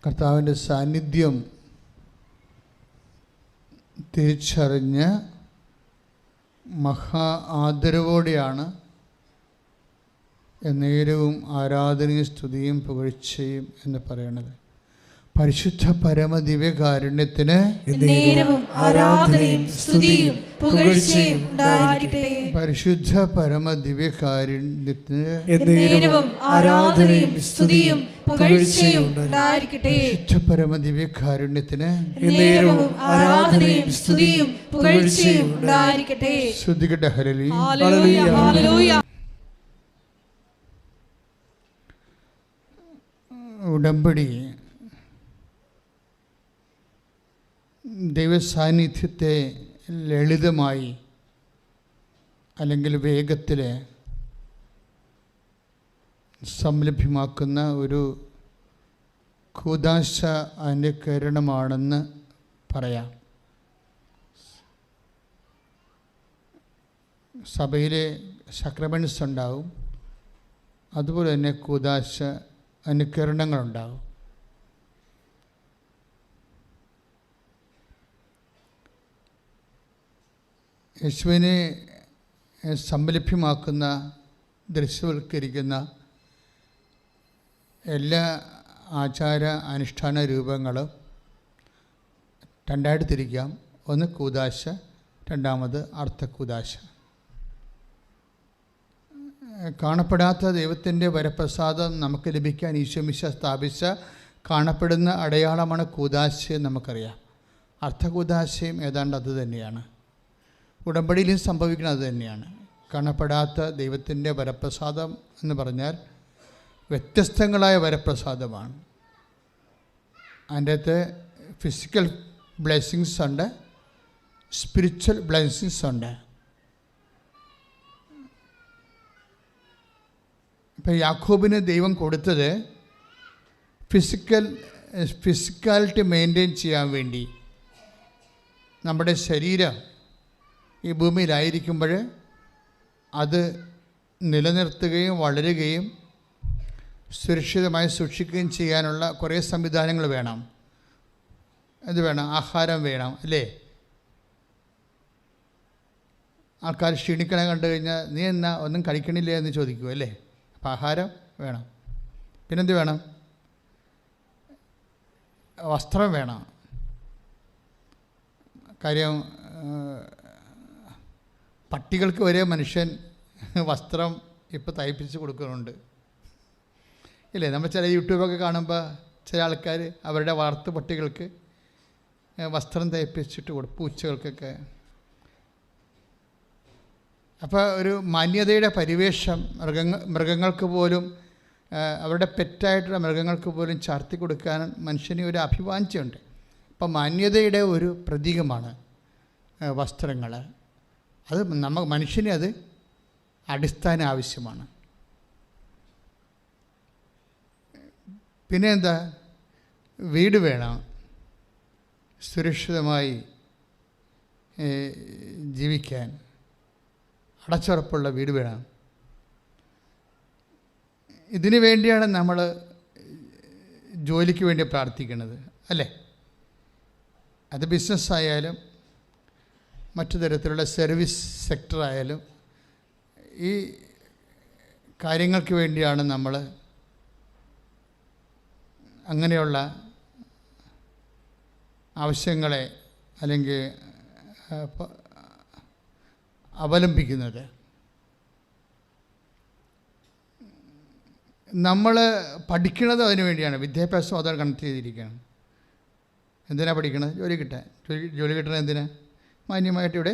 കർത്താവിൻ്റെ സാന്നിധ്യം തിരിച്ചറിഞ്ഞ് മഹാ ആദരവോടെയാണ് എന്നേരവും ആരാധനയും സ്തുതിയും പുകഴ്ചയും എന്ന് പറയണത്. പരിശുദ്ധ പരമ ദിവ്യകാരുണ്യത്തിന് പരിശുദ്ധ പരമ ദിവ്യകാരുണ്യത്തിന് പരിശുദ്ധ പരമ ദിവ്യകാരുണ്യത്തിന് ശ്രുതികട്ടെ ഹല്ലേലൂയ. ഉടമ്പടി ദൈവസാന്നിധ്യത്തെ ലളിതമായി അല്ലെങ്കിൽ വേഗത്തിൽ സംലഭ്യമാക്കുന്ന ഒരു കൂദാശ അനുകരണമാണെന്ന് പറയാം. സഭയിലെ സക്രമെൻറ്റ്സ് ഉണ്ടാവും, അതുപോലെ തന്നെ കൂദാശ അനുകരണങ്ങളുണ്ടാകും. യേശുവിനെ സംലഭ്യമാക്കുന്ന, ദൃശ്യവൽക്കരിക്കുന്ന എല്ലാ ആചാര അനുഷ്ഠാന രൂപങ്ങളും രണ്ടായിട്ട് തിരിക്കാം. ഒന്ന് കൂദാശ, രണ്ടാമത് അർത്ഥകൂദാശ. കാണപ്പെടാത്ത ദൈവത്തിൻ്റെ വരപ്രസാദം നമുക്ക് ലഭിക്കാൻ ഈശോമിശിഹ സ്ഥാപിച്ച കാണപ്പെടുന്ന അടയാളമാണ് കൂദാശ. നമുക്കറിയാം, അർത്ഥകൂദാശയും ഏതാണ്ട് അത് തന്നെയാണ്. ഉടമ്പടിയിലും സംഭവിക്കുന്നത് അത് തന്നെയാണ്. കാണപ്പെടാത്ത ദൈവത്തിൻ്റെ വരപ്രസാദം എന്ന് പറഞ്ഞാൽ വ്യത്യസ്തങ്ങളായ വരപ്രസാദമാണ്. അതിൻ്റെ അകത്ത് ഫിസിക്കൽ ബ്ലെസ്സിങ്സ് ഉണ്ട്, സ്പിരിച്വൽ ബ്ലെസ്സിങ്സ് ഉണ്ട്. ഇപ്പം യാക്കോബിന് ദൈവം കൊടുത്തത് ഫിസിക്കാലിറ്റി മെയിൻറ്റെയിൻ ചെയ്യാൻ വേണ്ടി. നമ്മുടെ ശരീരം ഈ ഭൂമിയിലായിരിക്കുമ്പോൾ അത് നിലനിർത്തുകയും വളരുകയും സുരക്ഷിതമായി സൂക്ഷിക്കുകയും ചെയ്യാനുള്ള കുറേ സംവിധാനങ്ങൾ വേണം. ഇത് വേണം, ആഹാരം വേണം, അല്ലേ? ആൾക്കാർ ക്ഷീണിക്കണ കണ്ടു കഴിഞ്ഞാൽ നീ എന്നാ ഒന്നും കഴിക്കണില്ലേ എന്ന് ചോദിക്കും, അല്ലേ? അപ്പം ആഹാരം വേണം. പിന്നെന്ത് വേണം? വസ്ത്രം വേണം. കാര്യം പട്ടികൾക്ക് വരെ മനുഷ്യൻ വസ്ത്രം ഇപ്പോൾ തയ്പ്പിച്ച് കൊടുക്കുന്നുണ്ട്, ഇല്ലേ? നമ്മൾ ചില യൂട്യൂബൊക്കെ കാണുമ്പോൾ ചില ആൾക്കാർ അവരുടെ വളർത്തു പട്ടികൾക്ക് വസ്ത്രം തയ്പ്പിച്ചിട്ട് കൊടുക്കും, പൂച്ചകൾക്കൊക്കെ. അപ്പോൾ ഒരു മാന്യതയുടെ പരിവേഷം മൃഗങ്ങൾക്ക് പോലും, അവരുടെ പെറ്റായിട്ടുള്ള മൃഗങ്ങൾക്ക് പോലും ചാർത്തി കൊടുക്കാൻ മനുഷ്യന് ഒരു അഭിവാഞ്ചയുണ്ട്. അപ്പം മാന്യതയുടെ ഒരു പ്രതീകമാണ് വസ്ത്രങ്ങൾ. അത് മനുഷ്യന് അത് അടിസ്ഥാന ആവശ്യമാണ്. പിന്നെ എന്താ? വീട് വേണം, സുരക്ഷിതമായി ജീവിക്കാൻ അടച്ചുറപ്പുള്ള വീട് വേണം. ഇതിനു വേണ്ടിയാണ് നമ്മൾ ജോലിക്ക് വേണ്ടി പ്രാർത്ഥിക്കുന്നത്, അല്ലേ? അത് ബിസിനസ്സായാലും മറ്റു തരത്തിലുള്ള സർവീസ് സെക്ടറായാലും ഈ കാര്യങ്ങൾക്ക് വേണ്ടിയാണ് നമ്മൾ അങ്ങനെയുള്ള ആവശ്യങ്ങളെ അല്ലെങ്കിൽ അവലംബിക്കുന്നത്. നമ്മൾ പഠിക്കുന്നത് അതിനു വേണ്ടിയാണ്. വിദ്യാഭ്യാസം അതോടെ കണക്ട് ചെയ്തിരിക്കുകയാണ്. എന്തിനാണ് പഠിക്കണത്? ജോലി കിട്ടാൻ. ജോലി കിട്ടണത് എന്തിനാ? മാന്യമായിട്ട് ഇവിടെ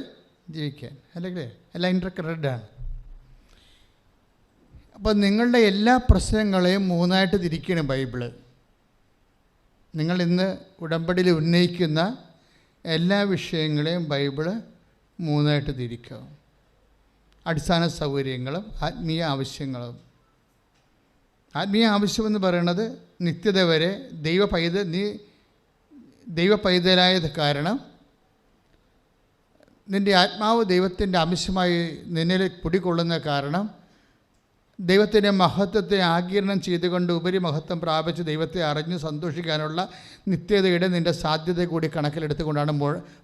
ജീവിക്കാൻ, അല്ലെങ്കിൽ എല്ലാം ഇൻ്റർകണക്റ്റഡാണ്. അപ്പോൾ നിങ്ങളുടെ എല്ലാ പ്രശ്നങ്ങളെയും മൂന്നായിട്ട് തിരിക്കണം ബൈബിള്. നിങ്ങൾ ഇന്ന് ഉടമ്പടിയിൽ ഉന്നയിക്കുന്ന എല്ലാ വിഷയങ്ങളെയും ബൈബിള് മൂന്നായിട്ട് തിരിക്കുക. അടിസ്ഥാന സൗകര്യങ്ങളും ആത്മീയ ആവശ്യങ്ങളും. ആത്മീയ ആവശ്യമെന്ന് പറയുന്നത് നിത്യത വരെ ദൈവ പൈതലായത് കാരണം നിൻ്റെ ആത്മാവ് ദൈവത്തിൻ്റെ അംശമായി നിന്നിൽ കുടികൊള്ളുന്ന കാരണം ദൈവത്തിൻ്റെ മഹത്വത്തെ ആഗിരണം ചെയ്തുകൊണ്ട് ഉപരിമഹത്വം പ്രാപിച്ച് ദൈവത്തെ അറിഞ്ഞ് സന്തോഷിക്കാനുള്ള നിത്യതയുടെ നിൻ്റെ സാധ്യത കൂടി കണക്കിലെടുത്തുകൊണ്ടാണ്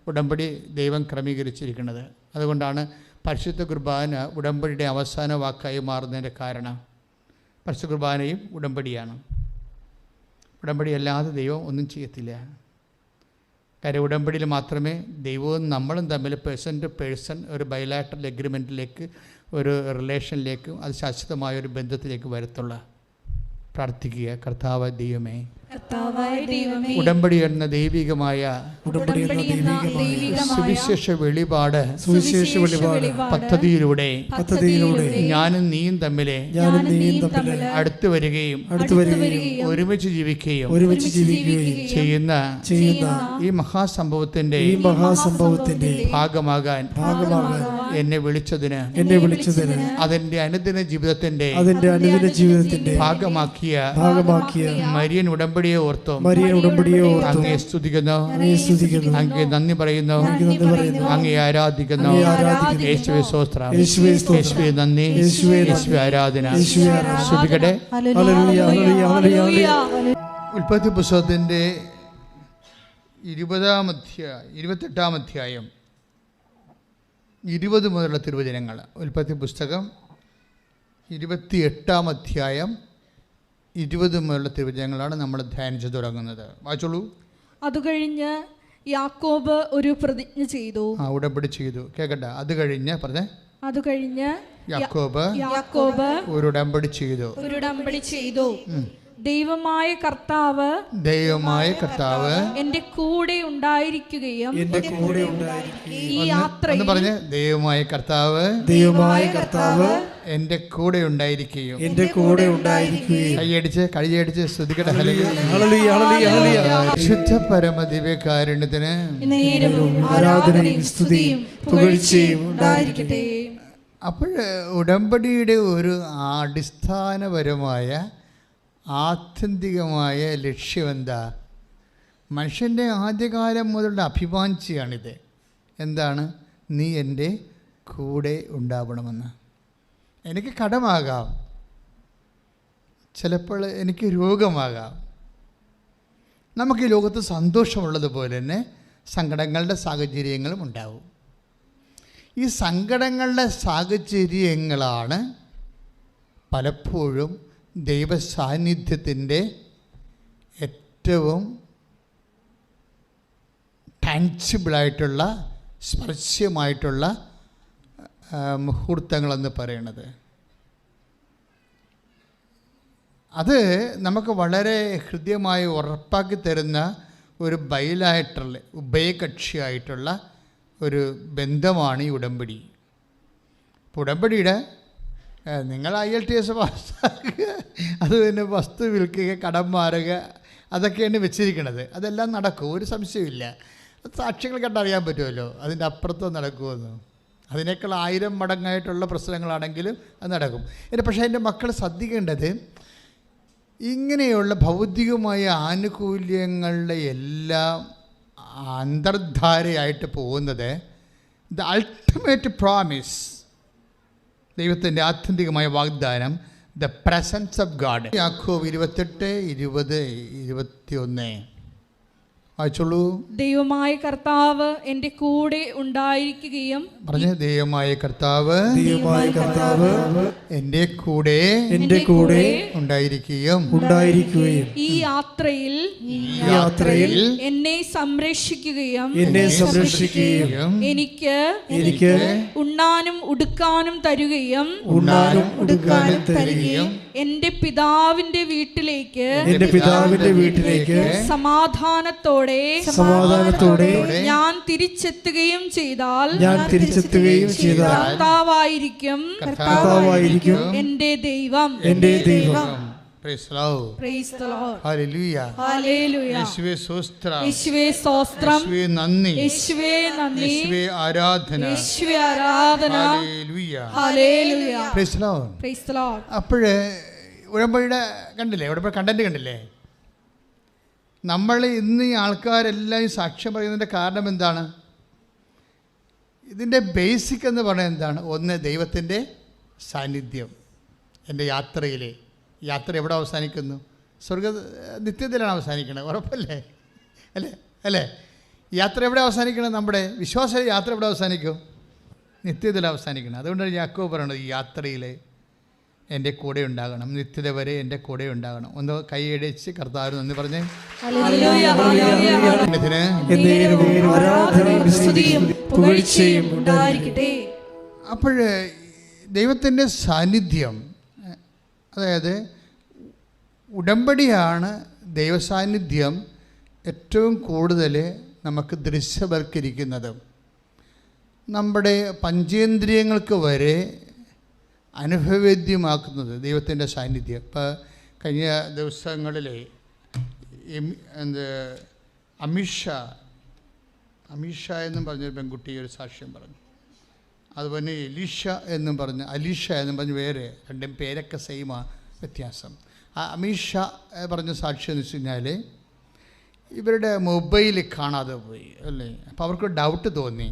ഉടമ്പടി ദൈവം ക്രമീകരിച്ചിരിക്കുന്നത്. അതുകൊണ്ടാണ് പരിശുദ്ധ കുർബാന ഉടമ്പടിയുടെ അവസാന വാക്കായി മാറുന്നതിൻ്റെ കാരണം. പരിശുദ്ധ കുർബാനയും ഉടമ്പടിയാണ്. ഉടമ്പടി അല്ലാതെ ദൈവം ഒന്നും ചെയ്യത്തില്ല. കാര്യം ഉടമ്പടിയിൽ മാത്രമേ ദൈവവും നമ്മളും തമ്മിൽ പേഴ്സൺ ടു പേഴ്സൺ ഒരു ബൈലാറ്ററൽ എഗ്രിമെൻറ്റിലേക്ക്, ഒരു റിലേഷനിലേക്കും അത് ശാശ്വതമായ ഒരു ബന്ധത്തിലേക്ക് വരത്തുള്ള. പ്രാർത്ഥിക്കുക, കർത്താവ് ദൈവമേ, ഉടമ്പടി എന്ന ദൈവികമായ സുവിശേഷ വെളിപാട് പദ്ധതിയിലൂടെ ഞാനും നീയും തമ്മിലെ അടുത്തു വരികയും ഒരുമിച്ച് ജീവിക്കുകയും ചെയ്യുന്ന ഈ മഹാസംഭവത്തിന്റെ ഭാഗമാകാൻ എന്നെ വിളിച്ചതിന് അതിന്റെ അനുദിന ജീവിതത്തിന്റെ ഭാഗമാക്കിയ മരിയൻ ഉടമ്പടിയെ ഓർത്തോ അങ്ങയെ സ്തുതിക്കുന്നു, അങ്ങയെ നന്ദി പറയുന്നു, അങ്ങയെ ആരാധിക്കുന്നു. യേശുവേ സ്തോത്രം, യേശുവേ നന്ദി, യേശുവേ ആരാധന. സ്തുതിക്കട്ടെ. ഉൽപ്പത്തി പുസ്തകത്തിൻ്റെ 28-ാം അധ്യായം 20 മുതലുള്ള തിരുവചനങ്ങൾ. ഉൽപ്പത്തി പുസ്തകം 28-ാം അധ്യായം 20 മുതലുള്ള തിരുവചനങ്ങളാണ് നമ്മൾ ധ്യാനിച്ചു തുടങ്ങുന്നത്. വായിച്ചോളൂ. അത് കഴിഞ്ഞ് യാക്കോബ് ഒരു പ്രതിജ്ഞ ചെയ്തു. ഉടമ്പടി ചെയ്തു. കേക്കട്ടെ. അത് കഴിഞ്ഞ് യാക്കോബ് ഒരു ഉടമ്പടി ചെയ്തു. ദൈവമായ കർത്താവ് എന്റെ കൂടെ ഉണ്ടായിരിക്കുകയും ഈ യാത്രയിൽ ദൈവമായ കർത്താവ് എന്റെ കൂടെ ഉണ്ടായിരിക്കുകയും കൈയടിച്ച് സ്തുതിക്കട്ടെ. ശുദ്ധ പരമദിവ്യകാരുണ്യത്തിന് അപ്പോൾ ഉടമ്പടിയുടെ ഒരു അടിസ്ഥാനപരമായ ആത്യന്തികമായ ലക്ഷ്യം എന്താ? മനുഷ്യൻ്റെ ആദ്യകാലം മുതലുള്ള അഭിവാഞ്ചിയാണിത്. എന്താണ്? നീ എൻ്റെ കൂടെ ഉണ്ടാവണമെന്ന്. എനിക്ക് കടമാകാം, ചിലപ്പോൾ എനിക്ക് രോഗമാകാം. നമുക്ക് ഈ ലോകത്ത് സന്തോഷമുള്ളതുപോലെ തന്നെ സങ്കടങ്ങളുടെ സാഹചര്യങ്ങളും ഉണ്ടാവും. ഈ സങ്കടങ്ങളുടെ സാഹചര്യങ്ങളാണ് പലപ്പോഴും ദൈവസാന്നിധ്യത്തിൻ്റെ ഏറ്റവും ടാൻസിബിളായിട്ടുള്ള സ്പർശ്യമായിട്ടുള്ള മുഹൂർത്തങ്ങളെന്ന് പറയുന്നത്. അത് നമുക്ക് വളരെ ഹൃദ്യമായി ഉറപ്പാക്കി തരുന്ന ഒരു ബൈലാറ്ററൽ ഉഭയകക്ഷിയായിട്ടുള്ള ഒരു ബന്ധമാണ് ഈ ഉടമ്പടി. ഉടമ്പടിയുടെ നിങ്ങൾ IELTS പാസ്സാക്കുക, അത് പിന്നെ വസ്തു വിൽക്കുക, കടം മാറുക, അതൊക്കെയാണ് വെച്ചിരിക്കുന്നത്. അതെല്ലാം നടക്കും, ഒരു സംശയമില്ല. സാക്ഷ്യങ്ങൾ കണ്ടറിയാൻ പറ്റുമല്ലോ അതിൻ്റെ അപ്പുറത്ത് നടക്കുമെന്ന്. അതിനേക്കാൾ 1000 മടങ്ങായിട്ടുള്ള പ്രശ്നങ്ങളാണെങ്കിലും അത് നടക്കും. പക്ഷേ എൻ്റെ മക്കൾ ശ്രദ്ധിക്കേണ്ടത്, ഇങ്ങനെയുള്ള ഭൗതികമായ ആനുകൂല്യങ്ങളുടെ എല്ലാം അന്തർധാരയായിട്ട് പോകുന്നത് ദ അൾട്ടിമേറ്റ് പ്രോമിസ്, ദൈവത്തിൻ്റെ ആത്യന്തികമായ വാഗ്ദാനം, ദ പ്രസൻസ് ഓഫ് ഗാഡ്. യാക്കോബ് 28:20-21 വായിച്ചോളൂ. ദൈവമായ കർത്താവ് എൻ്റെ കൂടെ ഉണ്ടായിരിക്കുകയും ദൈവമായ കർത്താവ് എൻ്റെ കൂടെ ഉണ്ടായിരിക്കുകയും ഈ യാത്രയിൽ എന്നെ സംരക്ഷിക്കുകയും എനിക്ക് ഉണ്ണാനും ഉടുക്കാനും തരുകയും എന്റെ പിതാവിന്റെ വീട്ടിലേക്ക് സമാധാനത്തോടെ ഞാൻ തിരിച്ചെത്തുകയും ചെയ്താൽ കർത്താവായിരിക്കും എന്റെ ദൈവം. Praise the Lord. Praise the Lord. Hallelujah. Hallelujah. യേശുവേ സ്തോത്രം. യേശുവേ സ്തോത്രം. യേശുവേ നന്ദി. യേശുവേ നന്ദി. യേശുവേ ആരാധന. യേശുവേ ആരാധന. Hallelujah. Hallelujah. Praise the Lord. Praise the Lord. അപ്പോഴേ ഉടമ്പടിയുടെ കണ്ടില്ലേ, ഉടമ്പടി കണ്ടന്റ് കണ്ടില്ലേ? നമ്മൾ ഇന്ന് ഈ ആൾക്കാരെല്ലാം ഈ സാക്ഷ്യം പറയുന്നതിൻ്റെ കാരണം എന്താണ്? ഇതിൻ്റെ ബേസിക് എന്ന് പറയുന്നത് എന്താണ്? ഒന്ന്, ദൈവത്തിൻ്റെ സാന്നിധ്യം. എൻ്റെ യാത്രയിൽ. യാത്ര എവിടെ അവസാനിക്കുന്നു? നിത്യത്തിലാണ് അവസാനിക്കുന്നത്, ഉറപ്പല്ലേ? അല്ലേ? യാത്ര എവിടെ അവസാനിക്കണം? നമ്മുടെ വിശ്വാസ യാത്ര എവിടെ അവസാനിക്കും? നിത്യത്തിൽ അവസാനിക്കണം. അതുകൊണ്ടാണ് യാക്കോബ് പറയുന്നത്, ഈ യാത്രയിൽ എൻ്റെ കൂടെ ഉണ്ടാകണം, നിത്യത വരെ എൻ്റെ കൂടെ ഉണ്ടാകണം. ഒന്ന് കൈയടിച്ച് കർത്താവിന് നന്ദി പറഞ്ഞേ. അപ്പോൾ ദൈവത്തിൻ്റെ സാന്നിധ്യം, അതായത് ഉടമ്പടിയാണ് ദൈവസാന്നിധ്യം ഏറ്റവും കൂടുതൽ നമുക്ക് ദൃശ്യവൽക്കരിക്കുന്നത്. നമ്മുടെ പഞ്ചേന്ദ്രിയങ്ങൾക്ക് വരെ അനുഭവവേദ്യമാക്കുന്നത് ദൈവത്തിൻ്റെ സാന്നിധ്യം. ഇപ്പോൾ കഴിഞ്ഞ ദിവസങ്ങളിൽ അമീഷ എന്നും പറഞ്ഞൊരു പെൺകുട്ടി ഒരു സാക്ഷ്യം പറഞ്ഞു. അതുപോലെ അലീഷ എന്നും പറഞ്ഞ് വേറെ രണ്ടും പേരൊക്കെ സെയിമാണ്, വ്യത്യാസം. ആ അമീഷ പറഞ്ഞ സാക്ഷ്യം എന്ന് വെച്ച് കഴിഞ്ഞാൽ ഇവരുടെ മൊബൈൽ കാണാതെ പോയി അല്ലേ. അപ്പോൾ അവർക്ക് ഡൗട്ട് തോന്നി.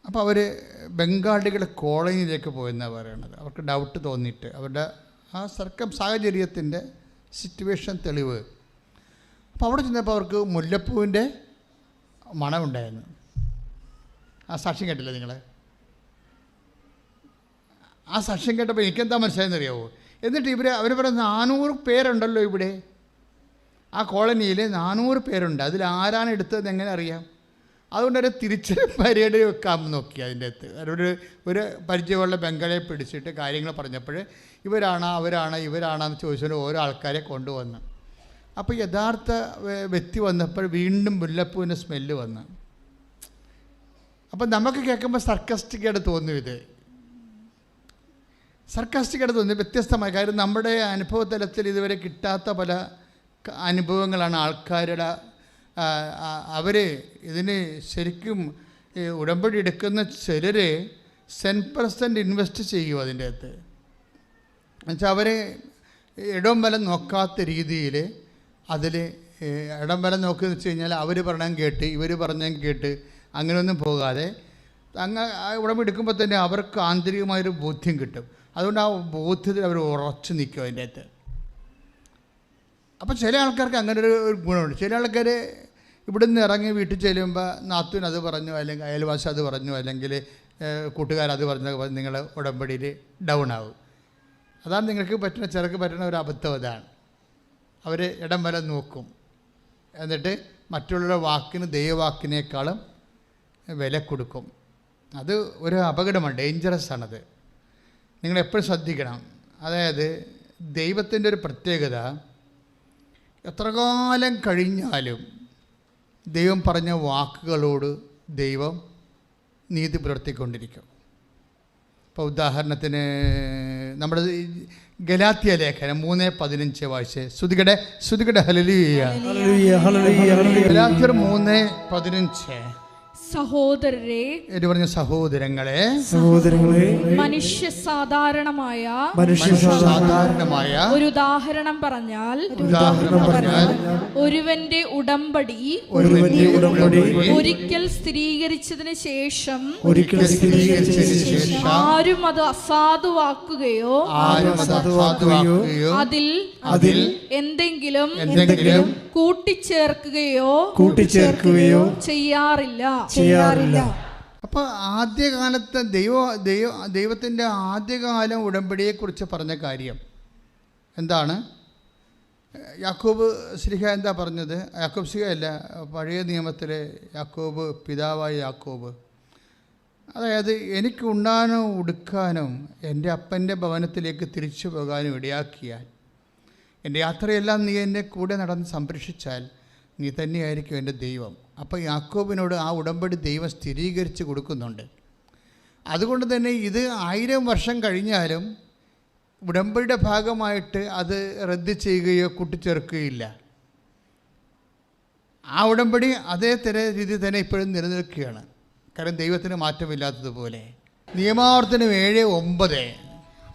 അപ്പോൾ അവർ ബംഗാളികളുടെ കോളനിയിലേക്ക് പോയെന്നാണ് പറയണത്. അവർക്ക് ഡൗട്ട് തോന്നിയിട്ട് അവരുടെ ആ സാഹചര്യത്തിൻ്റെ സിറ്റുവേഷൻ തെളിവ്. അപ്പോൾ അവിടെ ചെന്നപ്പോൾ അവർക്ക് മുല്ലപ്പൂവിൻ്റെ മണമുണ്ടായിരുന്നു. ആ സാക്ഷ്യം കേട്ടില്ല നിങ്ങൾ? ആ സാക്ഷ്യം കേട്ടപ്പോൾ എനിക്കെന്താ മനസ്സിലായെന്നറിയാവോ? എന്നിട്ട് അവർ പറയുന്ന 400 പേരുണ്ടല്ലോ ഇവിടെ, ആ കോളനിയിൽ 400 പേരുണ്ട്, അതിൽ ആരാണ് എടുത്തതെന്ന് എങ്ങനെ അറിയാം? അതുകൊണ്ടൊരു തിരിച്ചറിയൽ പരേഡ് വെക്കാൻ നോക്കി. അതിൻ്റെ അകത്ത് ഒരു പരിചയമുള്ള ബംഗാളിയെ പിടിച്ചിട്ട് കാര്യങ്ങൾ പറഞ്ഞപ്പോൾ ഇവരാണെന്ന് ചോദിച്ചുകൊണ്ട് ഓരോ ആൾക്കാരെ കൊണ്ടുവന്ന്. അപ്പോൾ യഥാർത്ഥ വ്യക്തി വന്നപ്പോൾ വീണ്ടും മുല്ലപ്പൂവിൻ്റെ സ്മെല്ല് വന്നു. അപ്പം നമുക്ക് കേൾക്കുമ്പോൾ സർക്കാസ്റ്റിക്കായിട്ട് തോന്നും, ഇത് സർക്കാസ്റ്റിക്കായിട്ട് തോന്നി, വ്യത്യസ്തമായ കാര്യം. നമ്മുടെ അനുഭവതലത്തിൽ ഇതുവരെ കിട്ടാത്ത പല അനുഭവങ്ങളാണ് ആൾക്കാരുടെ. അവർ ഇതിന് ശരിക്കും ഉടമ്പടി എടുക്കുന്ന ചിലർ 10% ഇൻവെസ്റ്റ് ചെയ്യും അതിൻ്റെ അകത്ത്. എന്നുവെച്ചാൽ അവർ ഇടം വലം നോക്കാത്ത രീതിയിൽ അതിൽ ഇടം വലം നോക്കുകയെന്ന് വെച്ച് കഴിഞ്ഞാൽ അവർ പറഞ്ഞാൽ കേട്ട് ഇവർ പറഞ്ഞാൽ കേട്ട് അങ്ങനെയൊന്നും പോകാതെ ഉടമ്പടി എടുക്കുമ്പോൾ തന്നെ അവർക്ക് ആന്തരികമായൊരു ബോധ്യം കിട്ടും. അതുകൊണ്ട് ആ ബോധ്യത്തിൽ അവർ ഉറച്ചു നിൽക്കും അതിൻ്റെ അകത്ത്. അപ്പോൾ ചില ആൾക്കാർക്ക് അങ്ങനെ ഒരു ഗുണമുണ്ട്. ചില ആൾക്കാർ ഇവിടുന്ന് ഇറങ്ങി വീട്ടിൽ ചെല്ലുമ്പോൾ നാത്തൂൻ അത് പറഞ്ഞു, അല്ലെങ്കിൽ അയൽവാസി അത് പറഞ്ഞു, അല്ലെങ്കിൽ കൂട്ടുകാരത് പറഞ്ഞു, നിങ്ങൾ ഉടമ്പടിയിൽ ഡൗൺ ആവും. അതാണ് നിങ്ങൾക്ക് ചെറുക്ക് പറ്റുന്ന ഒരു അബദ്ധം. അതാണ് അവർ ഇടം വരെ നോക്കും, എന്നിട്ട് മറ്റുള്ളവരുടെ വാക്കിന് ദൈവവാക്കിനേക്കാളും വില കൊടുക്കും. അത് ഒരു അപകടമാണ്, ഡേഞ്ചറസ് ആണത്. നിങ്ങളെപ്പോഴും ശ്രദ്ധിക്കണം. അതായത് ദൈവത്തിൻ്റെ ഒരു പ്രത്യേകത, എത്ര കാലം കഴിഞ്ഞാലും ദൈവം പറഞ്ഞ വാക്കുകളോട് ദൈവം നീതി പുലർത്തിക്കൊണ്ടിരിക്കും. ഇപ്പോൾ ഉദാഹരണത്തിന് നമ്മുടെ ഗലാത്യ ലേഖനം 3:15 വായിച്ച് ശ്രുതികടെ ഹല്ലേലൂയ. ഗലാത്യർ 3:15. സഹോദരരെ, സഹോദരങ്ങളെ, മനുഷ്യ സാധാരണമായ ഒരു ഉദാഹരണം പറഞ്ഞാൽ ഒരുവന്റെ ഉടമ്പടി ഒരിക്കൽ സ്ഥിരീകരിച്ചതിന് ശേഷം ആരും അത് അസാധുവാക്കുകയോ അതിൽ എന്തെങ്കിലും കൂട്ടിച്ചേർക്കുകയോ ചെയ്യാറില്ല. അപ്പോൾ ആദ്യകാലത്തെ ദൈവത്തിൻ്റെ ആദ്യകാലം ഉടമ്പടിയെക്കുറിച്ച് പറഞ്ഞ കാര്യം എന്താണ്? യാക്കോബ് ശ്ലീഹ എന്താ പറഞ്ഞത്? യാക്കോബ് ശ്ലീഹ അല്ല, പഴയ നിയമത്തിലെ യാക്കോബ്, പിതാവായ യാക്കോബ്. അതായത് എനിക്ക് ഉണ്ണാനോ ഉടുക്കാനോ എൻ്റെ അപ്പൻ്റെ ഭവനത്തിലേക്ക് തിരിച്ചു പോകാനും ഇടയാക്കിയാൽ, എൻ്റെ യാത്രയെല്ലാം നീ എൻ്റെ കൂടെ നടന്ന് സംരക്ഷിച്ചാൽ നീ തന്നെയായിരിക്കും എൻ്റെ ദൈവം. അപ്പോൾ യാക്കോബിനോട് ആ ഉടമ്പടി ദൈവം സ്ഥിരീകരിച്ച് കൊടുക്കുന്നുണ്ട്. അതുകൊണ്ട് തന്നെ ഇത് 1000 വർഷം കഴിഞ്ഞാലും ഉടമ്പടിയുടെ ഭാഗമായിട്ട് അത് റദ്ദ് ചെയ്യുകയോ കൂട്ടിച്ചേർക്കുകയില്ല. ആ ഉടമ്പടി അതേ രീതി തന്നെ ഇപ്പോഴും നിലനിൽക്കുകയാണ്. കാരണം ദൈവത്തിന് മാറ്റമില്ലാത്തതുപോലെ. നിയമാവർത്തനം 7:9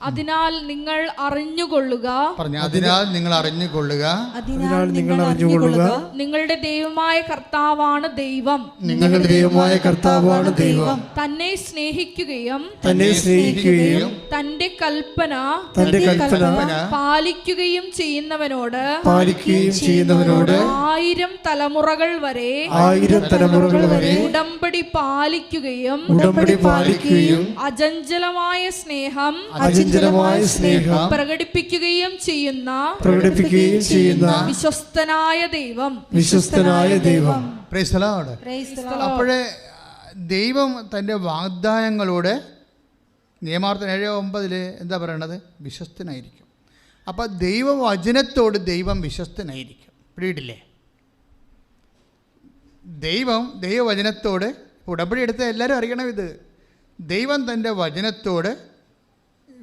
അതിനാൽ നിങ്ങൾ അറിഞ്ഞുകൊള്ളുക. പറഞ്ഞു, അതിനാൽ നിങ്ങൾ അറിഞ്ഞുകൊള്ളുക. അതിനാൽ നിങ്ങൾ അറിഞ്ഞുകൊള്ളുക. നിങ്ങളുടെ ദൈവമായ കർത്താവാണ് ദൈവം. നിങ്ങളുടെ ദൈവമായ കർത്താവാണ് ദൈവം. തന്നെ സ്നേഹിക്കുകയും തന്റെ കൽപ്പന പാലിക്കുകയും ചെയ്യുന്നവനോട് 1000 തലമുറകൾ വരെ ഉടമ്പടി പാലിക്കുകയും അചഞ്ചലമായ സ്നേഹം പ്രകടിപ്പിക്കുകയും ചെയ്യുന്ന വിശ്വസ്തനായ ദൈവം. Price the Lord. അപ്പോഴേ ദൈവം തൻ്റെ വാഗ്ദാനങ്ങളോട് നിയമാർത്ഥം 7:9 എന്താ പറയണത്? വിശ്വസ്തനായിരിക്കും. അപ്പോൾ ദൈവവചനത്തോട് ദൈവം വിശ്വസ്തനായിരിക്കും. പിടിയിട്ടില്ലേ? ദൈവവചനത്തോട് ഉടമ്പടി എടുത്ത എല്ലാവരും അറിയണം ഇത്. ദൈവം തൻ്റെ വചനത്തോട്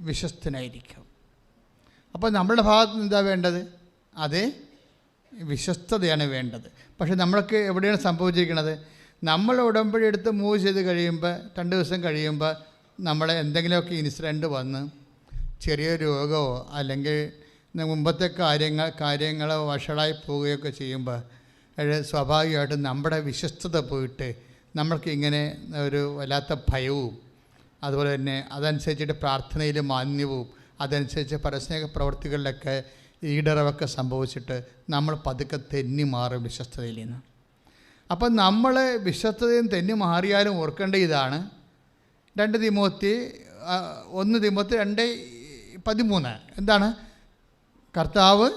വിശ്വസ്തനായിരിക്കും. അപ്പോൾ നമ്മളുടെ ഭാഗത്ത് നിന്ന് എന്താ വേണ്ടത്? അതേ വിശ്വസ്തതയാണ് വേണ്ടത്. പക്ഷെ നമ്മൾക്ക് എവിടെയാണ് സംഭവിച്ചിരിക്കുന്നത്? നമ്മൾ ഉടമ്പടി എടുത്ത് മൂവ് ചെയ്ത് കഴിയുമ്പോൾ 2 ദിവസം കഴിയുമ്പോൾ നമ്മളെ എന്തെങ്കിലുമൊക്കെ ഇൻസിഡൻറ്റ് വന്ന് ചെറിയ രോഗമോ അല്ലെങ്കിൽ മുമ്പത്തെ കാര്യങ്ങളോ വഷളായി പോവുകയൊക്കെ ചെയ്യുമ്പോൾ സ്വാഭാവികമായിട്ടും നമ്മുടെ വിശ്വസ്തത പോയിട്ട് നമ്മൾക്ക് ഇങ്ങനെ ഒരു വല്ലാത്ത ഭയവും അതുപോലെ തന്നെ അതനുസരിച്ചിട്ട് പ്രാർത്ഥനയിൽ മാന്യവും അതനുസരിച്ച് പരസ്നേഹ പ്രവൃത്തികളിലൊക്കെ ഈടറവൊക്കെ സംഭവിച്ചിട്ട് നമ്മൾ പതുക്കെ തെന്നി മാറും വിശ്വസ്തതയിൽ നിന്ന്. അപ്പം നമ്മൾ വിശ്വസ്തതയും തെന്നി മാറിയാലും ഓർക്കേണ്ട ഇതാണ് 1 തിമോത്തി 2:13 എന്താണ്? കർത്താവ്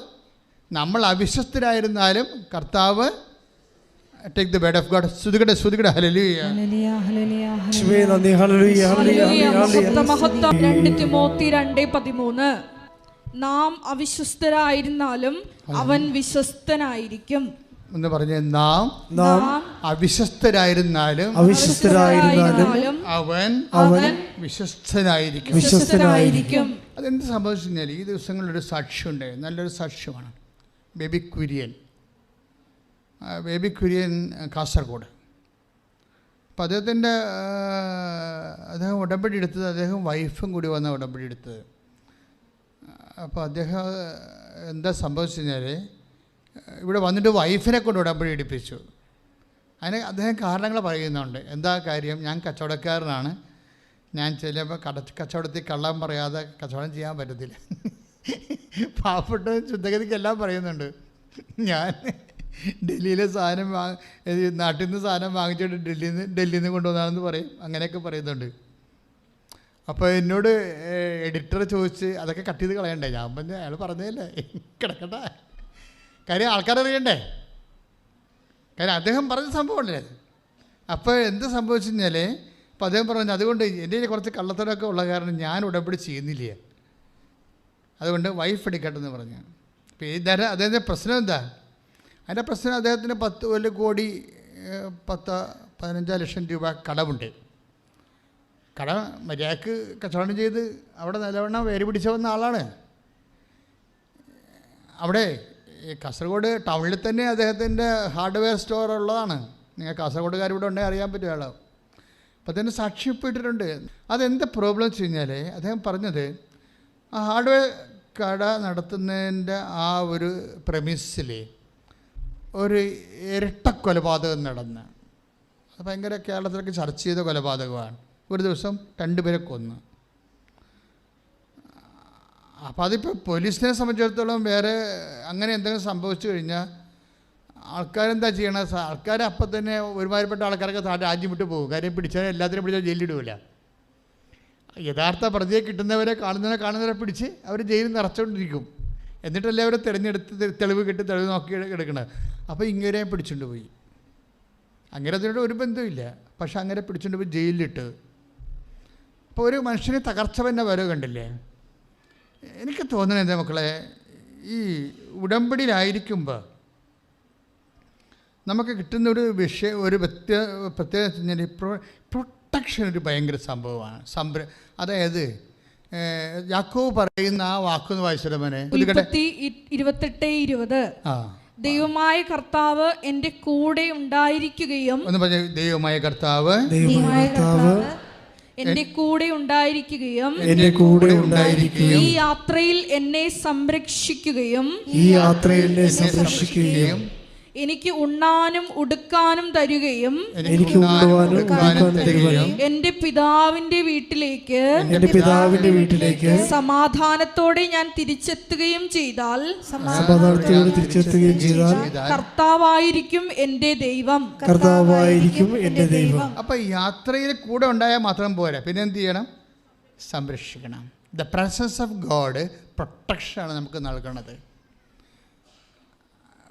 നമ്മൾ അവിശ്വസ്തരായിരുന്നാലും കർത്താവ് take the word of God. സ്തുതിക്കട്ടെ ഹല്ലേലൂയ. 2 തിമോത്തി 2:13 നാം അവിശ്വസ്തരായിരുന്നാലും അവൻ വിശ്വസ്തനായിരിക്കും. എന്ന് പറഞ്ഞ നാം അവിശ്വസ്തരായിരുന്നാലും അവൻ വിശ്വസ്തനായിരിക്കും. അതെന്ത് സംഭവിച്ചു കഴിഞ്ഞാൽ ഈ ദിവസങ്ങളിലൊരു സാക്ഷ്യമുണ്ട്, നല്ലൊരു സാക്ഷ്യമാണ്. ബേബി കുര്യൻ കാസർഗോഡ്. അപ്പോൾ അദ്ദേഹം ഉടമ്പടി എടുത്തത്, അദ്ദേഹം വൈഫും കൂടി വന്ന ഉടമ്പടി എടുത്തത്. അപ്പോൾ അദ്ദേഹം എന്താ സംഭവിച്ചു കഴിഞ്ഞാൽ ഇവിടെ വന്നിട്ട് വൈഫിനെ കൊണ്ട് ഉടമ്പടി എടുപ്പിച്ചു. അതിന് അദ്ദേഹം കാരണങ്ങൾ പറയുന്നുണ്ട്. എന്താ കാര്യം? ഞാൻ കച്ചവടക്കാരനാണ്, ഞാൻ ചിലപ്പോൾ കച്ചവടത്തിൽ കള്ളം പറയാതെ കച്ചവടം ചെയ്യാൻ പറ്റത്തില്ല. പാവപ്പെട്ട ശുദ്ധഗതിക്കെല്ലാം പറയുന്നുണ്ട്. ഞാൻ ഡൽഹിയിലെ സാധനം നാട്ടിൽ നിന്ന് സാധനം വാങ്ങിച്ചിട്ട് ഡൽഹിയിൽ നിന്ന് കൊണ്ടുവന്നാണെന്ന് പറയും. അങ്ങനെയൊക്കെ പറയുന്നുണ്ട്. അപ്പോൾ എന്നോട് എഡിറ്റർ ചോദിച്ച് അതൊക്കെ കട്ട് ചെയ്ത് കളയണ്ടേ? ഞാൻ പറഞ്ഞു അയാൾ പറഞ്ഞതല്ലേ, കിടക്കട്ടെ. കാര്യം ആൾക്കാരറിയണ്ടേ? കാര്യം അദ്ദേഹം പറഞ്ഞ സംഭവമല്ലേ. അപ്പോൾ എന്ത് സംഭവിച്ചു കഴിഞ്ഞാൽ അപ്പോൾ അദ്ദേഹം പറഞ്ഞു, അതുകൊണ്ട് എൻ്റെ കുറച്ച് കള്ളത്തരമൊക്കെ ഉള്ള കാരണം ഞാൻ ഉടമ്പടി ചെയ്യുന്നില്ല, അതുകൊണ്ട് വൈഫ് എടുക്കട്ടെന്ന് പറഞ്ഞു. അപ്പോൾ അദ്ദേഹത്തിൻ്റെ പ്രശ്നം എന്താ? അതിൻ്റെ പ്രശ്നം അദ്ദേഹത്തിന് 1 കോടി 15 ലക്ഷം രൂപ കടമുണ്ട്. കടം മര്യാദക്ക് കച്ചവടം ചെയ്ത് അവിടെ നല്ലവണ്ണം വേര് പിടിച്ച വന്ന ആളാണ്. അവിടെ കാസർഗോഡ് ടൗണിൽ തന്നെ അദ്ദേഹത്തിൻ്റെ ഹാർഡ്വെയർ സ്റ്റോർ ഉള്ളതാണ്. നിങ്ങൾ കാസർഗോഡുകാർ ഇവിടെ ഉണ്ടെങ്കിൽ അറിയാൻ പറ്റും ആളോ. അപ്പോൾ അതിന് സാക്ഷ്യപ്പെട്ടിട്ടുണ്ട്. അതെന്താ പ്രോബ്ലം വെച്ച് കഴിഞ്ഞാൽ അദ്ദേഹം പറഞ്ഞത്, ആ ഹാർഡ്വെയർ കട നടത്തുന്നതിൻ്റെ ആ ഒരു പ്രമിസിൽ ഒരു ഇരട്ട കൊലപാതകം നടന്ന്, അത് ഭയങ്കര കേരളത്തിലൊക്കെ ചർച്ച ചെയ്ത കൊലപാതകമാണ്. ഒരു ദിവസം 2 പേരെ കൊന്നു. അപ്പോൾ അതിപ്പോൾ പോലീസിനെ സംബന്ധിച്ചിടത്തോളം വേറെ അങ്ങനെ എന്തെങ്കിലും സംഭവിച്ചു കഴിഞ്ഞാൽ ആൾക്കാരെന്താ ചെയ്യണത്? ആൾക്കാർ അപ്പം തന്നെ ഒരുമാതിരിപ്പെട്ട ആൾക്കാരൊക്കെ രാജ്യം വിട്ട് പോകും. കാര്യം പിടിച്ചാൽ എല്ലാത്തിനും പിടിച്ചാൽ ജയിലിലിടില്ല. യഥാർത്ഥ പ്രതിയെ കിട്ടുന്നവരെ കാണുന്നവരെ പിടിച്ച് അവർ ജയിലിൽ നിറച്ചുകൊണ്ടിരിക്കും. എന്നിട്ടല്ലേ അവരെ തെളിവ് നോക്കി എടുക്കണത്. അപ്പോൾ ഇങ്ങനെ പിടിച്ചുകൊണ്ട് പോയി. അങ്ങനെ അതിനോട് ഒരു ബന്ധമില്ല, പക്ഷെ അങ്ങനെ പിടിച്ചുകൊണ്ട് പോയി ജയിലിലിട്ട്. അപ്പോൾ ഒരു മനുഷ്യന് തകർച്ച തന്നെ വരവ് കണ്ടില്ലേ? എനിക്ക് തോന്നുന്നത് എന്താ മക്കളെ, ഈ ഉടമ്പടിയിലായിരിക്കുമ്പോൾ നമുക്ക് കിട്ടുന്ന ഒരു പ്രത്യേകത വെച്ച് കഴിഞ്ഞാൽ പ്രൊട്ടക്ഷൻ ഒരു ഭയങ്കര സംഭവമാണ്. അതായത് യാക്കോബ് പറയുന്ന ആ വാക്കൊന്ന് വായിച്ചോ മോനെ. 28:20 ദൈവമായ കർത്താവ് എൻ്റെ കൂടെ ഉണ്ടായിരിക്കുകയും ഒന്ന് പറഞ്ഞ ദൈവമായ കർത്താവ് എന്റെ കൂടെ ഉണ്ടായിരിക്കുകയും എന്റെ കൂടെ ഉണ്ടായിരിക്കുകയും ഈ യാത്രയിൽ എന്നെ സംരക്ഷിക്കുകയും ഈ യാത്രയിൽ എന്നെ സംരക്ഷിക്കുകയും എനിക്ക് ഉണ്ണാനും ഉടുക്കാനും തരുകയും എനിക്ക് ഉണ്ണുവാനും ഉടുക്കാനും തരുകയും എന്റെ പിതാവിന്റെ വീട്ടിലേക്ക് എന്റെ പിതാവിന്റെ വീട്ടിലേക്ക് സമാധാനത്തോടെ ഞാൻ തിരിച്ചെത്തുകയും ചെയ്താൽ സമാധാനത്തോടെ തിരിച്ചെത്തുകയും ചെയ്താൽ കർത്താവായിരിക്കും എന്റെ ദൈവം. കർത്താവായിരിക്കും എന്റെ ദൈവം. അപ്പോൾ യാത്രയിൽ കൂടെ ഉണ്ടായാൽ മാത്രം പോരാ, പിന്നെ എന്ത് ചെയ്യണം? സംരക്ഷിക്കണം. ദ പ്രസൻസ് ഓഫ് ഗോഡ് പ്രൊട്ടക്ഷനാണ് നമുക്ക് നൽകണത്.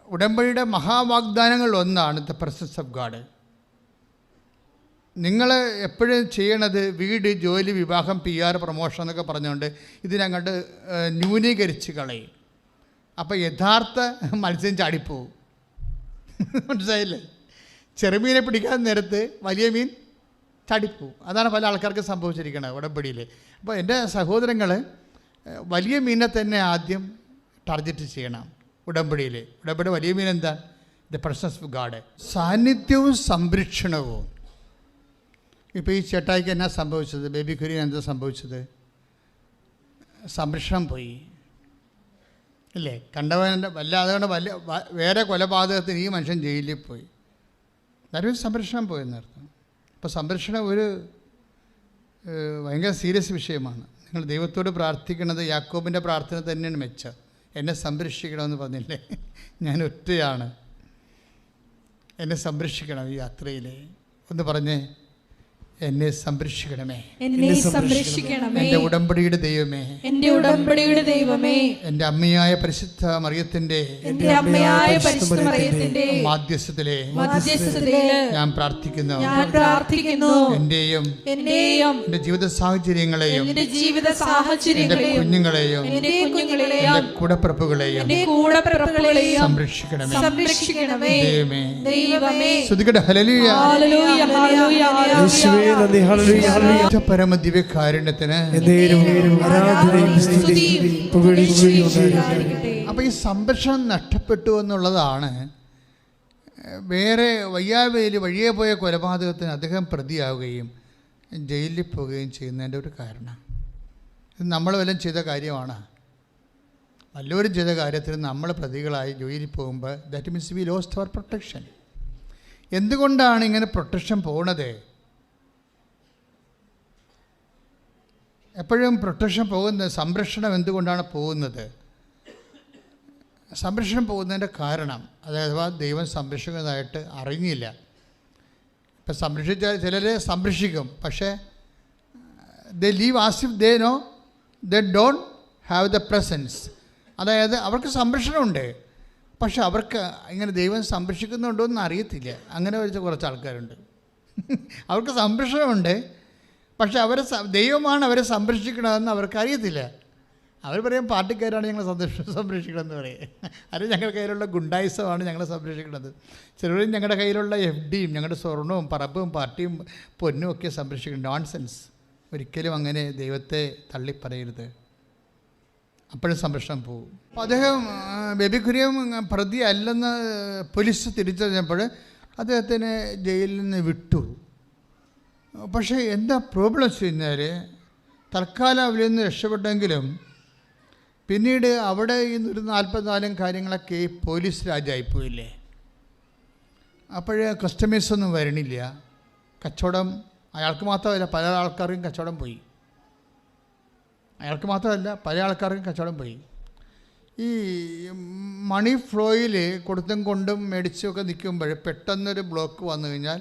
ഉടമ്പടിയുടെ മഹാവാഗ്ദാനങ്ങളിൽ ഒന്നാണ് ദ പ്രസൻസ് ഓഫ് ഗോഡ്. നിങ്ങൾ എപ്പോഴും ചെയ്യണത് വീട്, ജോലി, വിവാഹം, PR, പ്രൊമോഷൻ എന്നൊക്കെ പറഞ്ഞുകൊണ്ട് ഇതിനങ്ങോട്ട് ന്യൂനീകരിച്ച് കളയും. അപ്പോൾ യഥാർത്ഥ മത്സ്യം ചാടിപ്പോവും. മനസ്സിലായില്ലേ? ചെറുമീനെ പിടിക്കാൻ നേരത്ത് വലിയ മീൻ ചാടിപ്പോവും. അതാണ് പല ആൾക്കാർക്ക് സംഭവിച്ചിരിക്കുന്നത് ഉടമ്പടിയിൽ. അപ്പോൾ എൻ്റെ സഹോദരങ്ങൾ വലിയ മീനെ തന്നെ ആദ്യം ടാർഗറ്റ് ചെയ്യണം. ഉടമ്പടിയിൽ വലിയ മീൻ എന്താണ്? The presence of God. സാന്നിധ്യവും സംരക്ഷണവും. ഇപ്പോൾ ഈ ചേട്ടായിക്ക് എന്നാ സംഭവിച്ചത്? ബേബി കുര്യൻ എന്താ സംഭവിച്ചത്? സംരക്ഷണം പോയി ഇല്ലേ? കണ്ടവൻ്റെ അതുകൊണ്ട് വേറെ കൊലപാതകത്തിന് ഈ മനുഷ്യൻ ജയിലിൽ പോയി. അതൊരു സംരക്ഷണം പോയെന്നർത്ഥം. അപ്പോൾ സംരക്ഷണം ഒരു ഭയങ്കര സീരിയസ് വിഷയമാണ്. നിങ്ങൾ ദൈവത്തോട് പ്രാർത്ഥിക്കുന്നത് യാക്കോബിൻ്റെ പ്രാർത്ഥന തന്നെയാണ് മെച്ചം. എന്നെ സംരക്ഷിക്കണമെന്ന് പറഞ്ഞില്ലേ? ഞാൻ ഒറ്റയാണ്, എന്നെ സംരക്ഷിക്കണം ഈ യാത്രയിൽ. ഒന്ന് പറഞ്ഞേ, എന്നെ സംരക്ഷിക്കണമേ, എന്നെ സംരക്ഷിക്കണമേ, എൻ്റെ ഉടമ്പടിയുടെ ദൈവമേ, എൻ്റെ ഉടമ്പടിയുടെ ദൈവമേ, എൻ്റെ അമ്മയായ പരിശുദ്ധ മറിയത്തിൻ്റെ മാധ്യസ്ഥത്തിലെ ഞാൻ പ്രാർത്ഥിക്കുന്നു. എൻ്റെയും എൻ്റെ ജീവിത സാഹചര്യങ്ങളെയും എൻ്റെ കുഞ്ഞുങ്ങളെയും എൻ്റെ കൂടപ്പിറപ്പുകളെയും സംരക്ഷിക്കണമേ ദൈവമേ. ശ്രുതികട്ടെ, ഹല്ലേലൂയ. പരമദിവ്യകാരുണ്യത്തിന്. അപ്പോൾ ഈ സംരക്ഷണം നഷ്ടപ്പെട്ടു എന്നുള്ളതാണ് വേറെ വഴിയെ പോയ കൊലപാതകത്തിന് അദ്ദേഹം പ്രതിയാവുകയും ജയിലിൽ പോവുകയും ചെയ്യുന്നതിൻ്റെ ഒരു കാരണം. ഇത് നമ്മൾ വല്ലതും ചെയ്ത കാര്യമാണ്. വല്ലവരും ചെയ്ത കാര്യത്തിന് നമ്മൾ പ്രതികളായി ജയിലിൽ പോകുമ്പോൾ that means we lost our protection. എന്തുകൊണ്ടാണ് ഇങ്ങനെ പ്രൊട്ടക്ഷൻ പോകുന്നത്? എപ്പോഴും പ്രൊട്ടക്ഷൻ പോകുന്നത്, സംരക്ഷണം എന്തുകൊണ്ടാണ് പോകുന്നത്? സംരക്ഷണം പോകുന്നതിൻ്റെ കാരണം, അതായത് ദൈവം സംരക്ഷിക്കുന്നതായിട്ട് അറിഞ്ഞില്ല. ഇപ്പം സംരക്ഷിച്ചാൽ ചിലരെ സംരക്ഷിക്കും, പക്ഷേ they live as if they know they don't have the presence. അതായത് അവർക്ക് സംരക്ഷണമുണ്ട്, പക്ഷെ അവർക്ക് ഇങ്ങനെ ദൈവം സംരക്ഷിക്കുന്നുണ്ടോ എന്ന് അറിയത്തില്ല. അങ്ങനെ വെച്ച കുറച്ച് ആൾക്കാരുണ്ട്. അവർക്ക് സംരക്ഷണമുണ്ട്, പക്ഷെ ദൈവമാണ് അവരെ സംരക്ഷിക്കണമെന്ന് അവർക്ക് അറിയത്തില്ല. അവർ പറയും പാർട്ടിക്കാരാണ് ഞങ്ങളെ സംരക്ഷിക്കണമെന്ന് പറയും. അത് ഞങ്ങളുടെ കയ്യിലുള്ള ഗുണ്ടായുസമാണ് ഞങ്ങളെ സംരക്ഷിക്കുന്നത്. ചിലരും ഞങ്ങളുടെ കയ്യിലുള്ള FDയും ഞങ്ങളുടെ സ്വർണവും പറമ്പും പാർട്ടിയും പൊന്നും ഒക്കെ സംരക്ഷിക്കണം. നോൺസെൻസ്. ഒരിക്കലും അങ്ങനെ ദൈവത്തെ തള്ളിപ്പറയരുത്. അപ്പോഴും സംരക്ഷണം പോകും. അപ്പോൾ അദ്ദേഹം ബേബി കുര്യൻ പ്രതി അല്ലെന്ന് പോലീസ് തിരിച്ചറിഞ്ഞപ്പോൾ അദ്ദേഹത്തിന് ജയിലിൽ നിന്ന് വിട്ടു. പക്ഷേ എന്താ പ്രോബ്ലം വെച്ച് കഴിഞ്ഞാൽ, തൽക്കാലം അവരിൽ നിന്ന് രക്ഷപ്പെട്ടെങ്കിലും പിന്നീട് അവിടെ ഈ 144 കാര്യങ്ങളൊക്കെ പോലീസ് രാജായിപ്പോയില്ലേ. അപ്പോഴേ കസ്റ്റമേഴ്സൊന്നും വരണില്ല. കച്ചവടം അയാൾക്ക് മാത്രമല്ല, പല ആൾക്കാർക്കും കച്ചവടം പോയി. അയാൾക്ക് മാത്രമല്ല, പല ആൾക്കാർക്കും കച്ചവടം പോയി. ഈ മണി ഫ്ലോയിൽ കൊടുത്തും കൊണ്ടും മേടിച്ചുമൊക്കെ നിൽക്കുമ്പോൾ പെട്ടെന്നൊരു ബ്ലോക്ക് വന്നു കഴിഞ്ഞാൽ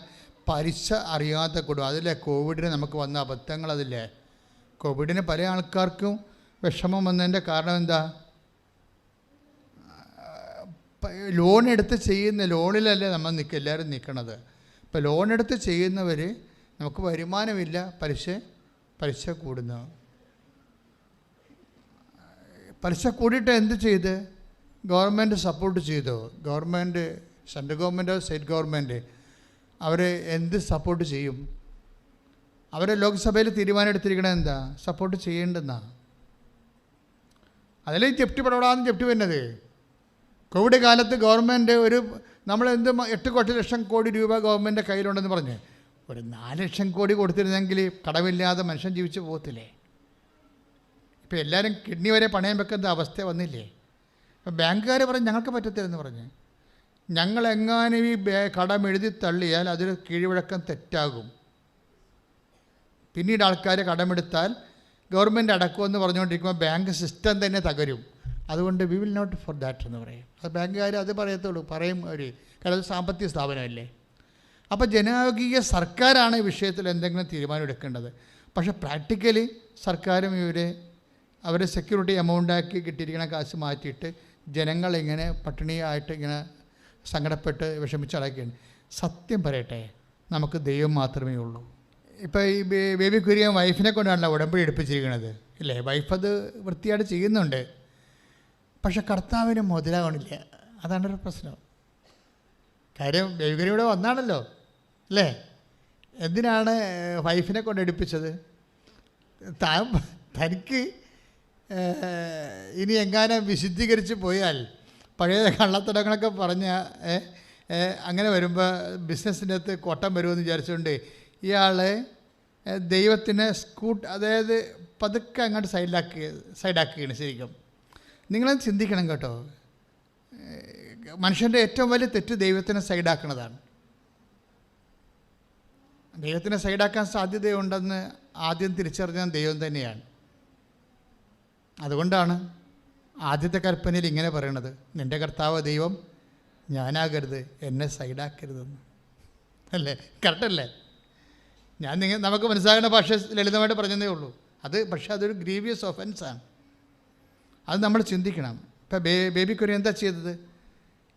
പലിശ അറിയാതെ കൊടുക്കും. അതിലെ കോവിഡിന് നമുക്ക് വന്ന അബദ്ധങ്ങൾ. അതില്ലേ, കോവിഡിന് പല ആൾക്കാർക്കും വിഷമം വന്നതിൻ്റെ കാരണം എന്താ? ലോൺ എടുത്ത് ചെയ്യുന്ന ലോണിലല്ലേ നമ്മൾ എല്ലാവരും നിൽക്കണത്. ഇപ്പോൾ ലോൺ എടുത്ത് ചെയ്യുന്നവർ നമുക്ക് വരുമാനമില്ല, പലിശ കൂടുന്നു. പലിശ കൂടിയിട്ട് എന്ത് ചെയ്ത്? ഗവൺമെൻറ് സപ്പോർട്ട് ചെയ്തോ? ഗവൺമെൻറ്, സെൻട്രൽ ഗവൺമെൻറ്റോ സ്റ്റേറ്റ് ഗവൺമെൻറ് അവർ എന്ത് സപ്പോർട്ട് ചെയ്യും? അവരെ ലോക്സഭയിൽ തീരുമാനം എടുത്തിരിക്കണത് എന്താ? സപ്പോർട്ട് ചെയ്യേണ്ടെന്നാണ്. അതിൽ ജപ്തി പടപടാന്ന് ജപ്തി വരുന്നത്. കോവിഡ് കാലത്ത് ഗവൺമെൻറ് നമ്മളെന്ത് 8 ലക്ഷം കോടി രൂപ ഗവൺമെൻറ് കയ്യിലുണ്ടെന്ന് പറഞ്ഞ് ഒരു 4 ലക്ഷം കോടി കൊടുത്തിരുന്നെങ്കിൽ കടമില്ലാതെ മനുഷ്യൻ ജീവിച്ചു പോകത്തില്ലേ? ഇപ്പം എല്ലാവരും കിഡ്നി വരെ പണയം വെക്കുന്ന അവസ്ഥ വന്നില്ലേ? അപ്പം ബാങ്കുകാർ പറഞ്ഞ് ഞങ്ങൾക്ക് പറ്റത്തില്ലെന്ന് പറഞ്ഞ്. ഞങ്ങളെങ്ങാനും ഈ കടം എഴുതി തള്ളിയാൽ അതൊരു കീഴ്വഴക്കം തെറ്റാകും. പിന്നീട് ആൾക്കാർ കടമെടുത്താൽ ഗവൺമെൻറ് അടക്കുമെന്ന് പറഞ്ഞുകൊണ്ടിരിക്കുമ്പോൾ ബാങ്ക് സിസ്റ്റം തന്നെ തകരും. അതുകൊണ്ട് we will not for that എന്ന് പറയും. അത് ബാങ്കുകാർ അത് പറയത്തുള്ളൂ, പറയും അവർ. കാരണം അത് സാമ്പത്തിക സ്ഥാപനമല്ലേ. അപ്പോൾ ജനാധിപത്യ സർക്കാരാണ് ഈ വിഷയത്തിൽ എന്തെങ്കിലും തീരുമാനം എടുക്കേണ്ടത്. പക്ഷേ പ്രാക്ടിക്കലി സർക്കാരും അവരെ സെക്യൂരിറ്റി എമൗണ്ടാക്കി കിട്ടിയിരിക്കുന്ന കാശ് മാറ്റിയിട്ട് ജനങ്ങളിങ്ങനെ പട്ടിണിയായിട്ട് ഇങ്ങനെ സങ്കടപ്പെട്ട് വിഷമിച്ചടക്കുകയാണ്. സത്യം പറയട്ടെ, നമുക്ക് ദൈവം മാത്രമേ ഉള്ളൂ. ഇപ്പോൾ ഈ ബേബി കുര്യൻ വൈഫിനെ കൊണ്ടാണല്ലോ ഉടമ്പടി എടുപ്പിച്ചിരിക്കുന്നത്, ഇല്ലേ? വൈഫ് അത് വൃത്തിയായിട്ട് ചെയ്യുന്നുണ്ട്. പക്ഷെ കർത്താവിന് മുതലാവണില്ല. അതാണൊരു പ്രശ്നം. കാര്യം ബേബി കുര്യൻ ഇവിടെ വന്നാണല്ലോ, അല്ലേ? എന്തിനാണ് വൈഫിനെ കൊണ്ട് എടുപ്പിച്ചത്? തനിക്ക് ഇനി എങ്ങാനും വിശുദ്ധീകരിച്ച് പോയാൽ പഴയ കള്ളത്തടങ്ങളൊക്കെ പറഞ്ഞ അങ്ങനെ വരുമ്പോൾ ബിസിനസ്സിൻ്റെ അകത്ത് കോട്ടം വരുമെന്ന് വിചാരിച്ചുകൊണ്ട് ഇയാൾ ദൈവത്തിനെ അതായത് പതുക്കെ അങ്ങോട്ട് സൈഡാക്കുകയാണ്. ശരിക്കും നിങ്ങളത് ചിന്തിക്കണം കേട്ടോ. മനുഷ്യൻ്റെ ഏറ്റവും വലിയ തെറ്റ് ദൈവത്തിനെ സൈഡാക്കുന്നതാണ്. ദൈവത്തിനെ സൈഡാക്കാൻ സാധ്യതയുണ്ടെന്ന് ആദ്യം തിരിച്ചറിഞ്ഞ ദൈവം തന്നെയാണ്. അതുകൊണ്ടാണ് ആദ്യത്തെ കൽപ്പനയിൽ ഇങ്ങനെ പറയണത്, നിൻ്റെ കർത്താവ് ദൈവം ഞാനാകരുത്, എന്നെ സൈഡാക്കരുതെന്ന്. അല്ലേ? കറക്റ്റല്ലേ? നമുക്ക് മനസ്സിലാകുന്ന ഭാഷ ലളിതമായിട്ട് പറഞ്ഞതേ ഉള്ളൂ. പക്ഷേ അതൊരു ഗ്രീവിയസ് ഒഫൻസാണ്. അത് നമ്മൾ ചിന്തിക്കണം. ഇപ്പം ബേബി കുര്യൻ എന്താ ചെയ്തത്?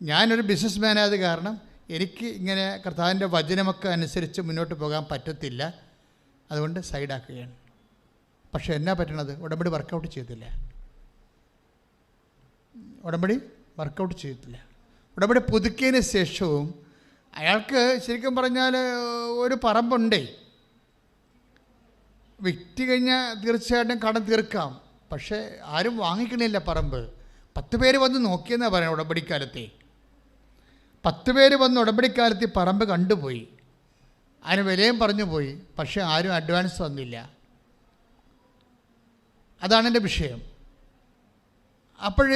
ഞാനൊരു ബിസിനസ് മാനായത് കാരണം എനിക്ക് ഇങ്ങനെ കർത്താവിൻ്റെ വചനമൊക്കെ അനുസരിച്ച് മുന്നോട്ട് പോകാൻ പറ്റത്തില്ല, അതുകൊണ്ട് സൈഡാക്കുകയാണ്. പക്ഷേ എന്നാ പറ്റണത്? ഉടമ്പടി വർക്കൗട്ട് ചെയ്തില്ല. ഉടമ്പടി പുതുക്കിയതിന് ശേഷവും അയാൾക്ക് ശരിക്കും പറഞ്ഞാൽ ഒരു പറമ്പുണ്ടേ. വിറ്റ് കഴിഞ്ഞാൽ തീർച്ചയായിട്ടും കടം തീർക്കാം. പക്ഷേ ആരും വാങ്ങിക്കണില്ല പറമ്പ്. 10 പേര് വന്ന് നോക്കിയെന്നാണ് പറയുന്നത് ഉടമ്പടിക്കാലത്തെ. 10 പേര് വന്ന് ഉടമ്പടിക്കാലത്ത് പറമ്പ് കണ്ടുപോയി, അതിന് വിലയും പറഞ്ഞു പോയി. പക്ഷേ ആരും അഡ്വാൻസ് തന്നില്ല. അതാണ് എൻ്റെ വിഷയം. അപ്പോൾ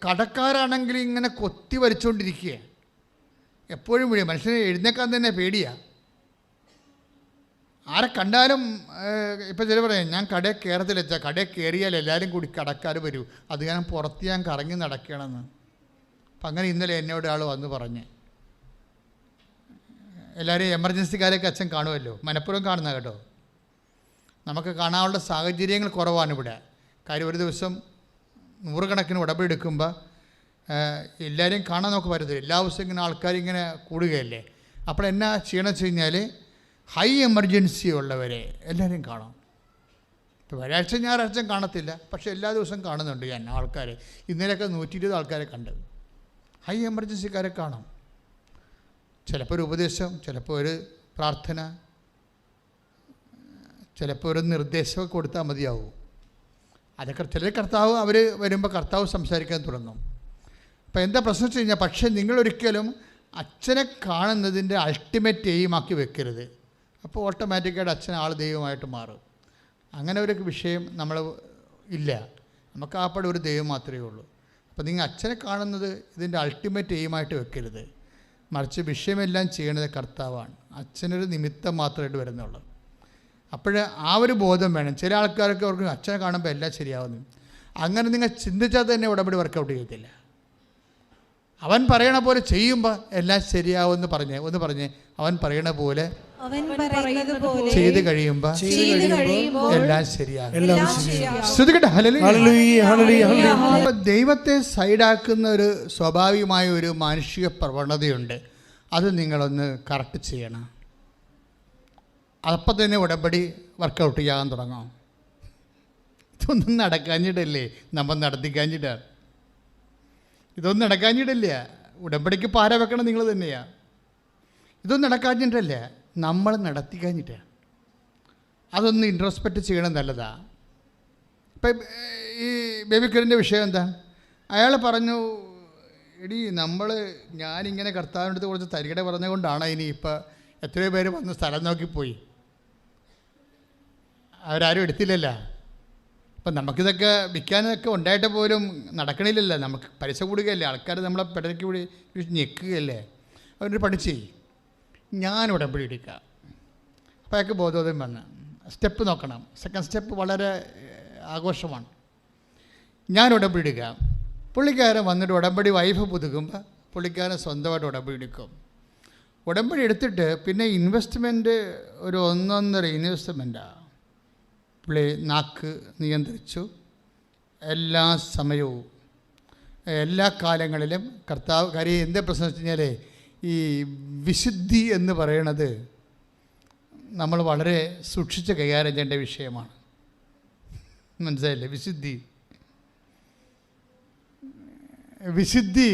കടക്കാരാണെങ്കിൽ ഇങ്ങനെ കൊത്തി വരച്ചുകൊണ്ടിരിക്കുക. എപ്പോഴും മനുഷ്യനെ എഴുന്നേക്കാൻ തന്നെ പേടിയാണ്. ആരെ കണ്ടാലും ഇപ്പം ചില പറയാം, ഞാൻ കടയിൽ കയറത്തില്ല, കടയിൽ കയറിയാൽ എല്ലാവരും കൂടി കടക്കാർ വരൂ, അത് ഞാൻ പുറത്ത് ഞാൻ കറങ്ങി നടക്കണമെന്ന്. അപ്പം അങ്ങനെ ഇന്നലെ എന്നോട് ആൾ വന്ന് പറഞ്ഞ്, എല്ലാവരും എമർജൻസിക്കാരൊക്കെ അച്ഛൻ കാണുമല്ലോ, മനഃപൂർവ്വം കാണുന്ന കേട്ടോ. നമുക്ക് കാണാനുള്ള സാഹചര്യങ്ങൾ കുറവാണ് ഇവിടെ. കാര്യം ഒരു ദിവസം 100 കണക്കിന് ഉടമ്പടി എടുക്കുമ്പോൾ എല്ലാവരെയും കാണാൻ നമുക്ക് പറ്റത്തില്ല. എല്ലാ ദിവസവും ഇങ്ങനെ ആൾക്കാരിങ്ങനെ കൂടുകയല്ലേ. അപ്പോൾ എന്നാ ചെയ്യണമെന്ന് വെച്ച് കഴിഞ്ഞാൽ ഹൈ എമർജൻസി ഉള്ളവരെ എല്ലാവരെയും കാണാം. ഇപ്പോൾ വ്യാഴാഴ്ച ഞായറാഴ്ച കാണത്തില്ല, പക്ഷേ എല്ലാ ദിവസവും കാണുന്നുണ്ട് ഞാൻ ആൾക്കാരെ. ഇന്നലെയൊക്കെ 120 ആൾക്കാരെ കണ്ടത്. ഹൈ എമർജൻസിക്കാരെ കാണാം. ചിലപ്പോൾ ഒരു ഉപദേശം, ചിലപ്പോൾ ഒരു പ്രാർത്ഥന, ചിലപ്പോൾ ഒരു നിർദ്ദേശമൊക്കെ കൊടുത്താൽ മതിയാവും. അതൊക്കെ ചില കർത്താവ് അവർ വരുമ്പോൾ കർത്താവ് സംസാരിക്കാൻ തുടങ്ങും. അപ്പോൾ എന്താ പ്രശ്നം വെച്ച് കഴിഞ്ഞാൽ, പക്ഷേ നിങ്ങളൊരിക്കലും അച്ഛനെ കാണുന്നതിൻ്റെ അൾട്ടിമേറ്റ് എയിമാക്കി വെക്കരുത്. അപ്പോൾ ഓട്ടോമാറ്റിക്കായിട്ട് അച്ഛൻ ആൾ ദൈവമായിട്ട് മാറും. അങ്ങനെ ഒരു വിഷയം നമ്മൾ ഇല്ല. നമുക്ക് ആപ്പടെ ഒരു ദൈവം മാത്രമേ ഉള്ളൂ. അപ്പോൾ നിങ്ങൾ അച്ഛനെ കാണുന്നത് ഇതിൻ്റെ അൾട്ടിമേറ്റ് എയിമായിട്ട് വെക്കരുത്. മറിച്ച് വിഷയമെല്ലാം ചെയ്യണത് കർത്താവാണ്. അച്ഛനൊരു നിമിത്തം മാത്രമായിട്ട് വരുന്നുള്ളൂ. അപ്പോൾ ആ ഒരു ബോധം വേണം. ചില ആൾക്കാരൊക്കെ അവർക്ക് അച്ഛനെ കാണുമ്പോൾ എല്ലാം ശരിയാവുന്നു. അങ്ങനെ നിങ്ങൾ ചിന്തിച്ചാൽ തന്നെ ഉടമ്പടി വർക്കൗട്ട് ചെയ്യത്തില്ല. അവൻ പറയണ പോലെ ചെയ്യുമ്പോൾ എല്ലാം ശരിയാവുമെന്ന് പറഞ്ഞ് അവൻ പറയണ പോലെ ചെയ്ത് കഴിയുമ്പോൾ എല്ലാം ശരിയാകും. ദൈവത്തെ സൈഡാക്കുന്ന ഒരു സ്വാഭാവികമായ ഒരു മാനുഷിക പ്രവണതയുണ്ട്. അത് നിങ്ങളൊന്ന് കറക്റ്റ് ചെയ്യണം. അപ്പം തന്നെ ഉടമ്പടി വർക്കൗട്ട് ചെയ്യാൻ തുടങ്ങാം. ഇതൊന്നും നടക്കാഞ്ഞിട്ടല്ലേ, നമ്മൾ നടത്തിക്കാഞ്ഞിട്ടാണ്. ഇതൊന്നും നടക്കാഞ്ഞിട്ടില്ല. ഉടമ്പടിക്ക് പാര വെക്കണം നിങ്ങൾ തന്നെയാണ്. ഇതൊന്നും നടക്കാഞ്ഞിട്ടല്ല, നമ്മൾ നടത്തിക്കാഞ്ഞിട്ടാണ്. അതൊന്ന് ഇൻട്രോസ്പെക്റ്റ് ചെയ്യണം, നല്ലതാണ്. ഇപ്പം ഈ ബേബിക്കറിൻ്റെ വിഷയം എന്താ? അയാൾ പറഞ്ഞു, ഞാനിങ്ങനെ കർത്താവിൻ്റെ അടുത്ത് കുറച്ച് തരികട പറഞ്ഞുകൊണ്ടാണ് ഇനി ഇപ്പം എത്രയോ പേര് വന്ന് സ്ഥലം നോക്കിപ്പോയി, അവരാരും എടുത്തില്ലല്ലോ. അപ്പം നമുക്കിതൊക്കെ വിൽക്കാനൊക്കെ ഉണ്ടായിട്ട് പോലും നടക്കണില്ലല്ലോ. നമുക്ക് പൈസ കൂടുകയല്ലേ, ആൾക്കാർ നമ്മളെ പിടയ്ക്ക് കൂടി ഞെക്കുകയല്ലേ. അവരൊരു പഠിച്ച് ഞാൻ ഉടമ്പടി എടുക്കാം. അപ്പോൾ അയാൾക്ക് ബോധോദയം വന്ന് സ്റ്റെപ്പ് നോക്കണം. സെക്കൻഡ് സ്റ്റെപ്പ് വളരെ ആഘോഷമാണ്. ഞാൻ ഉടമ്പടി എടുക്കാം. പുള്ളിക്കാരൻ വന്നിട്ട് ഉടമ്പടി വൈഫ് പുതുക്കുമ്പോൾ പുള്ളിക്കാരൻ സ്വന്തമായിട്ട് ഉടമ്പടി എടുക്കും. ഉടമ്പടി എടുത്തിട്ട് പിന്നെ ഇൻവെസ്റ്റ്മെൻറ്റ് ഒരു 1.5 ഇൻവെസ്റ്റ്മെൻറ്റാണ്. പുള്ളി നാക്ക് നിയന്ത്രിച്ചു. എല്ലാ സമയവും എല്ലാ കാലങ്ങളിലും കർത്താവ് കാര്യം എന്താ പ്രശ്നം വെച്ച് കഴിഞ്ഞാൽ ഈ വിശുദ്ധി എന്ന് പറയണത് നമ്മൾ വളരെ സൂക്ഷിച്ച് കൈകാര്യം ചെയ്യേണ്ട വിഷയമാണ്. മനസ്സിലായില്ലേ? വിശുദ്ധി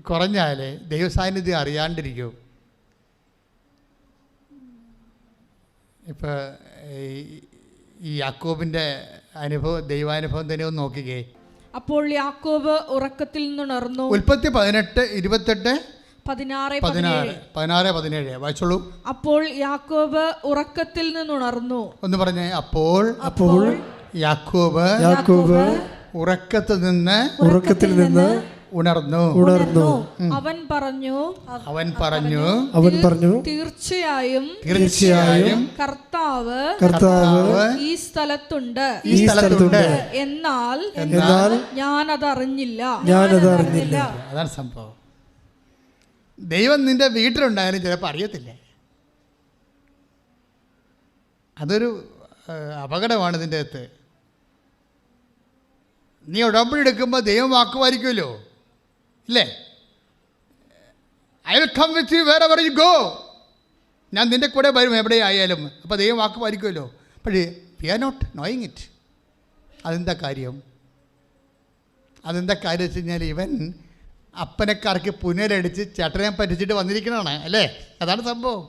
കുറഞ്ഞാൽ ദൈവസാന്നിധ്യം അറിയാണ്ടിരിക്കും. ഇപ്പോൾ ഈ യാക്കോബിൻ്റെ അനുഭവം, ദൈവാനുഭവം തന്നെ ഒന്ന് നോക്കിക്കേ. അപ്പോൾ യാക്കോബ് ഉറക്കത്തിൽ നിന്നുണർന്നു. ഉൽപ്പത്തി 18:28 16-17 വായിച്ചോളൂ. അപ്പോൾ യാക്കോബ് ഉറക്കത്തിൽ നിന്നുണർന്നു. ഒന്ന് പറഞ്ഞേ. അപ്പോൾ യാക്കോബ് ഉറക്കത്തിൽ നിന്ന് ഉണർന്നു. അവൻ പറഞ്ഞു തീർച്ചയായും കർത്താവ് ഈ സ്ഥലത്തുണ്ട്, എന്നാൽ ഞാനതറിഞ്ഞില്ല. അതാണ് സംഭവം. ദൈവം നിന്റെ വീട്ടിലുണ്ടായാലും ചിലപ്പോൾ അറിയത്തില്ല. അതൊരു അപകടമാണ് ഇതിൻ്റെ അകത്ത്. നീ ഉടമ്പടി എടുക്കുമ്പോൾ ദൈവം വാക്കുമായിരിക്കുമല്ലോ, ഇല്ലേ? I will come with you wherever you go. ഞാൻ നിൻ്റെ കൂടെ വരും എവിടെ ആയാലും. അപ്പോൾ ദൈവം വാക്കുമായിരിക്കുമല്ലോ. പക്ഷേ we are not knowing it. അതെന്താ കാര്യം വെച്ച് കഴിഞ്ഞാൽ ഇവൻ അപ്പനെക്കാർക്ക് പുനരടിച്ച് ചേട്ടനെ പറ്റിച്ചിട്ട് വന്നിരിക്കണതാണ്, അല്ലേ? അതാണ് സംഭവം.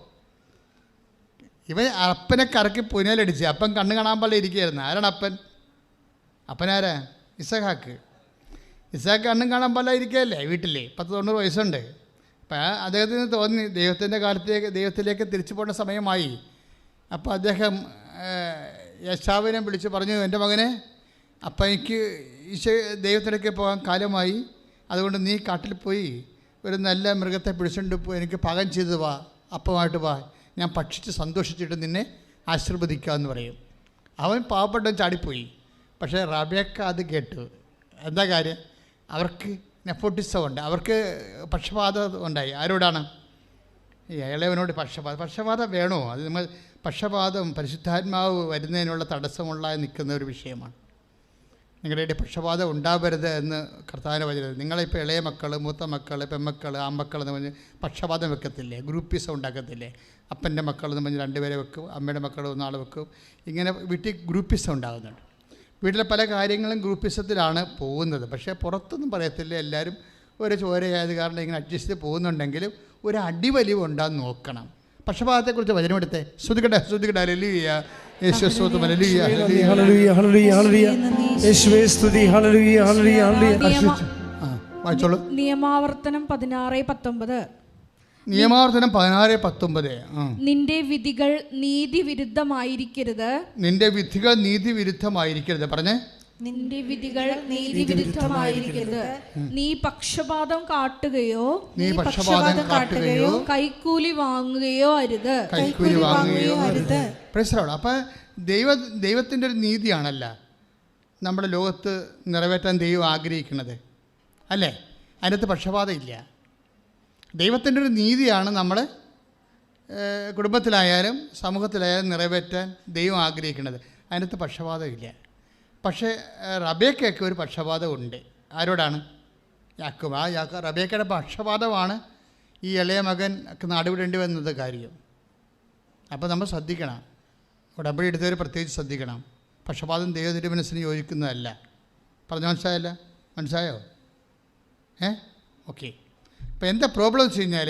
ഇവൻ അപ്പനെക്കാർക്ക് പുനരടിച്ച് അപ്പൻ കണ്ണ് കാണാൻ പാടില്ല ഇരിക്കുകയായിരുന്നു. ആരാണ് അപ്പൻ? അപ്പനാരാ? ഇസഹാക്ക് കണ്ണും കാണാൻ പാടില്ല ഇരിക്കുകയല്ലേ വീട്ടിൽ. 90 വയസ്സുണ്ട്. അപ്പം അദ്ദേഹത്തിന് തോന്നി ദൈവത്തിലേക്ക് തിരിച്ചു പോകേണ്ട സമയമായി. അപ്പോൾ അദ്ദേഹം യേശാവിനെ വിളിച്ച് പറഞ്ഞു, എൻ്റെ മകനെ, അപ്പം എനിക്ക് ദൈവത്തിലേക്ക് പോകാൻ കാലമായി, അതുകൊണ്ട് നീ കാട്ടിൽ പോയി ഒരു നല്ല മൃഗത്തെ പിടിച്ചുകൊണ്ട് പോയി എനിക്ക് പാകം ചെയ്ത് വാ, അപ്പമായിട്ട് വാ, ഞാൻ ഭക്ഷിച്ച് സന്തോഷിച്ചിട്ട് നിന്നെ ആശീർവദിക്കാമെന്ന് പറയും. അവൻ പാവപ്പെട്ടവൻ ചാടിപ്പോയി. പക്ഷേ റബേക്ക അത് കേട്ടു. എന്താ കാര്യം? അവർക്ക് നെപ്പോട്ടിസം ഉണ്ട്, അവർക്ക് പക്ഷപാതം ഉണ്ടായി. ആരോടാണ്? ഈ ഇളയവനോട് പക്ഷപാതം വേണോ? അത് നമ്മൾ പക്ഷപാതം പരിശുദ്ധാത്മാവ് വരുന്നതിനുള്ള തടസ്സമുള്ള നിൽക്കുന്ന ഒരു വിഷയമാണ്. നിങ്ങളുടെ ഇടയിൽ പക്ഷപാതം ഉണ്ടാവരുത് എന്ന് കർത്താവിനെ വചനം. നിങ്ങളിപ്പോൾ ഇളയ മക്കൾ, മൂത്ത മക്കൾ, പെമ്മക്കൾ, ആൺമക്കൾ എന്ന് പറഞ്ഞ് പക്ഷപാതം വെക്കത്തില്ലേ? ഗ്രൂപ്പിസം ഉണ്ടാക്കത്തില്ലേ? അപ്പൻ്റെ മക്കൾ എന്ന് പറഞ്ഞ് 2 പേരെ വെക്കും, അമ്മയുടെ മക്കൾ 1 ആൾ വെക്കും. ഇങ്ങനെ വീട്ടിൽ ഗ്രൂപ്പിസം ഉണ്ടാകുന്നുണ്ട്. വീട്ടിലെ പല കാര്യങ്ങളും ഗ്രൂപ്പിസത്തിലാണ് പോകുന്നത്. പക്ഷേ പുറത്തൊന്നും പറയത്തില്ല. എല്ലാവരും ഒരു ചോരയായത് കാരണം ഇങ്ങനെ അഡ്ജസ്റ്റ് ചെയ്ത് പോകുന്നുണ്ടെങ്കിലും ഒരു അടിവലിവ് ഉണ്ടാകുന്ന നോക്കണം. പക്ഷപാതത്തെക്കുറിച്ച് വചനമെടുത്തേ. ശ്രുതിക്കട്ടെ. ഹല്ലേലൂയ. യേശുവേ സ്തുതി. ഹല്ലേലൂയ. യേശുവേ സ്തുതി. ഹല്ലേലൂയ. വായിച്ചോളൂ. നിയമാവർത്തനം 16:19. നിയമാവർത്തനം 16:19. നിന്റെ വിധികൾ നീതിവിരുദ്ധമായിരിക്കരുത്. പറഞ്ഞേ. നിന്റെ വിധികൾ നീതിവിരുദ്ധമായിരിക്കരുത്. നീ പക്ഷപാതം കാട്ടുകയോ കൈക്കൂലി വാങ്ങുകയോ അരുത്. അപ്പം ദൈവത്തിൻ്റെ ഒരു നീതിയാണല്ല നമ്മുടെ ലോകത്ത് നിറവേറ്റാൻ ദൈവം ആഗ്രഹിക്കുന്നത്, അല്ലേ? അതിനകത്ത് പക്ഷപാതം ഇല്ല. ദൈവത്തിൻ്റെ ഒരു നീതിയാണ് നമ്മൾ കുടുംബത്തിലായാലും സമൂഹത്തിലായാലും നിറവേറ്റാൻ ദൈവം ആഗ്രഹിക്കുന്നത്. അതിനകത്ത് പക്ഷപാതം ഇല്ല. പക്ഷേ റബേക്കയ്ക്ക് ഒരു പക്ഷപാതം ഉണ്ട്. ആരോടാണ്? യാക്കോബ്. റബേക്കയുടെ പക്ഷപാതമാണ് ഈ ഇളയ മകൻ നാടുവിടേണ്ടി വന്നത് കാര്യം. അപ്പോൾ നമ്മൾ ശ്രദ്ധിക്കണം. ഉടമ്പടി എടുത്തവർ പ്രത്യേകിച്ച് ശ്രദ്ധിക്കണം. പക്ഷപാതം ദൈവത്തിൻ്റെ മനസ്സിന് യോജിക്കുന്നതല്ല. പറഞ്ഞ മനസ്സിലായോ? ഓക്കെ. അപ്പോൾ എന്താ പ്രോബ്ലം വെച്ച് കഴിഞ്ഞാൽ,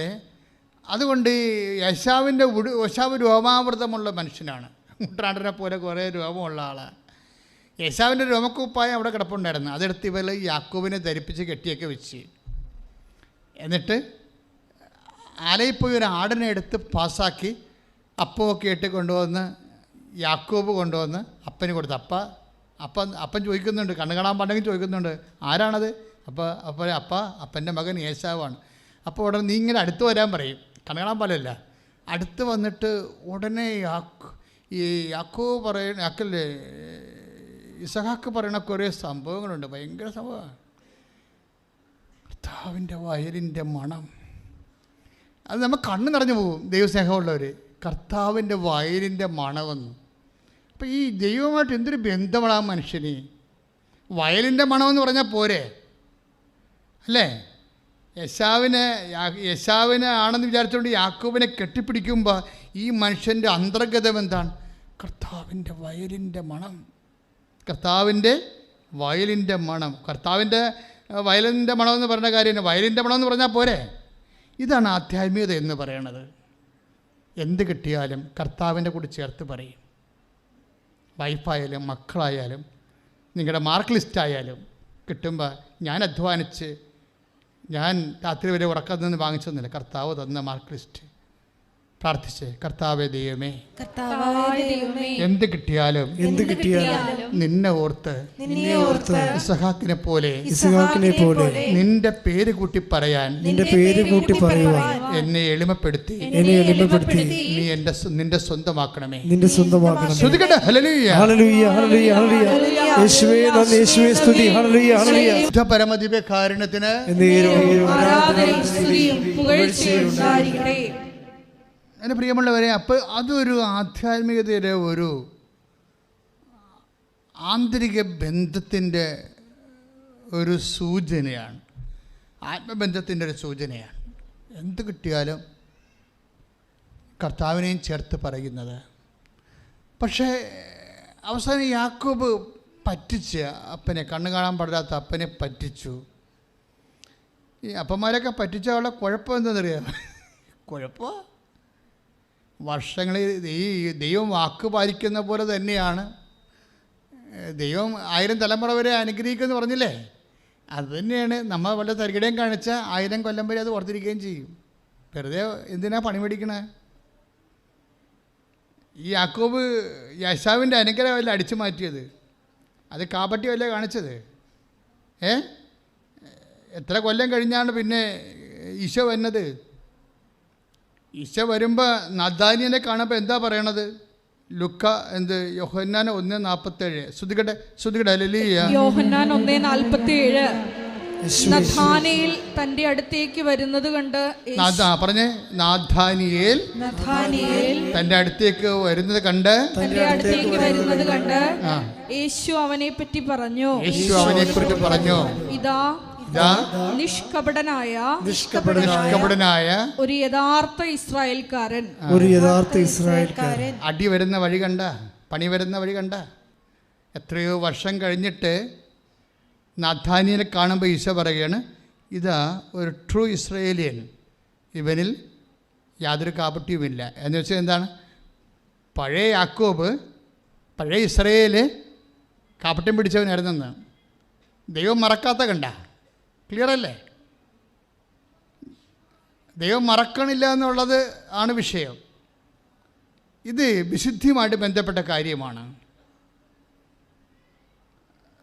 അതുകൊണ്ട് യേശാവ് രോമാവൃതമുള്ള മനുഷ്യനാണ്. മുട്ടാണ്ടനെ പോലെ കുറേ രോമമുള്ള ആളാണ്. യേശാവിൻ്റെ രോമക്കുപ്പായം അവിടെ കിടപ്പുണ്ടായിരുന്നു. അതെടുത്ത് ഇവർ യാക്കോബിനെ ധരിപ്പിച്ച് കെട്ടിയൊക്കെ വെച്ച്, എന്നിട്ട് ആലയിൽ പോയി ഒരു ആടിനെ എടുത്ത് പാസ്സാക്കി അപ്പമൊക്കെ ഇട്ട് കൊണ്ടുവന്ന് യാക്കോബ് കൊണ്ടുവന്ന് അപ്പന് കൊടുത്തു. അപ്പൻ ചോദിക്കുന്നുണ്ട്, കണ്ണു കാണാൻ പാടെങ്കിൽ ചോദിക്കുന്നുണ്ട്, ആരാണത്? അപ്പൻ്റെ മകൻ ഏശാവാണ്. അപ്പോൾ ഉടനെ നീ ഇങ്ങനെ അടുത്ത് വരാൻ പറയും, കണ്ണു കാണാൻ പാടില്ല. അടുത്ത് വന്നിട്ട് ഉടനെ യാക്കോബ് ഇസഹാക്ക് പറയണ കുറേ സംഭവങ്ങളുണ്ട്, ഭയങ്കര സംഭവമാണ്. കർത്താവിൻ്റെ വയലിൻ്റെ മണം, അത് നമ്മൾ കണ്ണ് നിറഞ്ഞു പോകും. ദൈവസ്നേഹമുള്ളവർ, കർത്താവിൻ്റെ വയലിൻ്റെ മണമെന്ന്. അപ്പോൾ ഈ ദൈവമായിട്ട് എന്തൊരു ബന്ധമാണ് ആ മനുഷ്യന്. വയലിൻ്റെ മണമെന്ന് പറഞ്ഞാൽ പോരെ, അല്ലേ? യശാവിനെ ആണെന്ന് വിചാരിച്ചുകൊണ്ട് യാക്കോബിനെ കെട്ടിപ്പിടിക്കുമ്പോൾ ഈ മനുഷ്യൻ്റെ അന്തർഗതം എന്താണ്? കർത്താവിൻ്റെ വയലിൻ്റെ മണം. കർത്താവിൻ്റെ വയലിൻ്റെ മണം. കർത്താവിൻ്റെ വയലിൻ്റെ മണമെന്ന് പറഞ്ഞ കാര്യം വയലിൻ്റെ മണമെന്ന് പറഞ്ഞാൽ പോരെ. ഇതാണ് ആധ്യാത്മികത എന്ന് പറയണത്. എന്ത് കിട്ടിയാലും കർത്താവിൻ്റെ കൂടെ ചേർത്ത് പറയും. വൈഫായാലും മക്കളായാലും നിങ്ങളുടെ മാർക്ക് ലിസ്റ്റായാലും കിട്ടുമ്പോൾ ഞാൻ അധ്വാനിച്ച് ഞാൻ രാത്രി വരെ ഉറക്കം നിന്ന് വാങ്ങിച്ചൊന്നുമില്ല, കർത്താവ് തന്ന മാർക്ക് ലിസ്റ്റ് പ്രാർത്ഥിച്ച് കർത്താവേ ദൈവമേ എന്ത് കിട്ടിയാലും നിന്നെ ഓർത്ത് ഇസഹാക്കിനെ പോലെ നിന്റെ പേര് കൂട്ടി പറയാൻ എന്നെ എളിമപ്പെടുത്തി നീ നിന്റെ സ്വന്തമാക്കണമേ. ശ്രുതികട്ടെ ഹല്ലേലൂയ ഹല്ലേലൂയ ഹല്ലേലൂയ. യേശുവേ നന്ദി, യേശുവേ സ്തുതി. Hallelujah hallelujah. പരമദിവ്യകാരുണ്യത്തിന് ആരാധനയും സ്തുതിയും പുകഴ്ചയും ഉണ്ടായിരിക്കട്ടെ. എൻ്റെ പ്രിയമുള്ളവരെ, അപ്പോൾ അതൊരു ആധ്യാത്മികതയുടെ ഒരു ആന്തരിക ബന്ധത്തിൻ്റെ ഒരു സൂചനയാണ്, ആത്മബന്ധത്തിൻ്റെ ഒരു സൂചനയാണ്. എന്ത് കിട്ടിയാലും കർത്താവിനെയും ചേർത്ത് പറയുന്നത്. പക്ഷേ അവസാനം യാക്കോബ് പറ്റിച്ച് അപ്പനെ, കണ്ണു കാണാൻ പാടില്ലാത്ത അപ്പനെ പറ്റിച്ചു. ഈ അപ്പന്മാരൊക്കെ പറ്റിച്ച അവളെ കുഴപ്പം എന്താണെന്നറിയാം? കുഴപ്പം വർഷങ്ങളിൽ ഈ ദൈവം വാക്ക് പാലിക്കുന്ന പോലെ തന്നെയാണ്. ദൈവം 1000 തലമുറ വരെ അനുഗ്രഹിക്കുമെന്ന് പറഞ്ഞില്ലേ? അത് തന്നെയാണ്. നമ്മൾ വല്ല തരികിടയും കാണിച്ചാൽ 1000 കൊല്ലം വരെ അത് ഓർത്തിരിക്കുകയും ചെയ്യും. വെറുതെ എന്തിനാ പണി മേടിക്കണേ? ഈ യാക്കോബ് യശാവിൻ്റെ അനുഗ്രഹമല്ല അടിച്ചു മാറ്റിയത്, അത് കാപട്യമല്ലേ കാണിച്ചത്? എത്ര കൊല്ലം കഴിഞ്ഞാണ് പിന്നെ ഈശോ വന്നത്? ഈശോ വരുമ്പോൾ നഥാനിയനെ കാണുമ്പോൾ എന്താ പറയണത്? ലുക്ക യോഹന്നാൻ 1:47. ശ്രുതികട്ടെ ഹല്ലേലൂയ. യോഹന്നാൻ 1:47. നഥാനിയേൽ തന്റെ അടുത്തേക്ക് വരുന്നത് കണ്ട് പറഞ്ഞേ, നാഥാനിയേൽ തന്റെ അടുത്തേക്ക് വരുന്നത് കണ്ട് യേശു അവനെ പറ്റി പറഞ്ഞു. യേശു അവനെ കുറിച്ച് പറഞ്ഞു, ഇതാ നിഷ്കപടനായ ഒരു യഥാർത്ഥ ഇസ്രായേൽക്കാരൻ. അടി വരുന്ന വഴി കണ്ട, പണി വരുന്ന വഴി കണ്ട. എത്രയോ വർഷം കഴിഞ്ഞിട്ട് നഥാനിയനെ കാണുമ്പോൾ ഈശോ പറയുകയാണ്, ഇതാ ഒരു ട്രൂ ഇസ്രായേലിയൻ, ഇവനിൽ യാതൊരു കാപട്യവുമില്ല. എന്ന് വെച്ചാൽ എന്താണ്? പഴയ യാക്കോബ്, പഴയ ഇസ്രായേൽ കാപട്യം പിടിച്ചവനായിരുന്നെന്ന്. ദൈവം മറക്കാത്ത കണ്ട. ക്ലിയർ അല്ലേ? ദൈവം മറക്കണില്ല എന്നുള്ളത് ആണ് വിഷയം. ഇത് വിശുദ്ധിയുമായിട്ട് ബന്ധപ്പെട്ട കാര്യമാണ്.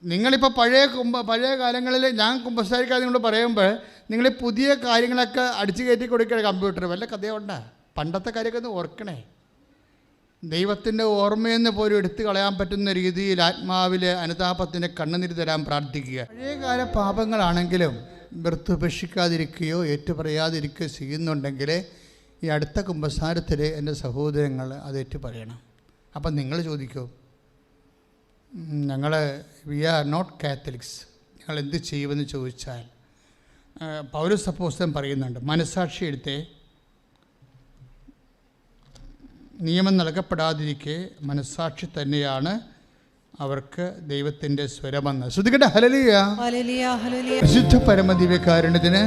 നിങ്ങളിപ്പോൾ പഴയ കാലങ്ങളിൽ ഞാൻ കുമ്പസാരിക്കാതെ നിങ്ങളോട് പറയുമ്പോൾ നിങ്ങൾ പുതിയ കാര്യങ്ങളൊക്കെ അടിച്ചു കയറ്റി കൊടുക്കണ കമ്പ്യൂട്ടർ വല്ല കഥയുണ്ടാ? പണ്ടത്തെ കാര്യമൊക്കെ ഒന്ന് ഓർക്കണേ. ദൈവത്തിൻ്റെ ഓർമ്മയെന്ന് പോലും എടുത്തു കളയാൻ പറ്റുന്ന രീതിയിൽ ആത്മാവിലെ അനുതാപത്തിന് കണ്ണുനീര് തരാൻ പ്രാർത്ഥിക്കുക. പഴയകാല പാപങ്ങളാണെങ്കിലും വ്യർത്ഥുപേക്ഷിക്കാതിരിക്കുകയോ ഏറ്റുപറയാതിരിക്കുകയോ ചെയ്യുന്നുണ്ടെങ്കിൽ ഈ അടുത്ത കുമ്പസാരത്തിൽ എൻ്റെ സഹോദരങ്ങൾ അത് ഏറ്റുപറയണം. അപ്പം നിങ്ങൾ ചോദിക്കൂ, വി ആർ നോട്ട് കാത്തലിക്സ്, ഞങ്ങൾ എന്ത് ചെയ്യുമെന്ന് ചോദിച്ചാൽ പൗലോസ് അപ്പോസ്തലൻ പറയുന്നുണ്ട്, മനസ്സാക്ഷി എടുത്തേ നിയമം നൽകപ്പെടാതിരിക്കെ മനസ്സാക്ഷി തന്നെയാണ് അവർക്ക് ദൈവത്തിൻ്റെ സ്വരമെന്ന്. ശ്രുതികട്ടെ ഹല്ലേലൂയ. വിശുദ്ധ പരമദിവ്യകാരുണ്യത്തിന്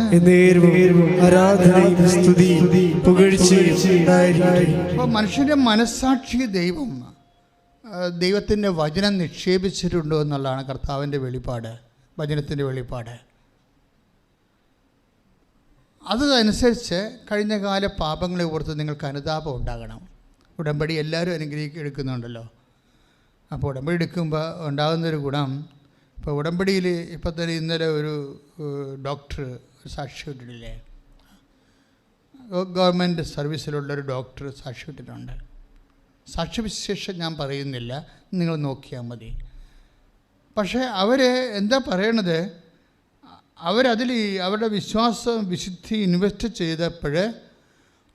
അപ്പോൾ മനുഷ്യൻ്റെ മനസ്സാക്ഷി ദൈവത്തിൻ്റെ വചനം നിക്ഷേപിച്ചിട്ടുണ്ടോ എന്നുള്ളതാണ് കർത്താവിൻ്റെ വെളിപ്പാട്, വചനത്തിൻ്റെ വെളിപ്പാട്. അതനുസരിച്ച് കഴിഞ്ഞകാല പാപങ്ങളെ ഓർത്ത് നിങ്ങൾക്ക് അനുതാപം ഉണ്ടാകണം. ഉടമ്പടി എല്ലാവരും എടുക്കുന്നുണ്ടല്ലോ. അപ്പോൾ ഉടമ്പടി എടുക്കുമ്പോൾ ഉണ്ടാകുന്നൊരു ഗുണം, ഇപ്പോൾ ഉടമ്പടിയിൽ ഇപ്പം തന്നെ ഇന്നലെ ഒരു ഡോക്ടർ സാക്ഷ്യം ഇട്ടിട്ടില്ലേ, ഗവൺമെൻറ് സർവീസിലുള്ളൊരു ഡോക്ടർ സാക്ഷ്യം ഇട്ടിട്ടുണ്ട്. സാക്ഷ്യവിശേഷം ഞാൻ പറയുന്നില്ല, നിങ്ങൾ നോക്കിയാൽ മതി. പക്ഷേ അവർ എന്താ പറയണത്, അവരതിൽ അവരുടെ വിശ്വാസം വിശുദ്ധി ഇൻവെസ്റ്റ് ചെയ്തപ്പോൾ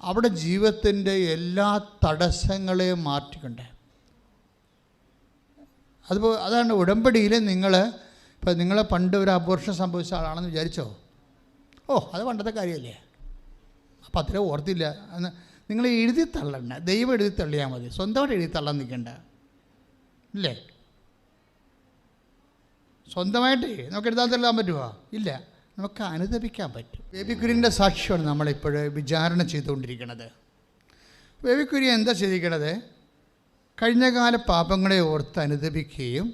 അവിടെ ജീവിതത്തിൻ്റെ എല്ലാ തടസ്സങ്ങളെയും മാറ്റിക്കൊണ്ട്, അതാണ് ഉടമ്പടിയിൽ ഇപ്പം നിങ്ങളെ പണ്ട് ഒരു അബോർഷൻ സംഭവിച്ച ആളാണെന്ന് വിചാരിച്ചോ, അത് പണ്ടത്തെ കാര്യമല്ലേ, അപ്പം അത്രയും ഓർത്തില്ല എന്ന് നിങ്ങൾ എഴുതി തള്ളണ്ട. ദൈവം എഴുതി തള്ളിയാൽ മതി, സ്വന്തമായിട്ട് എഴുതി തള്ളാൻ നിൽക്കണ്ട. ഇല്ലേ, സ്വന്തമായിട്ട് നമുക്ക് എഴുതാൻ തള്ളാൻ പറ്റുമോ? ഇല്ല, നമുക്ക് അനുദപിക്കാൻ പറ്റും. ബേബി കുര്യൻ്റെ സാക്ഷ്യമാണ് നമ്മളിപ്പോൾ വിചാരണ ചെയ്തുകൊണ്ടിരിക്കുന്നത്. ബേബി കുര്യൻ എന്താ ചെയ്തിരിക്കണത്, കഴിഞ്ഞകാല പാപങ്ങളെ ഓർത്ത് അനുദപിക്കുകയും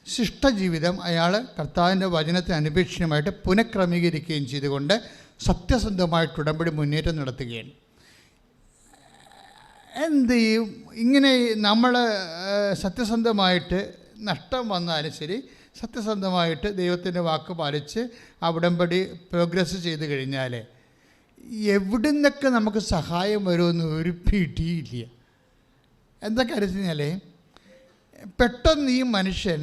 ശിഷ്ടജീവിതം അയാൾ കർത്താവിൻ്റെ വചനത്തിന് അനുപേക്ഷണമായിട്ട് പുനഃക്രമീകരിക്കുകയും ചെയ്തുകൊണ്ട് സത്യസന്ധമായിട്ട് ഉടമ്പടി മുന്നേറ്റം നടത്തുകയാണ്. എന്ത് ചെയ്യും, ഇങ്ങനെ നമ്മൾ സത്യസന്ധമായിട്ട് നഷ്ടം വന്നാലും ശരി, സത്യസന്ധമായിട്ട് ദൈവത്തിൻ്റെ വാക്ക് പാലിച്ച് ആ ഉടമ്പടി പ്രോഗ്രസ് ചെയ്ത് കഴിഞ്ഞാൽ എവിടെ നിന്നൊക്കെ നമുക്ക് സഹായം വരുമെന്ന് ഒരു പിടിയില്ല. എന്താ കാര്യം കഴിഞ്ഞാൽ, പെട്ടെന്ന് ഈ മനുഷ്യൻ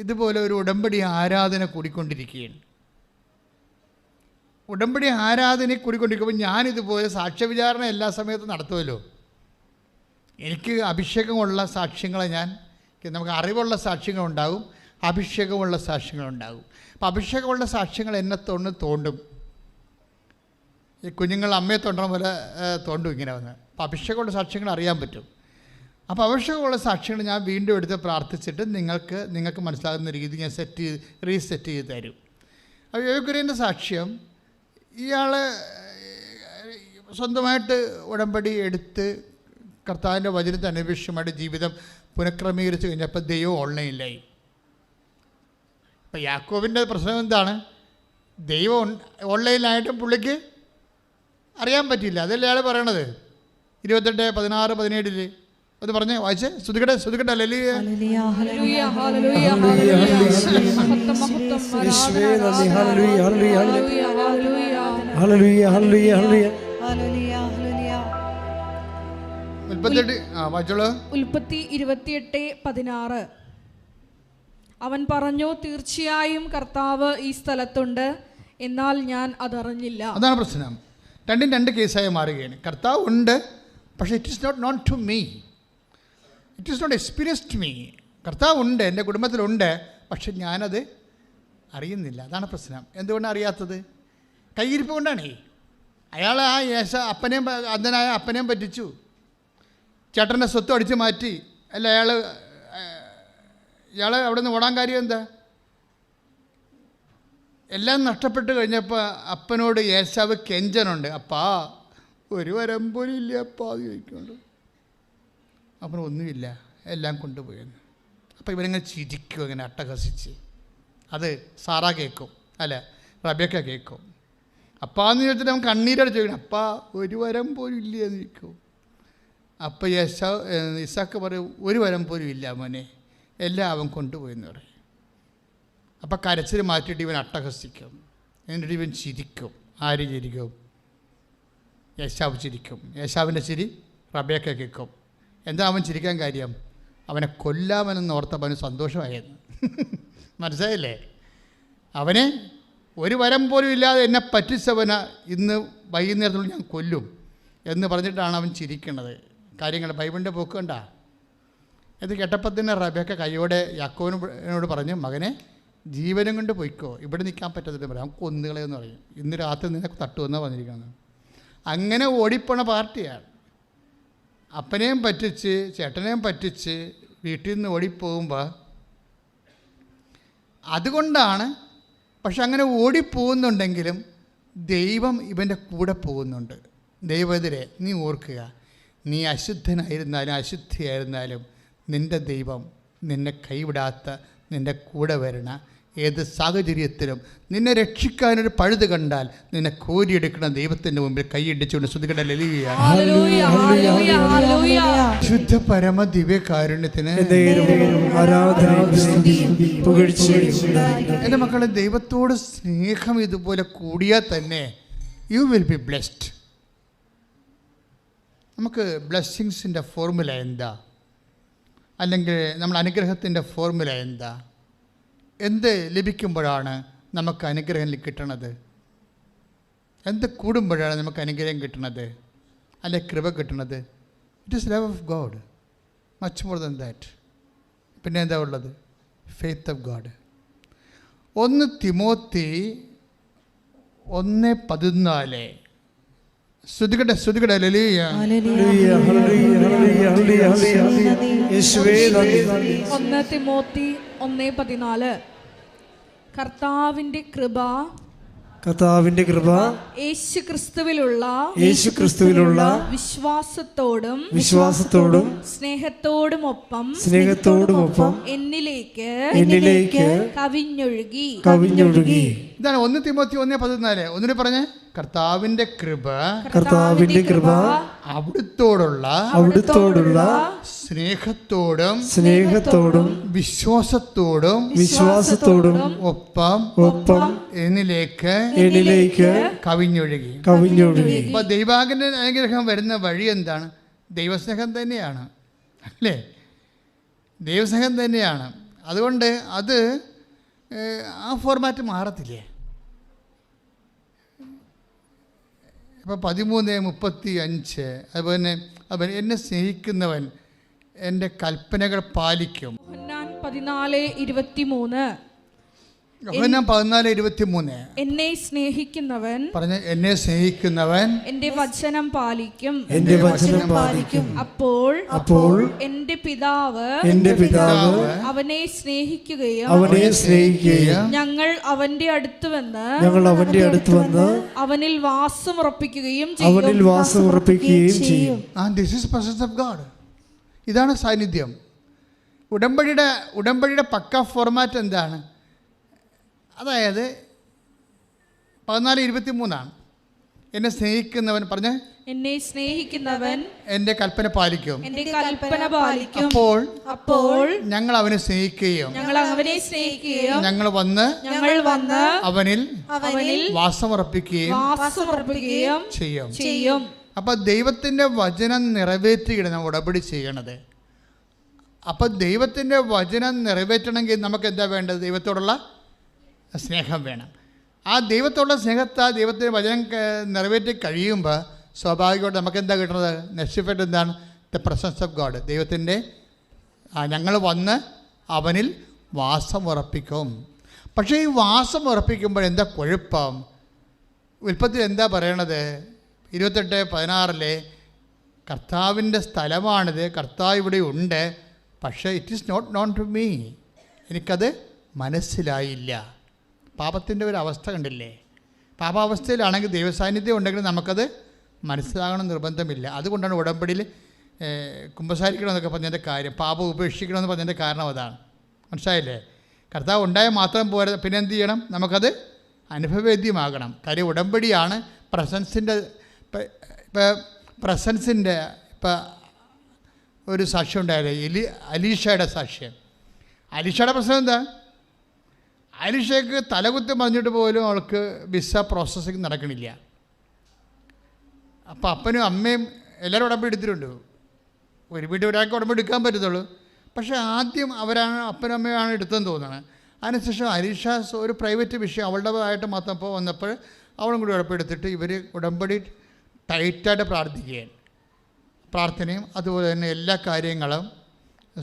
ഇതുപോലെ ഒരു ഉടമ്പടി ആരാധന കൂടിക്കൊണ്ടിരിക്കുകയാണ്. ഉടമ്പടി ആരാധന കൂടിക്കൊണ്ടിരിക്കുമ്പോൾ ഞാനിതുപോലെ സാക്ഷ്യവിചാരണ എല്ലാ സമയത്തും നടത്തുമല്ലോ. എനിക്ക് അഭിഷേകമുള്ള സാക്ഷ്യങ്ങളെ നമുക്ക് അറിവുള്ള സാക്ഷ്യങ്ങളുണ്ടാകും, അഭിഷേകമുള്ള സാക്ഷ്യങ്ങളുണ്ടാകും. അപ്പോൾ അഭിഷേകമുള്ള സാക്ഷ്യങ്ങൾ എന്നെ തോണ്ടും. ഈ കുഞ്ഞുങ്ങൾ അമ്മയെ തോണ്ടണ പോലെ തോണ്ടും ഇങ്ങനെ വന്ന്. അപ്പോൾ അഭിഷേകമുള്ള സാക്ഷ്യങ്ങൾ അറിയാൻ പറ്റും. അപ്പോൾ അഭിഷേകമുള്ള സാക്ഷ്യങ്ങൾ ഞാൻ വീണ്ടും എടുത്ത് പ്രാർത്ഥിച്ചിട്ട് നിങ്ങൾക്ക് മനസ്സിലാകുന്ന രീതി ഞാൻ റീസെറ്റ് ചെയ്ത് തരും. അപ്പോൾ യോഗ്യൻ്റെ സാക്ഷ്യം, ഇയാൾ സ്വന്തമായിട്ട് ഉടമ്പടി എടുത്ത് കർത്താവിൻ്റെ വചനത്തെ അന്വേഷിച്ചുമായിട്ട് ജീവിതം പുനഃക്രമീകരിച്ച് കഴിഞ്ഞപ്പോൾ ദൈവം ഓൺലൈനിലായി. അപ്പോൾ യാക്കോബിൻ്റെ പ്രശ്നം എന്താണ്, ദൈവം ഓൺലൈനിലായിട്ടും പുള്ളിക്ക് അറിയാൻ പറ്റില്ല. അതല്ലേ അയാൾ പറയണത് 28, 16, 17 അത് പറഞ്ഞേ, വായിച്ചേ, ശ്രുതികട്ടെ ഹല്ലേലൂയ. ഉൽപ്പത്തി 28:16. അവൻ പറഞ്ഞു, തീർച്ചയായും കർത്താവ് ഈ സ്ഥലത്തുണ്ട്, എന്നാൽ ഞാൻ അതറിഞ്ഞില്ല. അതാണ് പ്രശ്നം. രണ്ടും രണ്ട് കേസായി മാറുകയാണ്. കർത്താവ് ഉണ്ട്, പക്ഷേ it is not known to me, it is not experienced me. കർത്താവ് ഉണ്ട്, എൻ്റെ കുടുംബത്തിലുണ്ട്, പക്ഷെ ഞാനത് അറിയുന്നില്ല. അതാണ് പ്രശ്നം. എന്തുകൊണ്ടാണ് അറിയാത്തത്? കയ്യിരിപ്പ് കൊണ്ടാണേ. അയാൾ ആ അന്ധനായ അപ്പനെയും പറ്റിച്ചു, ചേട്ടൻ്റെ സ്വത്ത് അടിച്ചു മാറ്റി. അല്ല, ഇയാൾ അവിടെ നിന്ന് ഓടാൻ കാര്യം എന്താ? എല്ലാം നഷ്ടപ്പെട്ട് കഴിഞ്ഞപ്പോൾ അപ്പനോട് ഏശാവ് കെഞ്ചനുണ്ട്, അപ്പാ ഒരു വരം പോലും ഇല്ല അപ്പാ എന്ന് ചോദിക്കുന്നുണ്ട്. അപ്പനൊന്നുമില്ല, എല്ലാം കൊണ്ടുപോയെന്ന്. അപ്പോൾ ഇവരിങ്ങനെ ചിരിക്കും, അങ്ങനെ അട്ടഹസിച്ച്. അത് സാറാ കേൾക്കും, അല്ല റബേക്ക കേൾക്കും. അപ്പാന്ന് ചോദിച്ചിട്ട് അവൻ കണ്ണീരടിച്ച് ചോദിക്കണം, അപ്പാ ഒരു വരം പോലും ഇല്ല എന്ന് ചോദിക്കും. അപ്പോൾ ഇസാക്ക് പറയും, ഒരു വരം പോലും ഇല്ല മോനെ, എല്ലാം അവൻ കൊണ്ടുപോയെന്ന് പറയും. അപ്പം കരച്ചിൽ മാറ്റിയിട്ട് ഇവൻ അട്ടഹസിക്കും, എന്നിട്ട് ഇവൻ ചിരിക്കും. ആര് ചിരിക്കും? യേശാവ് ചിരിക്കും. യേശാവിൻ്റെ ചിരി റബേക്ക കേൾക്കും. എന്താ അവൻ ചിരിക്കാൻ കാര്യം? അവനെ കൊല്ലാമെന്ന് ഓർത്തപ്പോൾ അവന് സന്തോഷമായിരുന്നു. മനസ്സിലായില്ലേ? അവനെ ഒരു വരം പോലും ഇല്ലാതെ എന്നെ പറ്റിച്ചവനെ ഇന്ന് വൈകുന്നേരത്തുള്ള ഞാൻ കൊല്ലും എന്ന് പറഞ്ഞിട്ടാണ് അവൻ ചിരിക്കുന്നത്. കാര്യങ്ങൾ ബൈബിളിൻ്റെ പോക്ക് കണ്ട. ഇത് കേട്ടപ്പോൾ തന്നെ റബേക്ക കൈയോടെ യാക്കോബിനോട് പറഞ്ഞു, മകനെ ജീവനും കൊണ്ട് പോയിക്കോ, ഇവിടെ നിൽക്കാൻ പറ്റത്തില്ല പറയാം, കൊന്നുകളയെന്ന് പറയും. ഇന്ന് രാത്രി നിന്നെ തട്ടുമെന്നാണ് പറഞ്ഞിരിക്കുന്നത്. അങ്ങനെ ഓടിപ്പോണ പാർട്ടിയാണ്. അപ്പനെയും പറ്റിച്ച് ചേട്ടനെയും പറ്റിച്ച് വീട്ടിൽ നിന്ന് ഓടിപ്പോകുമ്പോൾ അതുകൊണ്ടാണ്. പക്ഷെ അങ്ങനെ ഓടിപ്പോകുന്നുണ്ടെങ്കിലും ദൈവം ഇവൻ്റെ കൂടെ പോകുന്നുണ്ട്. ദൈവത്തിരെ നീ ഓർക്കുക, നീ അശുദ്ധനായിരുന്നാലും അശുദ്ധിയായിരുന്നാലും നിൻ്റെ ദൈവം നിന്നെ കൈവിടാത്ത, നിൻ്റെ കൂടെ വരണ ഏത് സാഹചര്യത്തിലും നിന്നെ രക്ഷിക്കാനൊരു പഴുത് കണ്ടാൽ നിന്നെ കോരിയെടുക്കണം ദൈവത്തിൻ്റെ മുമ്പിൽ കൈയിടിച്ചുകൊണ്ട് ശ്രുതികട ലലിയ ശുദ്ധ പരമ ദിവ്യകാരുണ്യത്തിന് എൻ്റെ മക്കളെ, ദൈവത്തോട് സ്നേഹം ഇതുപോലെ കൂടിയാൽ തന്നെ യു വിൽ ബി ബ്ലെസ്ഡ്. നമുക്ക് ബ്ലെസ്സിങ്സിൻ്റെ ഫോർമുല എന്താ? അല്ലെങ്കിൽ നമ്മൾ അനുഗ്രഹത്തിൻ്റെ ഫോർമുല എന്താ? എന്ത് ലഭിക്കുമ്പോഴാണ് നമുക്ക് അനുഗ്രഹം കിട്ടണത്? എന്ത് കൂടുമ്പോഴാണ് നമുക്ക് അനുഗ്രഹം കിട്ടണത്, അല്ലെ കൃപ കിട്ടണത്? It is love of God, much more than that. പിന്നെ എന്താ ഉള്ളത്? Faith of God. 1 തിമോത്തി 1:14. ശ്രുതികട ഹല്ലേലൂയ. 1 തിമോത്തി 1:14. കർത്താവിന്റെ കൃപ യേശുക്രിസ്തുവിലുള്ള വിശ്വാസത്തോടും സ്നേഹത്തോടുമൊപ്പം എന്നിലേക്ക് കവിഞ്ഞൊഴുകി. ഇതാണ് 1 തിമോത്തി 1:14. ഒന്നുകൂടി പറഞ്ഞേ. കർത്താവിന്റെ കൃപ അവിടുത്തോടുള്ള സ്നേഹത്തോടും വിശ്വാസത്തോടും ഒപ്പം എന്നിലേക്ക് കവിഞ്ഞൊഴുകി. അപ്പൊ ദൈവാന്റെ അനുഗ്രഹം വരുന്ന വഴി എന്താണ്? ദൈവസ്നേഹം തന്നെയാണ്, അല്ലേ? ദൈവസ്നേഹം തന്നെയാണ്. അതുകൊണ്ട് അത് ആ ഫോർമാറ്റ് മാറത്തില്ലേ? ഇപ്പോൾ 13:35. അതുപോലെ എന്നെ സ്നേഹിക്കുന്നവൻ എൻ്റെ കൽപ്പനകൾ പാലിക്കും. 14:23. എന്നെ സ്നേഹിക്കുന്നവൻ എന്റെ വചനം പാലിക്കും. അപ്പോൾ എന്റെ പിതാവ് അവനെ സ്നേഹിക്കുകയും ഞങ്ങൾ അവന്റെ അടുത്ത് വന്ന് അവനിൽ വാസമുറപ്പിക്കുകയും ചെയ്യും. This is presence of God. ഇതാണ് സാന്നിധ്യം. ഉടമ്പടിയുടെ പക്ക ഫോർമാറ്റ് എന്താണ്? അതായത് 14:23. എന്നെ സ്നേഹിക്കുന്നവൻ എന്റെ കൽപ്പന പാലിക്കും. അപ്പോൾ ഞങ്ങൾ അവനെ സ്നേഹിക്കുകയും ഞങ്ങൾ വന്ന് അവനിൽ വാസമുറപ്പിക്കുകയും ചെയ്യും. അപ്പൊ ദൈവത്തിന്റെ വചനം നിറവേറ്റുകയാണ് നമ്മൾ ഉടമ്പടി ചെയ്യണത്. അപ്പൊ ദൈവത്തിന്റെ വചനം നിറവേറ്റണമെങ്കിൽ നമുക്ക് എന്താ വേണ്ടത്? ദൈവത്തോടുള്ള സ്നേഹം വേണം. ആ ദൈവത്തോടുള്ള സ്നേഹത്താൽ ദൈവത്തിൻ്റെ വചനം നിറവേറ്റി കഴിയുമ്പോൾ സ്വാഭാവികമായിട്ട് നമുക്ക് എന്താ കിട്ടുന്നത്? നെക്സ്റ്റ് എന്താണ്? The presence of God. ദൈവത്തിൻ്റെ ഞങ്ങൾ വന്ന് അവനിൽ വാസമുറപ്പിക്കും. പക്ഷേ ഈ വാസമുറപ്പിക്കുമ്പോൾ എന്താ കുഴപ്പം? ഉൽപ്പത്തിയിൽ എന്താ പറയണത്? 28:16 കർത്താവിൻ്റെ സ്ഥലമാണിത്, കർത്താവ് ഇവിടെ ഉണ്ട്, പക്ഷേ it is not known to me. എനിക്കത് മനസ്സിലായില്ല. പാപത്തിൻ്റെ ഒരു അവസ്ഥ കണ്ടില്ലേ? പാപാവസ്ഥയിലാണെങ്കിൽ ദൈവസാന്നിധ്യം ഉണ്ടെങ്കിൽ നമുക്കത് മനസ്സിലാകണം നിർബന്ധമില്ല. അതുകൊണ്ടാണ് ഉടമ്പടിയിൽ കുമ്പസാരിക്കണമെന്നൊക്കെ പറഞ്ഞതിൻ്റെ കാര്യം, പാപം ഉപേക്ഷിക്കണമെന്ന് പറഞ്ഞതിൻ്റെ കാരണം അതാണ്. മനസ്സിലായില്ലേ? കർത്താവ് ഉണ്ടായാൽ മാത്രം പോരാ, പിന്നെ എന്ത് ചെയ്യണം? നമുക്കത് അനുഭവവേദ്യമാകണം. കാര്യം ഉടമ്പടിയാണ് പ്രസൻസിൻ്റെ. പ്രസൻസിൻ്റെ ഒരു സാക്ഷ്യം ഉണ്ടായില്ലേ, അലീഷയുടെ സാക്ഷ്യം. അലീഷയുടെ പ്രശ്നം എന്താ? അലീഷയ്ക്ക് തലകുത്തി പറഞ്ഞിട്ട് പോലും അവൾക്ക് വിസ പ്രോസസ്സിങ് നടക്കണില്ല. അപ്പോൾ അപ്പനും അമ്മയും എല്ലാവരും ഉടമ്പടി എടുത്തിട്ടുണ്ട്. ഒരു വീട്ടിൽ ഒരാൾക്ക് ഉടമ്പടി എടുക്കാൻ പറ്റത്തുള്ളൂ. പക്ഷേ ആദ്യം അപ്പനും അമ്മയാണ് എടുത്തെന്ന് തോന്നുന്നത്. അതിനുശേഷം അലീഷ ഒരു പ്രൈവറ്റ് വിഷയം അവളുടേതായിട്ട് മാത്രം വന്നപ്പോൾ അവളും കൂടി ഉടമ്പടി എടുത്തിട്ട് ഇവർ ഉടമ്പടി ടൈറ്റായിട്ട് പ്രാർത്ഥിക്കുകയാണ്. പ്രാർത്ഥനയും അതുപോലെ തന്നെ എല്ലാ കാര്യങ്ങളും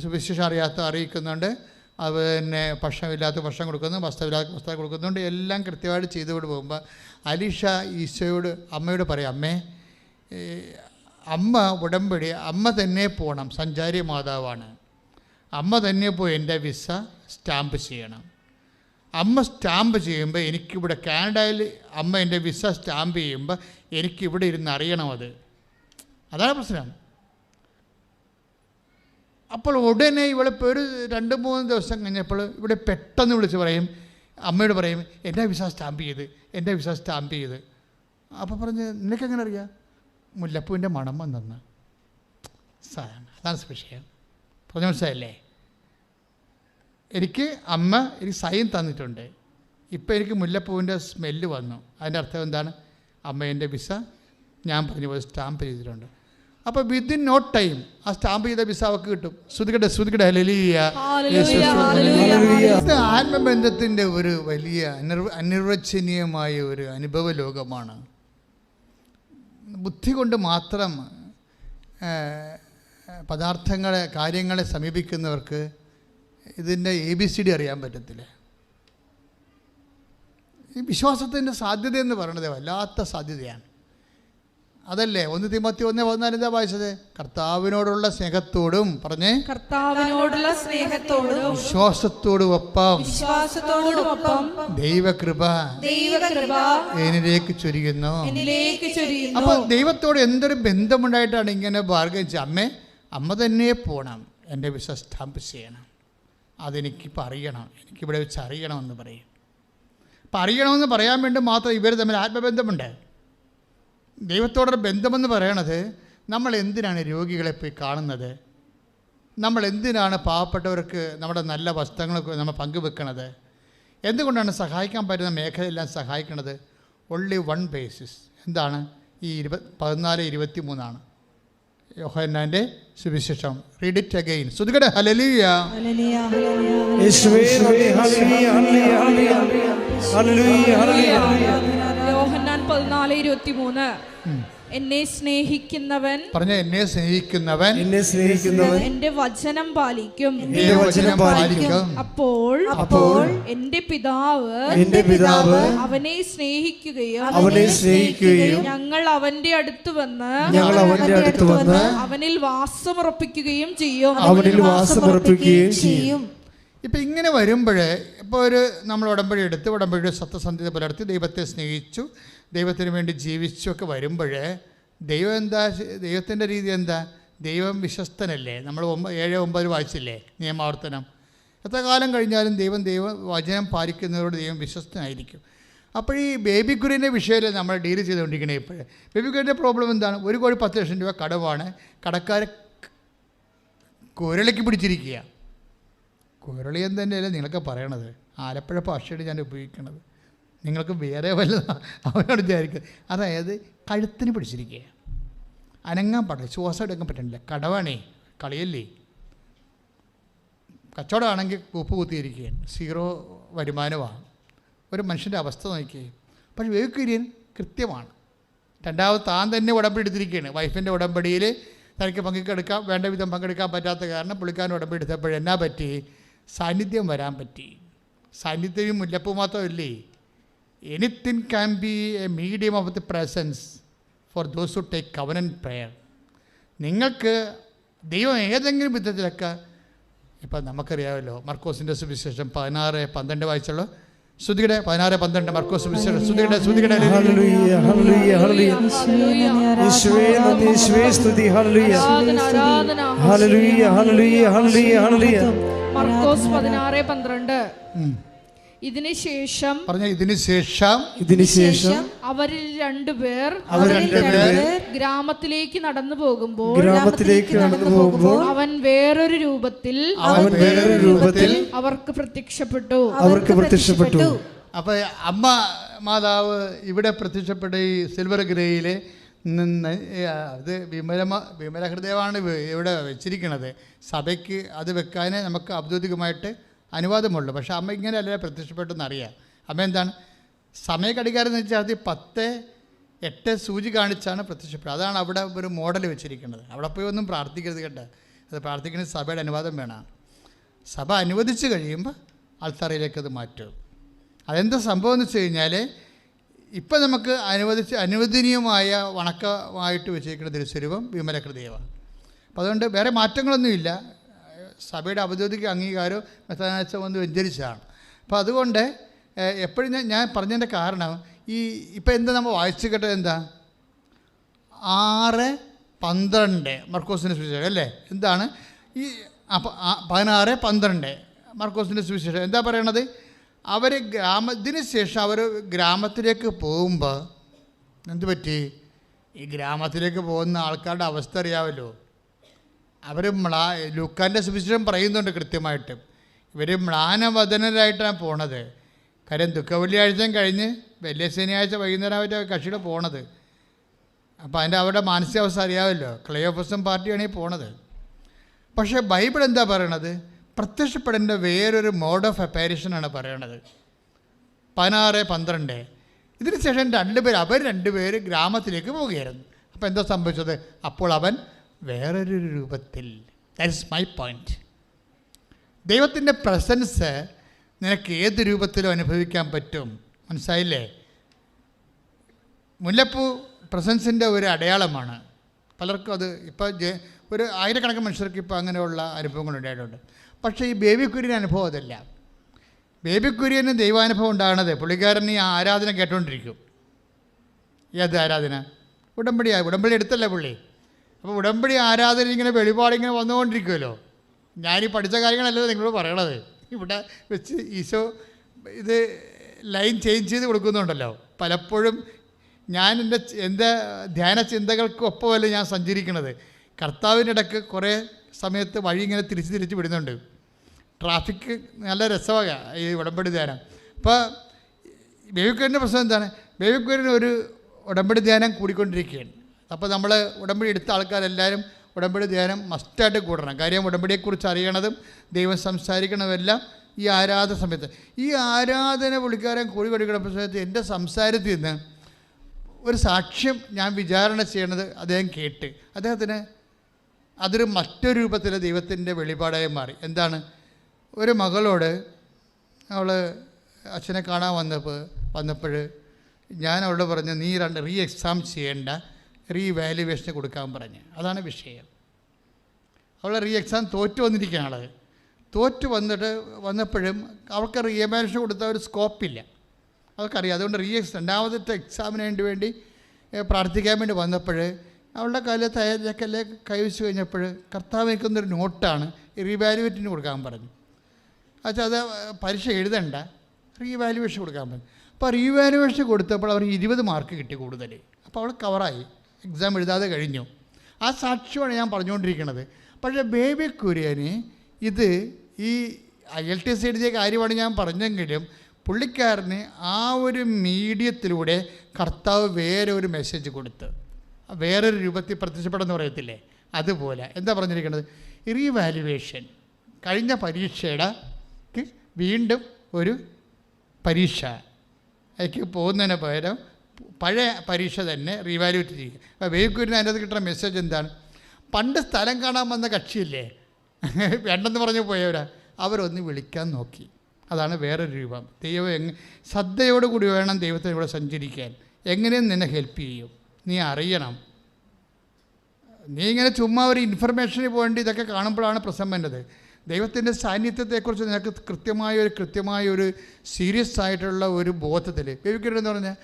സുവിശേഷം അറിയിക്കുന്നുണ്ട്. അതുപോലെ തന്നെ ഭക്ഷണമില്ലാത്ത ഭക്ഷണം കൊടുക്കുന്നു, വസ്ത്രമില്ലാത്ത വസ്ത്രം കൊടുക്കുന്നുണ്ട്. എല്ലാം കൃത്യമായിട്ട് ചെയ്തുകൊണ്ട് പോകുമ്പോൾ അലീഷ ഈശോയോട് അമ്മയോട് പറയും, അമ്മ ഉടമ്പടി അമ്മ തന്നെ പോകണം, സഞ്ചാരി മാതാവാണ്, അമ്മ തന്നെ പോയി എൻ്റെ വിസ സ്റ്റാമ്പ് ചെയ്യണം. അമ്മ സ്റ്റാമ്പ് ചെയ്യുമ്പോൾ എനിക്കിവിടെ കാനഡയിൽ അമ്മ എൻ്റെ വിസ സ്റ്റാമ്പ് ചെയ്യുമ്പോൾ എനിക്കിവിടെ ഇരുന്ന് അറിയണം. അതാണ് പ്രശ്നം. അപ്പോൾ ഉടനെ ഇവളിപ്പോൾ ഒരു 2-3 ദിവസം കഴിഞ്ഞപ്പോൾ ഇവിടെ പെട്ടെന്ന് വിളിച്ച് പറയും, അമ്മയോട് പറയും എൻ്റെ വിസ സ്റ്റാമ്പ് ചെയ്ത്, എൻ്റെ വിസ സ്റ്റാമ്പ് ചെയ്ത്. അപ്പോൾ പറഞ്ഞ് നിനക്കെങ്ങനെ അറിയാം? മുല്ലപ്പൂവിൻ്റെ മണം വന്നെന്ന്. അതാണ് വിഷയം. പറഞ്ഞ മനസ്സിലായില്ലേ? എനിക്ക് അമ്മ എനിക്ക് സൈൻ തന്നിട്ടുണ്ട്, ഇപ്പോൾ എനിക്ക് മുല്ലപ്പൂവിൻ്റെ സ്മെല്ല് വന്നു. അതിൻ്റെ അർത്ഥം എന്താണ്? അമ്മ എൻ്റെ വിസ ഞാൻ പറഞ്ഞ പോലെ സ്റ്റാമ്പ് ചെയ്തിട്ടുണ്ട്. അപ്പോൾ വിത്തിൻ നോ ടൈം ആ സ്റ്റാമ്പ് ചെയ്ത വിസ അവർക്ക് കിട്ടും. ശ്രുതികടെ ഹല്ലേലൂയ. ഇത് ആത്മബന്ധത്തിൻ്റെ ഒരു വലിയ അനിർവചനീയമായ ഒരു അനുഭവ ലോകമാണ്. ബുദ്ധി കൊണ്ട് മാത്രം പദാർത്ഥങ്ങളെ കാര്യങ്ങളെ സമീപിക്കുന്നവർക്ക് ഇതിൻ്റെ ABCD അറിയാൻ പറ്റത്തില്ല. ഈ വിശ്വാസത്തിൻ്റെ സാധ്യത എന്ന് പറയുന്നത് വല്ലാത്ത സാധ്യതയാണ്. അതല്ലേ 1 തിമോത്തി 1:14 എന്താ വായിച്ചത്? കർത്താവിനോടുള്ള സ്നേഹത്തോടും പറഞ്ഞേ, കർത്താവിനോടുള്ള സ്നേഹത്തോടും വിശ്വാസത്തോടും ഒപ്പം ദൈവകൃപ എന്നിലേക്ക് ചൊരിയുന്നു. അപ്പോൾ ദൈവത്തോട് എന്തൊരു ബന്ധമുണ്ടായിട്ടാണ് ഇങ്ങനെ ബാർഗൻ ചെയ്യുക? അമ്മ തന്നെ പോകണം, എൻ്റെ വിസ സ്റ്റാമ്പ് ചെയ്യണം, അതെനിക്കിപ്പോൾ അറിയണം, എനിക്കിവിടെ വെച്ച് അറിയണമെന്ന് പറയും. അപ്പം അറിയണമെന്ന് പറയാൻ വേണ്ടി മാത്രം ഇവർ തമ്മിൽ ആത്മബന്ധമുണ്ട്. ദൈവത്തോടൊരു ബന്ധമെന്ന് പറയണത്, നമ്മൾ എന്തിനാണ് രോഗികളെ പോയി കാണുന്നത്? നമ്മൾ എന്തിനാണ് പാവപ്പെട്ടവർക്ക് നമ്മുടെ നല്ല വസ്ത്രങ്ങളൊക്കെ നമ്മൾ പങ്കുവെക്കണത്? എന്തുകൊണ്ടാണ് സഹായിക്കാൻ പറ്റുന്ന മേഖലയെല്ലാം സഹായിക്കണത്? Only one basis. എന്താണ്? ഈ 14:23 യോഹന്നാൻ്റെ സുവിശേഷം. Read it again. ശ്രുതികടെ ഹല്ലേലൂയ. യോഹന്നാൻ 14:23 എന്നെ സ്നേഹിക്കുന്നവൻ പറഞ്ഞ എന്നെ സ്നേഹിക്കുന്നവൻ എന്റെ വചനം പാലിക്കും. അപ്പോൾ എന്റെ പിതാവ് അവനെ സ്നേഹിക്കുകയും ഞങ്ങൾ അവന്റെ അടുത്ത് വന്ന് അവനിൽ വാസമുറപ്പിക്കുകയും ചെയ്യും. ഇപ്പം ഇങ്ങനെ വരുമ്പോഴേ, ഇപ്പോൾ നമ്മൾ ഉടമ്പടി എടുത്ത് ഉടമ്പടിയുടെ സത്യസന്ധത പുലർത്തി ദൈവത്തെ സ്നേഹിച്ചു, ദൈവത്തിന് വേണ്ടി ജീവിച്ചു ഒക്കെ വരുമ്പോഴേ ദൈവത്തിൻ്റെ രീതി എന്താ? ദൈവം വിശ്വസ്തനല്ലേ? നമ്മൾ 7:9 വായിച്ചില്ലേ നിയമാവർത്തനം? എത്ര കാലം കഴിഞ്ഞാലും വചനം പാലിക്കുന്നവരോട് ദൈവം വിശ്വസ്തനായിരിക്കും. അപ്പോൾ ഈ ബേബി കുര്യൻ്റെ വിഷയത്തിൽ നമ്മൾ ഡീൽ ചെയ്തുകൊണ്ടിരിക്കണേ. ഇപ്പോഴേ ബേബി കുര്യൻ്റെ പ്രോബ്ലം എന്താണ്? 1 കോടി 10 ലക്ഷം രൂപ കടമാണ്. കടക്കാരെ കുരളിക്ക് പിടിച്ചിരിക്കുക. കുരളിയെന്ന് തന്നെയല്ലേ നിങ്ങളൊക്കെ പറയണത്? ആലപ്പുഴ ഭാഷയാണ് ഞാൻ ഉപയോഗിക്കുന്നത്. നിങ്ങൾക്ക് വേറെ വല്ലതാണ് അവനോട് വിചാരിക്കുന്നത്. അതായത് കഴുത്തിന് പിടിച്ചിരിക്കുക, അനങ്ങാൻ പാടില്ല, ശ്വാസം എടുക്കാൻ പറ്റണില്ല. കടവാണേ, കളിയല്ലേ. കച്ചവടമാണെങ്കിൽ ഉപ്പ് കുത്തിയിരിക്കുകയാണ്, 0 വരുമാനമാണ്. ഒരു മനുഷ്യൻ്റെ അവസ്ഥ നോക്കിയേ. പക്ഷേ വേക്കുര്യൻ കൃത്യമാണ്. രണ്ടാമത് താൻ തന്നെ ഉടമ്പടി എടുത്തിരിക്കുകയാണ്. വൈഫിൻ്റെ ഉടമ്പടിയിൽ തനിക്ക് പങ്കെടുക്കാം, വേണ്ട വിധം പങ്കെടുക്കാൻ പറ്റാത്ത കാരണം പുള്ളിക്കാരൻ ഉടമ്പടി എടുത്തപ്പോഴെന്നാ പറ്റി? സാന്നിധ്യം വരാൻ പറ്റി. സാന്നിധ്യം മുല്ലപ്പൂ മാത്രമല്ലേ. Anything can be a medium of the presence for those who take covenant prayer. നിങ്ങൾക്ക് ദൈവം ഏതെങ്കിലും വിധത്തിലൊക്കെ, ഇപ്പം നമുക്കറിയാമല്ലോ മർക്കോസിൻ്റെ സുവിശേഷം 16:12 വായിച്ചുള്ളൂ. ശ്രുതിയുടെ 16:12 മർക്കോസ് സുവിശേഷം. ശ്രുതിയുടെ മർക്കോസ് 16:12 ഇതിനുശേഷം അവരിൽ രണ്ടുപേർ ഗ്രാമത്തിലേക്ക് നടന്നു പോകുമ്പോൾ അവൻ വേറൊരു രൂപത്തിൽ അവർക്ക് പ്രത്യക്ഷപ്പെട്ടു. അപ്പോൾ അമ്മ മാതാവ് ഇവിടെ പ്രത്യക്ഷപ്പെട്ട ഈ സിൽവർ ഗ്രേയിലെ അത് വിമല ഹൃദയമാണ് ഇവിടെ വെച്ചിരിക്കുന്നത്. സഭയ്ക്ക് അത് വെക്കാനേ നമുക്ക് ഔദ്യോഗികമായിട്ട് അനുവാദമുള്ളൂ. പക്ഷേ അമ്മ ഇങ്ങനെ അല്ലേ പ്രത്യക്ഷപ്പെട്ടെന്നറിയാം. അമ്മ എന്താണ്? സമയഘടികാരം എന്ന് വെച്ചാൽ 10:08 സൂചി കാണിച്ചാണ് പ്രത്യക്ഷപ്പെടുന്നത്. അതാണ് അവിടെ ഒരു മോഡൽ വെച്ചിരിക്കുന്നത്. അവിടെ പോയി ഒന്നും പ്രാർത്ഥിക്കരുത് കേട്ടോ. അത് പ്രാർത്ഥിക്കുന്ന സഭയുടെ അനുവാദം വേണം. സഭ അനുവദിച്ച് കഴിയുമ്പോൾ ആൾത്തറയിലേക്ക് അത് മാറ്റും. അതെന്താ സംഭവം എന്ന് വെച്ച് കഴിഞ്ഞാൽ, ഇപ്പം നമുക്ക് അനുവദനീയമായ വണക്കമായിട്ട് വെച്ചിരിക്കുന്ന തിരുസ്വരൂപം വിമല ഹൃദയമാണ്. അപ്പം അതുകൊണ്ട് വേറെ മാറ്റങ്ങളൊന്നുമില്ല. സഭയുടെ ഔദ്യോഗിക അംഗീകാരവും മെത്രാനാച്ച വന്ന് വ്യഞ്ചരിച്ചതാണ്. അപ്പോൾ അതുകൊണ്ട് എപ്പോഴും ഞാൻ പറഞ്ഞതിൻ്റെ കാരണം ഇപ്പം എന്താ നമ്മൾ വായിച്ചു കേട്ടത്? എന്താ 6:12 മർക്കോസിൻ്റെ സുവിശേഷം അല്ലേ? എന്താണ് ഈ 16:12 മർക്കോസിൻ്റെ സുവിശേഷം എന്താ പറയണത്? ഇതിന് ശേഷം അവർ ഗ്രാമത്തിലേക്ക് പോകുമ്പോൾ എന്ത് പറ്റി? ഈ ഗ്രാമത്തിലേക്ക് പോകുന്ന ആൾക്കാരുടെ അവസ്ഥ അറിയാമല്ലോ. അവർ ലൂക്കാൻ്റെ സുവിശേഷം പറയുന്നുണ്ട് കൃത്യമായിട്ട്, ഇവർ മ്ലാനവദനരായിട്ടാണ് പോണത്. കാര്യം ദുഃഖവെള്ളിയാഴ്ചയും കഴിഞ്ഞ് വലിയ ശനിയാഴ്ച വൈകുന്നേരമായിട്ട് കക്ഷിയുടെ പോണത്. അപ്പോൾ അവരുടെ മാനസികാവസ്ഥ അറിയാമല്ലോ. ക്ലയോഫസും പാർട്ടിയാണ് ഈ പോണത്. പക്ഷേ ബൈബിൾ എന്താ പറയണത്? പ്രത്യക്ഷപ്പെടേണ്ട വേറൊരു മോഡ് ഓഫ് അപ്പാരിഷനാണ് പറയണത്. 16:12. ഇതിന് ശേഷം അവർ രണ്ടുപേർ ഗ്രാമത്തിലേക്ക് പോവുകയായിരുന്നു. അപ്പോൾ എന്താ സംഭവിച്ചത്? അപ്പോൾ അവൻ വേറൊരു രൂപത്തിൽ. That is my point. ദൈവത്തിൻ്റെ പ്രസൻസ് നിനക്ക് ഏത് രൂപത്തിലും അനുഭവിക്കാൻ പറ്റും. മനസ്സിലായില്ലേ? മുല്ലപ്പൂ പ്രസൻസിൻ്റെ ഒരു അടയാളമാണ്. പലർക്കും അത് ഇപ്പോൾ ഒരു ആയിരക്കണക്കിന് മനുഷ്യർക്ക് ഇപ്പോൾ അങ്ങനെയുള്ള അനുഭവങ്ങൾ ഉണ്ടായിട്ടുണ്ട്. പക്ഷേ ഈ ബേബി കുര്യൻ അനുഭവം അതല്ല. ബേബി കുര്യന് ദൈവാനുഭവം ഉണ്ടാകണത് പുള്ളിക്കാരൻ ഈ ആരാധന കേട്ടുകൊണ്ടിരിക്കും. ഏത് ആരാധന? ഉടമ്പടി എടുത്തല്ലേ പുള്ളി. അപ്പോൾ ഉടമ്പടി ആരാധന ഇങ്ങനെ വെളിപാടിങ്ങനെ വന്നുകൊണ്ടിരിക്കുമല്ലോ. ഞാനീ പഠിച്ച കാര്യങ്ങളല്ലല്ലോ നിങ്ങളോട് പറയണത്. ഇവിടെ വെച്ച് ഈശോ ഇത് ലൈൻ ചേഞ്ച് ചെയ്ത് കൊടുക്കുന്നുണ്ടല്ലോ. പലപ്പോഴും ഞാൻ എൻ്റെ ധ്യാന ചിന്തകൾക്കൊപ്പമല്ല ഞാൻ സഞ്ചരിക്കണത്. കർത്താവിൻ്റെ ഇടയ്ക്ക് കുറേ സമയത്ത് വഴി ഇങ്ങനെ തിരിച്ച് വിടുന്നുണ്ട്. ട്രാഫിക് നല്ല രസമാണ് ഈ ഉടമ്പടി ധ്യാനം. അപ്പോൾ ബേബിക്കുര്യൻ്റെ പ്രശ്നം എന്താണ്? ബേബിക്കുര്യൻ ഒരു ഉടമ്പടി ധ്യാനം കൂടിക്കൊണ്ടിരിക്കുകയാണ്. അപ്പോൾ നമ്മൾ ഉടമ്പടി എടുത്ത ആൾക്കാരെല്ലാവരും ഉടമ്പടി ധ്യാനം മസ്റ്റായിട്ട് കൂടണം. കാര്യം ഉടമ്പടിയെക്കുറിച്ച് അറിയണതും ദൈവം സംസാരിക്കണതെല്ലാം ഈ ആരാധന സമയത്ത്. ഈ ആരാധന പുള്ളിക്കാരൻ കൂടി കൊടുക്കുന്ന സമയത്ത് എൻ്റെ സംസാരത്തിൽ നിന്ന് ഒരു സാക്ഷ്യം ഞാൻ വിചാരണ ചെയ്യണത് അദ്ദേഹം കേട്ട് അദ്ദേഹത്തിന് അതൊരു മറ്റൊരു രൂപത്തിൽ ദൈവത്തിൻ്റെ വെളിപാടായി മാറി. എന്താണ്? ഒരു മകളോട് അവൾ അച്ഛനെ കാണാൻ വന്നപ്പോൾ ഞാൻ അവളോട് പറഞ്ഞു, നീ റീ എക്സാം ചെയ്യേണ്ട, റീ വാല്യുവേഷന് കൊടുക്കാൻ പറഞ്ഞ്. അതാണ് വിഷയം. അവൾ റീ എക്സാം തോറ്റു വന്നിരിക്കുകയാണ്. തോറ്റു വന്നപ്പോഴും അവൾക്ക് റീ എവാലുവേഷൻ കൊടുത്ത ഒരു സ്കോപ്പില്ല, അവർക്കറിയാം. അതുകൊണ്ട് രണ്ടാമത്തെ എക്സാമിന് വേണ്ടി പ്രാർത്ഥിക്കാൻ വേണ്ടി വന്നപ്പോൾ അവളുടെ കാലത്ത് അയച്ചക്കല്ലേ കൈവച്ച് കഴിഞ്ഞപ്പോൾ കർത്താവ് നിൽക്കുന്നൊരു നോട്ടാണ് റീവാലുവേറ്റിന് കൊടുക്കാൻ പറഞ്ഞു. അച്ഛാ അത് പരീക്ഷ എഴുതണ്ട, റീവാലുവേഷൻ കൊടുക്കാൻ പറഞ്ഞു. അപ്പോൾ റീവാലുവേഷൻ കൊടുത്തപ്പോൾ അവർ 20 മാർക്ക് കിട്ടി കൂടുതൽ. അപ്പോൾ അവൾ കവറായി, എക്സാം എഴുതാതെ കഴിഞ്ഞു. ആ സാക്ഷ്യമാണ് ഞാൻ പറഞ്ഞുകൊണ്ടിരിക്കുന്നത്. പക്ഷേ ബേബി കുര്യന് ഇത് ഈ IELTS എഴുതിയ കാര്യമാണ് ഞാൻ പറഞ്ഞെങ്കിലും പുള്ളിക്കാരന് ആ ഒരു മീഡിയത്തിലൂടെ കർത്താവ് വേറെ ഒരു മെസ്സേജ് കൊടുത്ത് വേറൊരു രൂപത്തിൽ പ്രത്യക്ഷപ്പെടുമെന്ന് പറയത്തില്ലേ, അതുപോലെ എന്താ പറഞ്ഞിരിക്കുന്നത്? റീവാലുവേഷൻ കഴിഞ്ഞ പരീക്ഷയുടെ വീണ്ടും ഒരു പരീക്ഷ അതിലേക്ക് പോകുന്നതിന് പകരം പഴയ പരീക്ഷ തന്നെ റീവാലുവേറ്റ് ചെയ്യുക. അപ്പോൾ വേഗൂരിന് അതിനകത്ത് കിട്ടുന്ന മെസ്സേജ് എന്താണ്? പണ്ട് സ്ഥലം കാണാൻ വന്ന കക്ഷിയില്ലേ, വേണ്ടെന്ന് പറഞ്ഞു പോയവരാ, അവരൊന്ന് വിളിക്കാൻ നോക്കി. അതാണ് വേറൊരു രൂപം. ദൈവം ശ്രദ്ധയോടുകൂടി വേണം ദൈവത്തിന് ഇവിടെ സഞ്ചരിക്കാൻ. എങ്ങനെയും നിന്നെ ഹെൽപ്പ് ചെയ്യും. നീ അറിയണം. നീ ഇങ്ങനെ ചുമ്മാ ഒരു ഇൻഫർമേഷന് പോകേണ്ടി ഇതൊക്കെ കാണുമ്പോഴാണ് പ്രശ്നം വേണ്ടത്. ദൈവത്തിൻ്റെ സാന്നിധ്യത്തെക്കുറിച്ച് നിനക്ക് കൃത്യമായൊരു സീരിയസ് ആയിട്ടുള്ള ഒരു ബോധത്തിൽ ബേബിക്കുര്യൻ പറഞ്ഞാൽ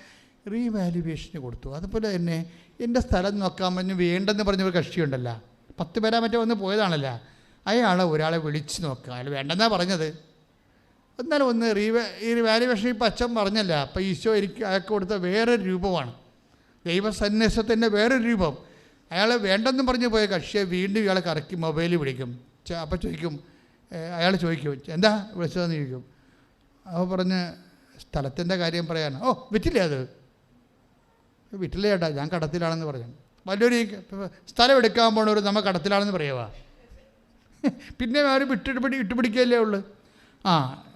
റീവാലുവേഷന് കൊടുത്തു. അതുപോലെ തന്നെ എൻ്റെ സ്ഥലം നോക്കാൻ പറഞ്ഞ് വേണ്ടെന്ന് പറഞ്ഞൊരു കക്ഷിയുണ്ടല്ലോ, 10 പേരാ മറ്റോ വന്ന് പോയതാണല്ലോ, ഒരാളെ വിളിച്ച് നോക്കുക. അയാൾ വേണ്ടെന്നാണ് പറഞ്ഞത്. എന്നാലും ഒന്ന് റീവാലുവേഷൻ ഇപ്പം അച്ഛൻ പറഞ്ഞല്ല. അപ്പം ഈശോ അയാൾക്ക് കൊടുത്ത വേറൊരു രൂപമാണ്, ദൈവസന്ദേശത്തിൻ്റെ വേറൊരു രൂപം. അയാൾ വേണ്ടെന്നും പറഞ്ഞ് പോയ കക്ഷിയെ വീണ്ടും ഇയാളെ കറക്കി മൊബൈലിൽ വിളിക്കും. അപ്പം അയാൾ ചോദിക്കും എന്താ വിളിച്ചതെന്ന് ചോദിക്കും. അപ്പോൾ പറഞ്ഞ് സ്ഥലത്തിൻ്റെ കാര്യം പറയാൻ. ഓ വിറ്റില്ലേ, അത് വിറ്റില്ല ചേട്ടാ, ഞാൻ കടത്തിലാണെന്ന് പറഞ്ഞു. വലിയൊരു സ്ഥലം എടുക്കാൻ പോണവർ നമ്മൾ കടത്തിലാണെന്ന് പറയുക, പിന്നെ ആരും ഇട്ടുപിടിക്കല്ലേ ഉള്ളു.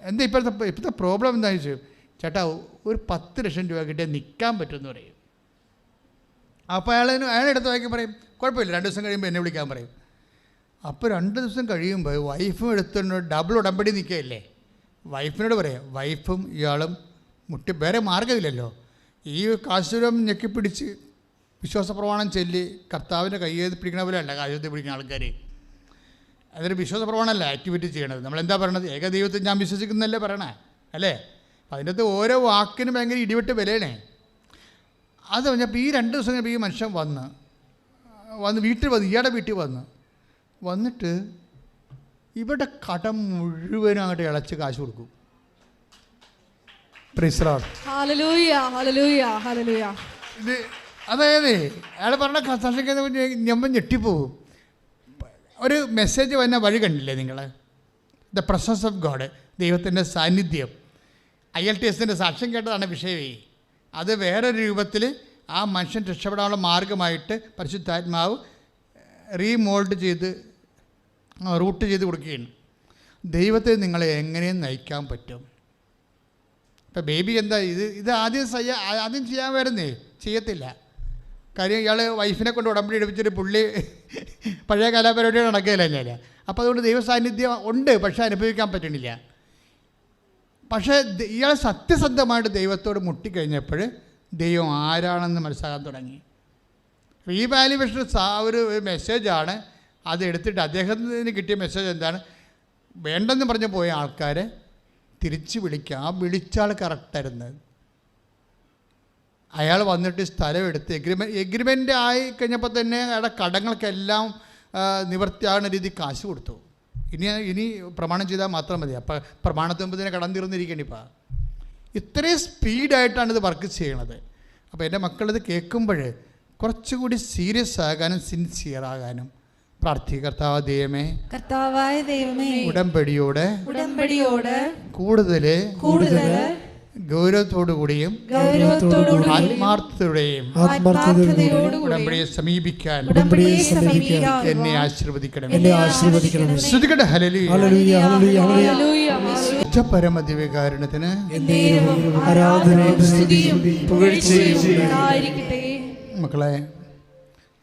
എന്താ ഇപ്പോഴത്തെ പ്രോബ്ലം എന്താണെന്ന് ചോദിച്ചു. ചേട്ടാ ഒരു 10 ലക്ഷം രൂപ കിട്ടിയാൽ നിൽക്കാൻ പറ്റുമെന്ന് പറയും. അപ്പോൾ അയാളെടുത്ത് വായിക്കാൻ പറയും, കുഴപ്പമില്ല 2 ദിവസം കഴിയുമ്പോൾ എന്നെ വിളിക്കാൻ പറയും. അപ്പോൾ 2 ദിവസം കഴിയുമ്പോൾ വൈഫും എടുത്തുകൊണ്ട് ഡബിൾ ഉടമ്പടി നിൽക്കുകയല്ലേ. വൈഫിനോട് പറയാം, വൈഫും ഇയാളും വേറെ മാർഗ്ഗമില്ലല്ലോ, ഈ കാശുരം ഞെക്കിപ്പിടിച്ച് വിശ്വാസപ്രമാണം ചൊല്ലി കർത്താവിൻ്റെ കയ്യേത് പിടിക്കണ പോലെ അല്ല കാശുരത്തിൽ പിടിക്കുന്ന ആൾക്കാർ. അതൊരു വിശ്വാസപ്രമാണമല്ല ആക്ടിവിറ്റി ചെയ്യണത്. നമ്മളെന്താ പറയണത്? ഏകദൈവത്തിൽ ഞാൻ വിശ്വസിക്കുന്നതല്ലേ പറയണേ, അല്ലേ? അപ്പം അതിൻ്റെ അകത്ത് ഓരോ വാക്കിനും ഭയങ്കര ഇടിവിട്ട് വിലയണേ. അത് പറഞ്ഞപ്പോൾ ഈ 2 ദിവസം കഴിഞ്ഞപ്പോൾ ഈ മനുഷ്യൻ ഇയാളുടെ വീട്ടിൽ വന്നിട്ട് ഇവിടെ കടം മുഴുവനും അങ്ങോട്ട് ഇളച്ച് കാശ് കൊടുക്കും. Price the Lord. ഹല്ലേലൂയ ഹല്ലേലൂയ ഹല്ലേലൂയ. ഇത് അതായത് അയാൾ പറഞ്ഞ കഥാശിക്കുന്ന നമ്മൾ ഞെട്ടിപ്പോവും. ഒരു മെസ്സേജ് വന്ന വഴി കണ്ടില്ലേ നിങ്ങൾ? ദ പ്രസൻസ് ഓഫ് ഗോഡ്, ദൈവത്തിൻ്റെ സാന്നിധ്യം. ILTSൻ്റെ സാക്ഷ്യം കേട്ടതാണ് വിഷയമേ. അത് വേറൊരു രൂപത്തിൽ ആ മനുഷ്യൻ രക്ഷപ്പെടാനുള്ള മാർഗമായിട്ട് പരിശുദ്ധാത്മാവ് റീമോൾഡ് ചെയ്ത് റൂട്ട് ചെയ്ത് കൊടുക്കുകയാണ്. ദൈവത്തെ നിങ്ങളെ എങ്ങനെയും നയിക്കാൻ പറ്റും. ഇപ്പം ബേബി എന്താ ഇത് ആദ്യം ചെയ്യാൻ വരുന്നേ, ചെയ്യത്തില്ല. കാര്യം ഇയാൾ വൈഫിനെ കൊണ്ട് ഉടമ്പടി എടുപ്പിച്ചിട്ട് പുള്ളി പഴയ കലാപരിപാടികൾ നടക്കുകയില്ല ഞാൻ. അപ്പോൾ അതുകൊണ്ട് ദൈവ സാന്നിധ്യം ഉണ്ട്, പക്ഷേ അനുഭവിക്കാൻ പറ്റണില്ല. പക്ഷേ ഇയാൾ സത്യസന്ധമായിട്ട് ദൈവത്തോട് മുട്ടിക്കഴിഞ്ഞപ്പോൾ ദൈവം ആരാണെന്ന് മനസ്സിലാക്കാൻ തുടങ്ങി. റീവാലുവേഷൻ ഒരു മെസ്സേജാണ്. അത് എടുത്തിട്ട് അദ്ദേഹത്തിന് കിട്ടിയ മെസ്സേജ് എന്താണ്? വേണ്ടെന്ന് പറഞ്ഞു പോയ ആൾക്കാരെ തിരിച്ച് വിളിക്കുക. ആ വിളിച്ചാൾ കറക്റ്റായിരുന്നു. അയാൾ വന്നിട്ട് സ്ഥലം എടുത്ത് എഗ്രിമെൻ്റ് ആയി കഴിഞ്ഞപ്പോൾ തന്നെ അയാളുടെ കടങ്ങൾക്കെല്ലാം നിവൃത്തിയാകുന്ന രീതി കാശ് കൊടുത്തു. ഇനി പ്രമാണം ചെയ്താൽ മാത്രം മതി. അപ്പം പ്രമാണത്തിന് മുമ്പ് തന്നെ കടം തീർന്നിരിക്കണിപ്പോൾ. ഇത്രയും സ്പീഡായിട്ടാണ് ഇത് വർക്ക് ചെയ്യണത്. അപ്പോൾ എൻ്റെ മക്കളിത് കേൾക്കുമ്പോൾ കുറച്ചുകൂടി സീരിയസ് ആകാനും സിൻസിയറാകാനും പ്രാർത്ഥികർത്താവ് കർത്താവായ ദൈവമേ, ഉടമ്പടിയോട് കൂടുതൽ ഗൗരവത്തോടുകൂടിയും ആത്മാർത്ഥതയോടെയും ഉടമ്പടിയെ സമീപിക്കാൻ എന്നെ ആശീർവദിക്കണം. ശ്രുതികട്ടെ ഹല്ലേലൂയ. പരമദിവ്യകാരുണ്യത്തിന് മക്കളെ,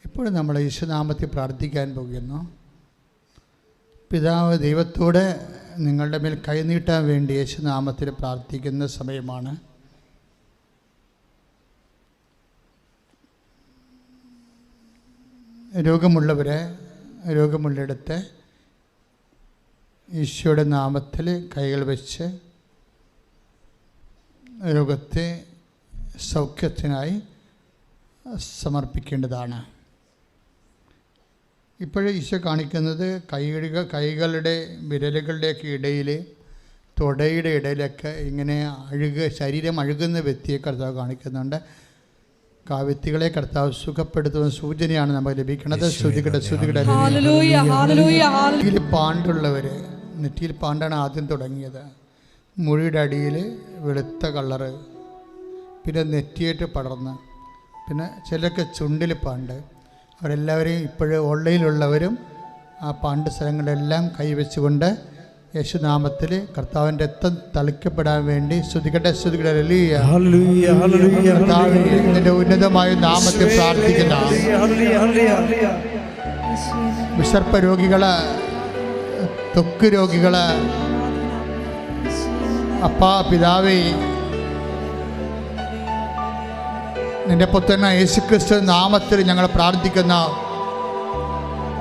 ഇപ്പോഴും നമ്മൾ യേശുനാമത്തിൽ പ്രാർത്ഥിക്കാൻ പോകുന്നു. പിതാവ് ദൈവത്തോട് നിങ്ങളുടെ മേൽ കൈനീട്ടാൻ വേണ്ടി യേശുനാമത്തിൽ പ്രാർത്ഥിക്കുന്ന സമയമാണ്. രോഗമുള്ളിടത്ത് ഈശോയുടെ നാമത്തിൽ കൈകൾ വെച്ച് രോഗത്തെ സൗഖ്യത്തിനായി സമർപ്പിക്കേണ്ടതാണ്. ഇപ്പോഴും ഈശോ കാണിക്കുന്നത് കൈകളുടെ വിരലുകളുടെയൊക്കെ ഇടയിൽ, തുടയുടെ ഇടയിലൊക്കെ ഇങ്ങനെ ശരീരം അഴുകുന്ന വ്യക്തിയെ കർത്താവ് കാണിക്കുന്നുണ്ട്. വ്യക്തികളെ കർത്താവ് സുഖപ്പെടുത്തുന്ന സൂചനയാണ് നമുക്ക് ലഭിക്കുന്നത്. നെറ്റിയിൽ പാണ്ടുള്ളവർ, നെറ്റിയിൽ പാണ്ടാണ് ആദ്യം തുടങ്ങിയത്. മുഴിയുടെ അടിയിൽ വെളുത്ത കളറ്, പിന്നെ നെറ്റിയായിട്ട് പടർന്ന്, പിന്നെ ചിലർക്ക് ചുണ്ടിൽ പാണ്ട്. അവരെല്ലാവരെയും ഇപ്പോഴും ഓൺലൈനിലുള്ളവരും ആ പാണ്ട് സ്ഥലങ്ങളിലെല്ലാം കൈവച്ചുകൊണ്ട് യേശുനാമത്തിൽ കർത്താവിൻ്റെ രക്തം തളിക്കപ്പെടാൻ വേണ്ടി സ്തുതിക്കട്ടെ. നിന്റെ ഉന്നതമായ നാമത്തിൽ പ്രാർത്ഥിക്കുന്ന വിസർപ്പ രോഗികള്, ത്വക്ക് രോഗികള്, അപ്പാ പിതാവേ, നിന്റെ പുത്രനായ യേശുക്രിസ്തു നാമത്തിൽ ഞങ്ങൾ പ്രാർത്ഥിക്കുന്ന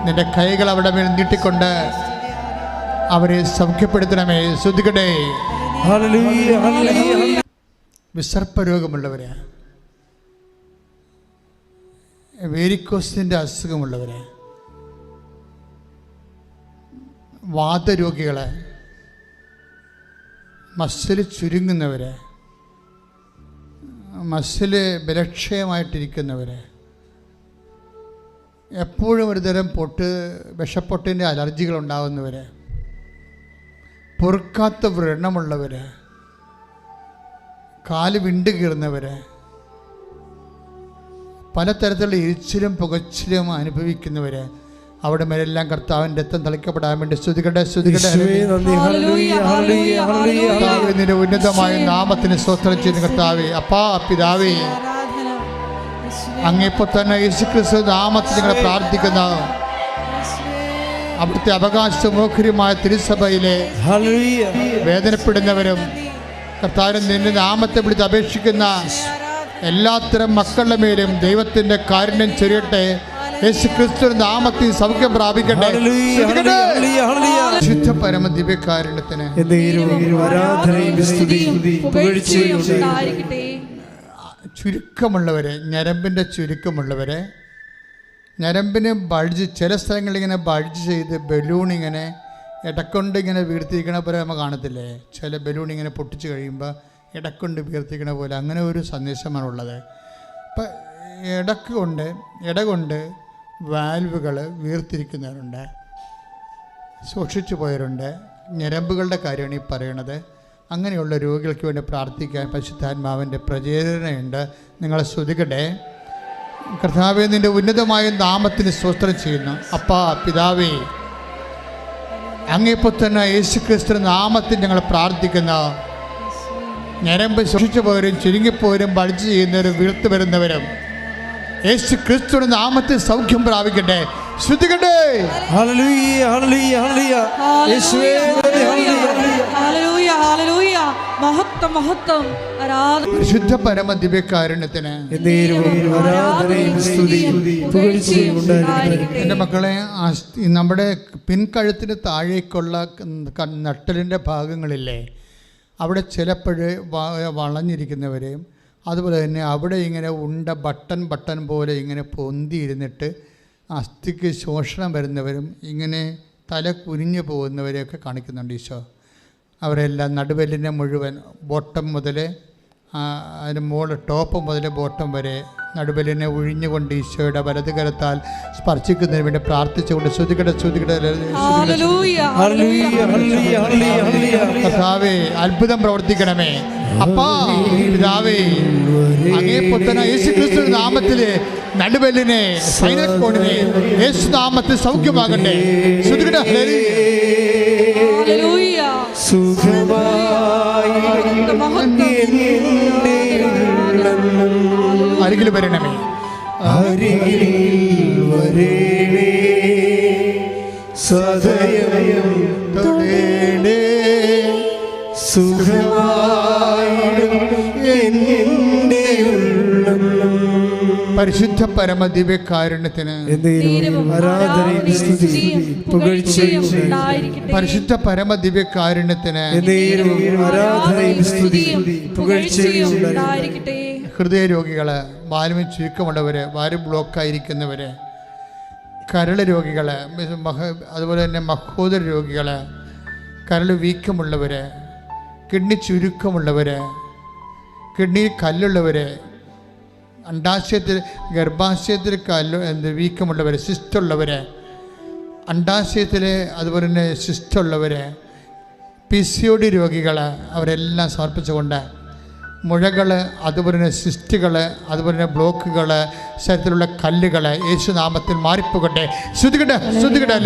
നിന്റെ കൈകൾ അവിടെ മേൽ നീട്ടിക്കൊണ്ട് അവരെ സൗഖ്യപ്പെടുത്തണമേ. ശ്രദ്ധിക്കട്ടെ. വിസർപ്പ രോഗമുള്ളവരെ, വേരിക്കോസിൻ്റെ അസുഖമുള്ളവരെ, വാതരോഗികളെ, മസിൽ ചുരുങ്ങുന്നവരെ, മസിൽ ബലക്ഷയമായിട്ടിരിക്കുന്നവരെ, എപ്പോഴും ഒരു തരം വിഷപ്പൊട്ടിൻ്റെ അലർജികളുണ്ടാകുന്നവരെ, പൊറുക്കാത്ത വ്രണമുള്ളവർ, കാല് വിണ്ടു കീറുന്നവർ, പലതരത്തിലുള്ള ഇരിച്ചിലും പുകച്ചിലും അനുഭവിക്കുന്നവർ, അവിടെ മേലെല്ലാം കർത്താവിൻ്റെ രക്തം തളിക്കപ്പെടാൻ വേണ്ടി സ്തുതിക്കട്ടെ. നിന്റെ ഉന്നതമായ നാമത്തിന് സ്തോത്രം ചെയ്യുന്ന കർത്താവേ, അപ്പാ പിതാവേ, അങ്ങേപ്പോൾ തന്നെ യേശുക്രിസ്തു നാമത്തിൽ ഞങ്ങൾ പ്രാർത്ഥിക്കുന്ന അവിടുത്തെ അവകാശമോഹര്യമായ തിരുസഭയിലെ വേദനപ്പെടുന്നവരും കർത്താവിനെ നിന്റെ നാമത്തെ വിളിച്ച് അപേക്ഷിക്കുന്ന എല്ലാത്തരം മക്കളുടെ മേലും ദൈവത്തിൻ്റെ കാരുണ്യം ചൊരിയട്ടെ. യേശുക്രിസ്തു നാമത്തിൽ സൗഖ്യം പ്രാപിക്കട്ടെ. ശുദ്ധ പരമ ദിവ്യകാരുണ്യത്തിന് ചുരുക്കമുള്ളവരെ, ഞരമ്പിൻ്റെ ചുരുക്കമുള്ളവരെ, ഞരമ്പിന് ബൾജ്, ചില സ്ഥലങ്ങളിൽ ഇങ്ങനെ ബൾജ് ചെയ്ത് ബലൂൺ ഇങ്ങനെ ഇടക്കൊണ്ട് ഇങ്ങനെ വീഴ്ത്തിയിരിക്കണ പോലെ നമ്മൾ കാണത്തില്ലേ? ചില ബലൂൺ ഇങ്ങനെ പൊട്ടിച്ച് കഴിയുമ്പോൾ ഇടക്കൊണ്ട് വീർത്തിക്കണ പോലെ അങ്ങനെ ഒരു സന്ദേശമാണുള്ളത്. ഇപ്പം ഇടകൊണ്ട് വാൽവുകൾ വീർത്തിരിക്കുന്നവരുണ്ട്, സൂക്ഷിച്ചു പോയവരുണ്ട്. ഞരമ്പുകളുടെ കാര്യമാണ് ഈ പറയണത്. അങ്ങനെയുള്ള രോഗികൾക്ക് വേണ്ടി പ്രാർത്ഥിക്കാൻ പരിശുദ്ധാത്മാവിൻ്റെ പ്രചേരണയുണ്ട്. നിങ്ങളെ സ്തുതിക്കട്ടെ. കർത്താവേ, നിൻ്റെ ഉന്നതമായ നാമത്തിന് സ്തോത്രം ചെയ്യുന്നു. അപ്പാ പിതാവേ, അങ്ങേപ്പോൾ തന്നെ യേശുക്രിസ്തു നാമത്തിൽ ഞങ്ങൾ പ്രാർത്ഥിക്കുന്ന ഞരമ്പ് സൂക്ഷിച്ചു പോയവരും ചുരുങ്ങിപ്പോയവരും ബൾജ് ചെയ്യുന്നവരും വീർത്തു വരുന്നവരും യേശു ക്രിസ്തുവിന്റെ നാമത്തിൽ സൗഖ്യം പ്രാപിക്കട്ടെ. ശ്രദ്ധിക്കട്ടെ. ഹല്ലേലൂയ ഹല്ലേലൂയ ഹല്ലേലൂയ യേശുവേ ഹല്ലേലൂയ ഹല്ലേലൂയ മഹത്വം മഹത്വം ആരാധന പരിശുദ്ധ പരമ ദിവ്യകാരുണ്യത്തിന് ആരാധനയും സ്തുതിയും പുകഴ്ചയും ഉണ്ടായിരിക്കട്ടെ. എൻ്റെ മക്കളെ, നമ്മുടെ പിൻകഴുത്തിന് താഴേക്കുള്ള നട്ടലിൻ്റെ ഭാഗങ്ങളില്ലേ, അവിടെ ചിലപ്പോഴ് വളഞ്ഞിരിക്കുന്നവരെയും അതുപോലെ തന്നെ അവിടെ ഇങ്ങനെ ബട്ടൺ പോലെ ഇങ്ങനെ പൊന്തിയിരുന്നിട്ട് അസ്ഥിക്ക് ശോഷണം വരുന്നവരും ഇങ്ങനെ തല കുനിഞ്ഞു പോകുന്നവരെയൊക്കെ കാണിക്കുന്നുണ്ട് ഈശോ. അവരെല്ലാം നടുവെല്ലിനെ മുഴുവൻ ബോട്ടം മുതൽ അതിന് മുകളിൽ ടോപ്പ് മുതൽ ബോട്ടം വരെ നടുവെല്ലിനെ ഒഴിഞ്ഞുകൊണ്ട് ഈശോയുടെ വലത് കരത്താൽ സ്പർശിക്കുന്നതിന് വേണ്ടി പ്രാർത്ഥിച്ചുകൊണ്ട് കർത്താവേ, അത്ഭുതം പ്രവർത്തിക്കണമേ. അപ്പാ പിതാവേ, അങ്ങേ പുത്രന യേശുക്രിസ്തു നാമത്തില് നടുവെല്ലിനെ സ്പൈനൽ കോഡിനെ യേശു നാമത്തിൽ സൗഖ്യമാകട്ടെ. അരികിൽ വരണമേ, അരികിൽ വരേണേ, സദയം തൊടേണേ, സുഖമായിടും എൻ്റെ ഉള്ളം. പരിശുദ്ധ പരമ ദിവ്യകാരുണ്യത്തിന് ആരാധനയും സ്തുതിയും പുകഴ്ചയും ഉണ്ടായിരിക്കട്ടെ. പരിശുദ്ധ പരമ ദിവ്യകാരുണ്യത്തിന് ആരാധനയും സ്തുതിയും പുകഴ്ചയും ഉണ്ടായിരിക്കട്ടെ. ഹൃദയരോഗികൾ, വാൽവിന് ചുരുക്കമുള്ളവർ, വാല് ബ്ലോക്കായിരിക്കുന്നവർ, കരൾ രോഗികൾ, അതുപോലെ തന്നെ മഹോദര രോഗികൾ, കരൾ വീക്കമുള്ളവർ, കിഡ്നി ചുരുക്കമുള്ളവർ, കിഡ്നിയിൽ കല്ലുള്ളവർ, ഗർഭാശയത്തിൽ വീക്കമുള്ളവർ, സിസ്റ്റുള്ളവർ, അണ്ടാശയത്തിൽ അതുപോലെ തന്നെ സിസ്റ്റുള്ളവർ, PCOD രോഗികൾ, അവരെല്ലാം സമർപ്പിച്ചുകൊണ്ട് മുഴകൾ, അതുപോലെ തന്നെ സിസ്റ്റുകൾ, അതുപോലെ തന്നെ ബ്ലോക്കുകൾ, ശരീരത്തിലുള്ള കല്ലുകൾ യേശുനാമത്തിൽ മാറിപ്പോകട്ടെ. ശ്രദ്ധിക്കട്ടെ, ശ്രദ്ധിക്കട്ടെ,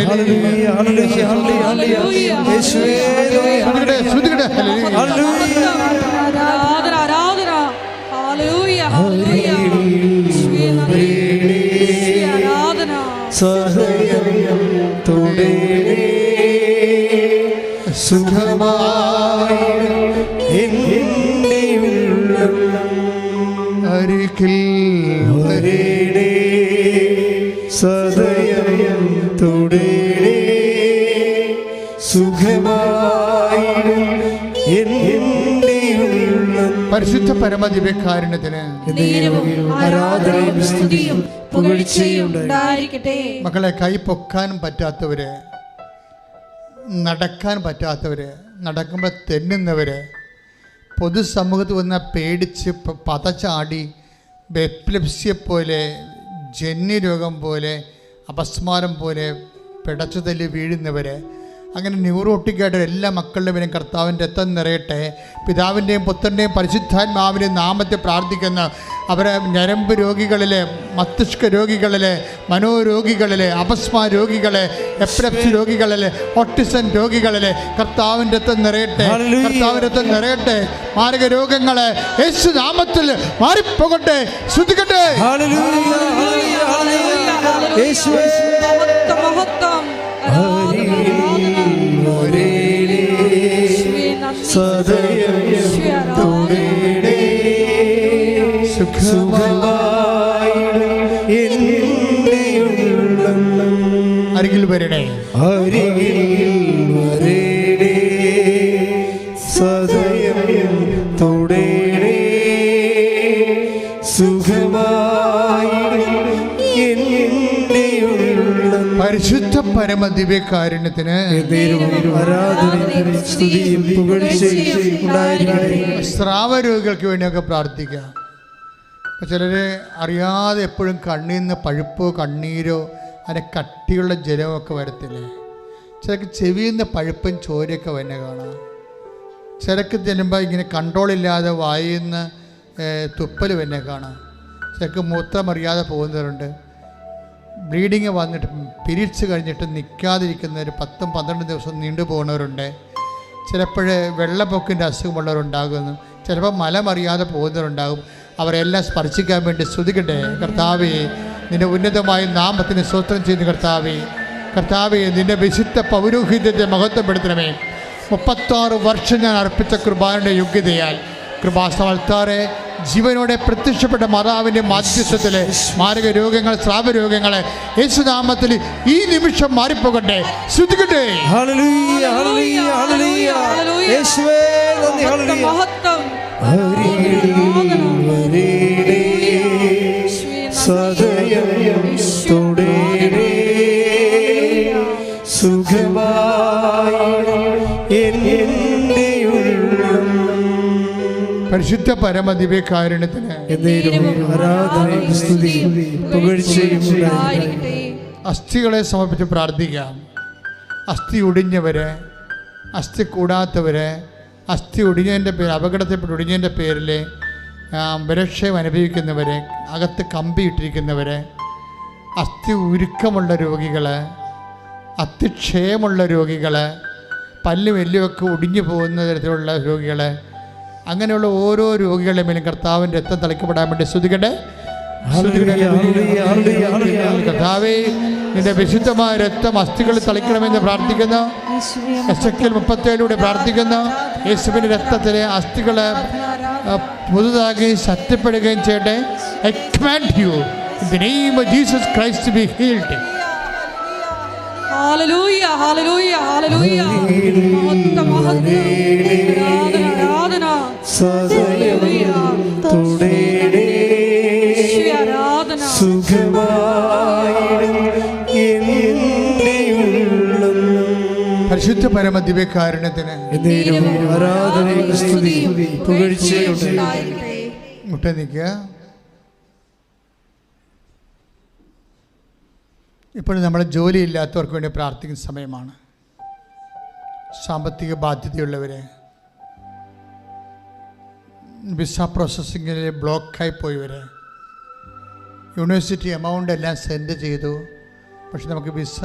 അരികിൽ വരേണേ, സദയം തൊടേണേ, സുഖമായിടും എൻ്റെ ഉള്ളം. പരിശുദ്ധ പരമ ദിവ്യകാരുണ്യത്തിന് ആരാധനയും സ്തുതിയും പുകഴ്ചയും ഉണ്ടായിരിക്കട്ടെ. മക്കളെ, കൈ പൊക്കാനും പറ്റാത്തവര്, നടക്കാൻ പറ്റാത്തവര്, നടക്കുമ്പോൾ തെന്നുന്നവര്, പൊതുസമൂഹത്ത് വന്ന പേടിച്ച് പതച്ചാടി എപ്പിലെപ്സിയെപ്പോലെ, ജന്യരോഗം പോലെ, അപസ്മാരം പോലെ പിടച്ചു തല്ലി വീഴുന്നവർ, അങ്ങനെ ന്യൂറോട്ടിക്കായിട്ട് എല്ലാ മക്കളുടെ പേരും കർത്താവിൻ്റെ രക്തം നിറയട്ടെ. പിതാവിൻ്റെയും പുത്രൻ്റെയും പരിശുദ്ധാത്മാവിൻ്റെയും നാമത്തെ പ്രാർത്ഥിക്കുന്ന അവരെ ഞരമ്പ് രോഗികളിലെ, മസ്തിഷ്ക രോഗികളിലെ, മനോരോഗികളിലെ, അപസ്മാ രോഗികളെ, എപ്പിലെപ്സി രോഗികളിലെ, ഓട്ടിസം രോഗികളിലെ കർത്താവിൻ്റെ രക്തം നിറയട്ടെ, കർത്താവിൻ്റെ രക്തം നിറയട്ടെ. മാരക രോഗങ്ങളെ യേശു നാമത്തിൽ മാറിപ്പോകട്ടെ. ശ്രദ്ധിക്കട്ടെ. അരികിൽ വരണേ, അരികിൽ വരേണേ, സദയം തൊടേണേ, സുഖമായിടും എൻ്റെ ഉള്ളം. പരിശുദ്ധ പരമദിവ്യകാരുണ്യത്തിന് ആരാധനയും സ്തുതിയും പുകഴ്ചയും ഉണ്ടായിരിക്കട്ടെ. സ്രാവരോഗികൾക്ക് വേണ്ടിയൊക്കെ പ്രാർത്ഥിക്കാം. അപ്പോൾ ചിലർ അറിയാതെ എപ്പോഴും കണ്ണിൽ നിന്ന് പഴുപ്പോ കണ്ണീരോ അതിന് കട്ടിയുള്ള ജലമൊക്കെ വരത്തില്ലേ. ചിലർക്ക് ചെവിയിൽ നിന്ന് പഴുപ്പും ചോരയൊക്കെ വന്നെ കാണാം. ചിലർക്ക് ചെല്ലുമ്പോൾ ഇങ്ങനെ കൺട്രോളില്ലാതെ വായിൽ നിന്ന് തുപ്പൽ വന്നെ കാണാം. ചിലർക്ക് മൂത്രമറിയാതെ പോകുന്നവരുണ്ട്. ബ്ലീഡിങ് വന്നിട്ട് പീരീഡ്സ് കഴിഞ്ഞിട്ട് നിൽക്കാതിരിക്കുന്നവർ 10-12 ദിവസം നീണ്ടു പോകുന്നവരുണ്ട്. ചിലപ്പോൾ വെള്ളപ്പൊക്കിൻ്റെ അസുഖമുള്ളവരുണ്ടാകുന്നു. ചിലപ്പോൾ മലമറിയാതെ പോകുന്നവരുണ്ടാകും. അവരെല്ലാം സ്പർശിക്കാൻ വേണ്ടി സ്തുതിക്കട്ടെ. കർത്താവേ, നിൻ്റെ ഉന്നതമായ നാമത്തിന് സ്തോത്രം ചെയ്യുന്ന കർത്താവേ, കർത്താവേ, നിൻ്റെ വിശുദ്ധ പൗരോഹിത്യത്തെ മഹത്വപ്പെടുത്തണമേ. 36 വർഷം ഞാൻ അർപ്പിച്ച കൃപായുടെ യോഗ്യതയാൽ കൃപാസമൽത്താറെ ജീവനോടെ പ്രത്യക്ഷപ്പെട്ട മാതാവിൻ്റെ മാധ്യസ്ഥത്തിൽ മാരക രോഗങ്ങൾ, സ്രാവരോഗങ്ങൾ യേശുനാമത്തിൽ ഈ നിമിഷം മാറിപ്പോകട്ടെ. ശ്രുതിക്കട്ടെ. ഹല്ലേലൂയ, ഹല്ലേലൂയ, ഹല്ലേലൂയ. യേശുവേ നന്ദി. ഹല്ലേലൂയ. മഹത്വം സദയം തുടരേ സുഖമായി എൻ്റെ ഉള്ളം. പരിശുദ്ധ പരമദിവ്യകാരുണ്യത്തിന് ആരാധനയും സ്തുതിയും പുകഴ്ചയും ഉണ്ടായിരിക്കട്ടെ. അസ്ഥികളെ സമർപ്പിച്ച് പ്രാർത്ഥിക്കാം. അസ്ഥി ഒടിഞ്ഞവരെ, അസ്ഥി കൂടാത്തവരെ, അസ്ഥി ഒടിഞ്ഞതിൻ്റെ പേര്, അപകടത്തിൽപ്പെട്ട് ഒടിഞ്ഞതിൻ്റെ പേരിൽ ബലക്ഷയം അനുഭവിക്കുന്നവരെ, അകത്ത് കമ്പിയിട്ടിരിക്കുന്നവരെ, അസ്ഥി ഉരുക്കമുള്ള രോഗികൾ, അസ്ഥിക്ഷയമുള്ള രോഗികൾ, പല്ലും എല്ലുമൊക്കെ ഒടിഞ്ഞു പോകുന്ന തരത്തിലുള്ള രോഗികൾ, അങ്ങനെയുള്ള ഓരോ രോഗികളുടെ മേലും കർത്താവിൻ്റെ രക്തം തളിക്കപ്പെടാൻ വേണ്ടി സ്തുതിക്കട്ടെ. കർത്താവേ, നിന്റെ വിശുദ്ധമായ രക്തം അസ്ഥികളിൽ തളിക്കണമെന്ന് പ്രാർത്ഥിക്കുന്നു. എസെക്കിയേൽ 37 പ്രാർത്ഥിക്കുന്നു. യേശുവിൻ്റെ രക്തത്തിലെ അസ്ഥികൾ പുതുതാകുകയും ശക്തിപ്പെടുകയും ചെയ്യട്ടെ. I command you in the name of Jesus Christ to be healed. Hallelujah, ഹല്ലേലൂയ, ഹല്ലേലൂയ. മഹത്വം, മഹത്വം. ആരാധന, സദയം തുടരേ സുഖമായി എൻ്റെ ഉള്ളം. പരിശുദ്ധ പരമദിവ്യകാരുണ്യത്തിന് ആരാധനയും സ്തുതിയും പുകഴ്ചയും ഉണ്ടായിരിക്കട്ടെ. മുട്ട നിൽക്കുക. ഇപ്പോൾ നമ്മൾ ജോലിയില്ലാത്തവർക്ക് വേണ്ടി പ്രാർത്ഥിക്കുന്ന സമയമാണ്. സാമ്പത്തിക ബാധ്യതയുള്ളവരെ, വിസ പ്രോസസ്സിങ്ങിൽ ബ്ലോക്കായി പോയവരെ, യൂണിവേഴ്സിറ്റി എമൗണ്ട് എല്ലാം സെൻഡ് ചെയ്തു, പക്ഷെ നമുക്ക് വിസ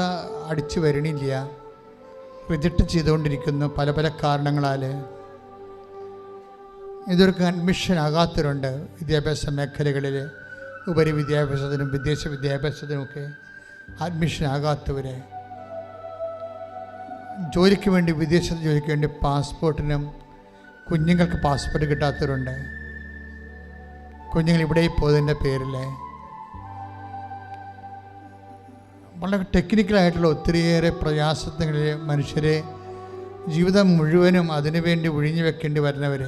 അടിച്ചു വരണില്ല, റിജക്റ്റ് ചെയ്തുകൊണ്ടിരിക്കുന്നു പല പല കാരണങ്ങളാൽ. ഇതൊരു അഡ്മിഷൻ ആകാത്തവരുണ്ട്. വിദ്യാഭ്യാസ മേഖലകളിൽ ഉപരി വിദ്യാഭ്യാസത്തിനും വിദേശ വിദ്യാഭ്യാസത്തിനുമൊക്കെ അഡ്മിഷൻ ആകാത്തവരെ, ജോലിക്ക് വേണ്ടി വിദേശത്ത് ജോലിക്ക് വേണ്ടി പാസ്പോർട്ടിനും കുഞ്ഞുങ്ങൾക്ക് പാസ്പോർട്ട് കിട്ടാത്തവരുണ്ട്. കുഞ്ഞുങ്ങൾ ഇവിടെ പോയതിൻ്റെ പേരിൽ വളരെ ടെക്നിക്കലായിട്ടുള്ള ഒത്തിരിയേറെ പ്രയാസങ്ങളിൽ മനുഷ്യരെ ജീവിതം മുഴുവനും അതിനുവേണ്ടി ഒഴിഞ്ഞു വെക്കേണ്ടി വരുന്നവർ,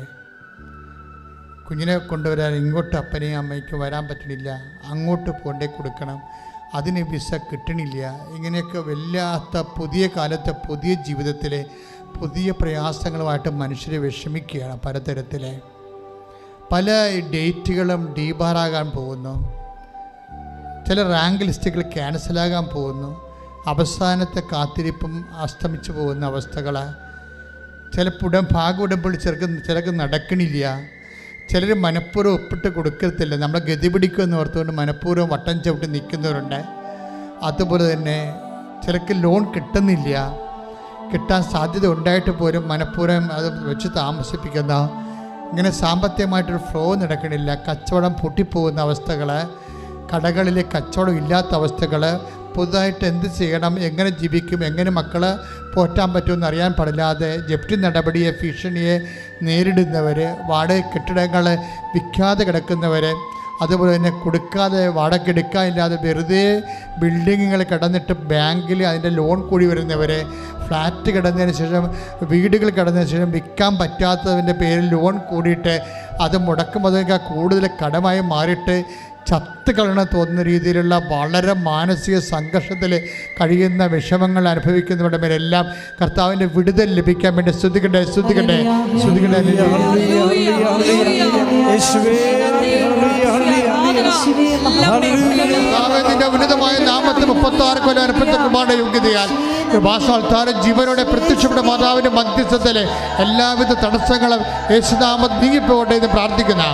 കുഞ്ഞിനെ കൊണ്ടുവരാൻ ഇങ്ങോട്ട് അപ്പനെയും അമ്മയ്ക്കും വരാൻ പറ്റണില്ല, അങ്ങോട്ട് കൊണ്ടേ കൊടുക്കണം, അതിന് വിസ കിട്ടണില്ല. ഇങ്ങനെയൊക്കെ വല്ലാത്ത പുതിയ കാലത്തെ പുതിയ ജീവിതത്തിലെ പുതിയ പ്രയാസങ്ങളുമായിട്ട് മനുഷ്യരെ വിഷമിക്കുകയാണ്. പലതരത്തിൽ പല ഡേറ്റുകളും ഡീബാറാകാൻ പോകുന്നു, ചില റാങ്ക് ലിസ്റ്റുകൾ ക്യാൻസലാകാൻ പോകുന്നു, അവസാനത്തെ കാത്തിരിപ്പും അസ്തമിച്ചു പോകുന്ന അവസ്ഥകൾ, ചിലപ്പോൾ ഭാഗുടമ്പോൾ ചിലർക്ക് നടക്കണില്ല, ചിലർ മനഃപൂർവ്വം ഒപ്പിട്ട് കൊടുക്കത്തില്ല, നമ്മളെ ഗതി പിടിക്കുമെന്ന് ഓർത്തുകൊണ്ട് മനഃപൂർവ്വം വട്ടം ചവിട്ടി നിൽക്കുന്നവരുണ്ട്. അതുപോലെ തന്നെ ചിലർക്ക് ലോൺ കിട്ടുന്നില്ല, കിട്ടാൻ സാധ്യത ഉണ്ടായിട്ട് പോലും മനഃപൂർവ്വം അത് വെച്ച് താമസിപ്പിക്കുന്ന, ഇങ്ങനെ സാമ്പത്തികമായിട്ടൊരു ഫ്ലോ നടക്കണില്ല, കച്ചവടം പൊട്ടിപ്പോകുന്ന അവസ്ഥകൾ, കടകളിൽ കച്ചവടം ഇല്ലാത്ത അവസ്ഥകൾ, പുതുതായിട്ട് എന്ത് ചെയ്യണം, എങ്ങനെ ജീവിക്കും, എങ്ങനെ മക്കളെ പോറ്റാൻ പറ്റുമെന്ന് അറിയാൻ പാടില്ലാതെ ജപ്തി നടപടിയെ ഭീഷണിയെ നേരിടുന്നവർ, വാടക കെട്ടിടങ്ങൾ വിൽക്കാതെ കിടക്കുന്നവർ, അതുപോലെ തന്നെ കൊടുക്കാതെ വാടക എടുക്കാനില്ലാതെ വെറുതെ ബിൽഡിങ്ങുകൾ കിടന്നിട്ട് ബാങ്കിൽ അതിൻ്റെ ലോൺ കൂടി വരുന്നവർ, ഫ്ലാറ്റ് കിടന്നതിന് ശേഷം വീടുകൾ കിടന്നതിന് ശേഷം വിൽക്കാൻ പറ്റാത്തതിൻ്റെ പേരിൽ ലോൺ കൂടിയിട്ട് അത് മുടക്കുമ്പോഴേക്കാൾ കൂടുതൽ കടമായി മാറിയിട്ട് ചത്ത് കളയണം തോന്നുന്ന രീതിയിലുള്ള വളരെ മാനസിക സംഘർഷത്തിൽ കഴിയുന്ന വിഷമങ്ങൾ അനുഭവിക്കുന്നവരുടെ മേലെല്ലാം കർത്താവിൻ്റെ വിടുതൽ ലഭിക്കാൻ വേണ്ടി സ്തുതിക്കട്ടെ. നിന്റെ ഉന്നതമായ നാമത്തിൽ 36 കൊല്ലം അനുഭവത്തെ കുമാരന്റെ യോഗ്യതയാൽ കൃപാസ്ഥാനം ജീവനോടെ പ്രത്യക്ഷപ്പെട്ട മാതാവിന്റെ മധ്യസ്ഥത്തിലെ എല്ലാവിധ തടസ്സങ്ങളും യേശുനാമത്തിൽ നീങ്ങിപ്പോകട്ടെ എന്ന് പ്രാർത്ഥിക്കുന്ന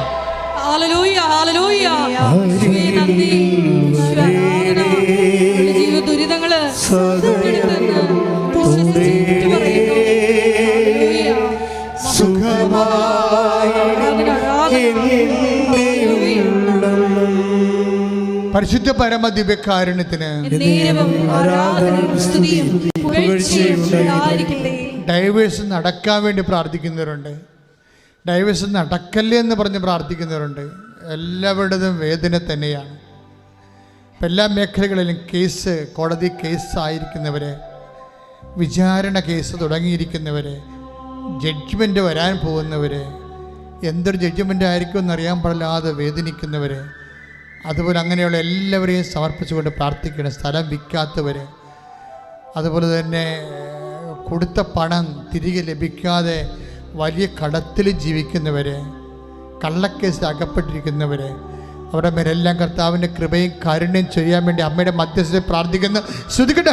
ദുരിതങ്ങള് പരിശുദ്ധ പരമ ദിവ്യകാരുണ്യത്തിന് ഡൈവേഴ്സ് നടക്കാൻ വേണ്ടി പ്രാർത്ഥിക്കുന്നവരുണ്ട്. ഡൈവേഴ്സ് നടക്കല്ലേ എന്ന് പറഞ്ഞ് പ്രാർത്ഥിക്കുന്നവരുണ്ട്. എല്ലാവരുടേതും വേദന തന്നെയാണ്. ഇപ്പം എല്ലാ മേഖലകളിലും കേസ്, കോടതി കേസ് ആയിരിക്കുന്നവരെ, വിചാരണ കേസ് തുടങ്ങിയിരിക്കുന്നവരെ, ജഡ്ജ്മെൻറ്റ് വരാൻ പോകുന്നവരെ, എന്തൊരു ജഡ്ജ്മെൻ്റ് ആയിരിക്കും എന്നറിയാൻ പാടില്ലാതെ വേദനിക്കുന്നവരെ, അതുപോലെ അങ്ങനെയുള്ള എല്ലാവരെയും സമർപ്പിച്ചുകൊണ്ട് പ്രാർത്ഥിക്കണം. സ്ഥലം വിൽക്കാത്തവർ, അതുപോലെ തന്നെ കൊടുത്ത പണം തിരികെ ലഭിക്കാതെ വലിയ കടത്തിൽ ജീവിക്കുന്നവർ, കള്ളക്കേസിൽ അകപ്പെട്ടിരിക്കുന്നവർ, അവരുടെ മേലെല്ലാം കർത്താവിൻ്റെ കൃപയും കാരുണ്യം ചെയ്യാൻ വേണ്ടി അമ്മയുടെ മധ്യസ്ഥതയിൽ പ്രാർത്ഥിക്കുന്നു. ശ്രുതിക്കട്ടെ.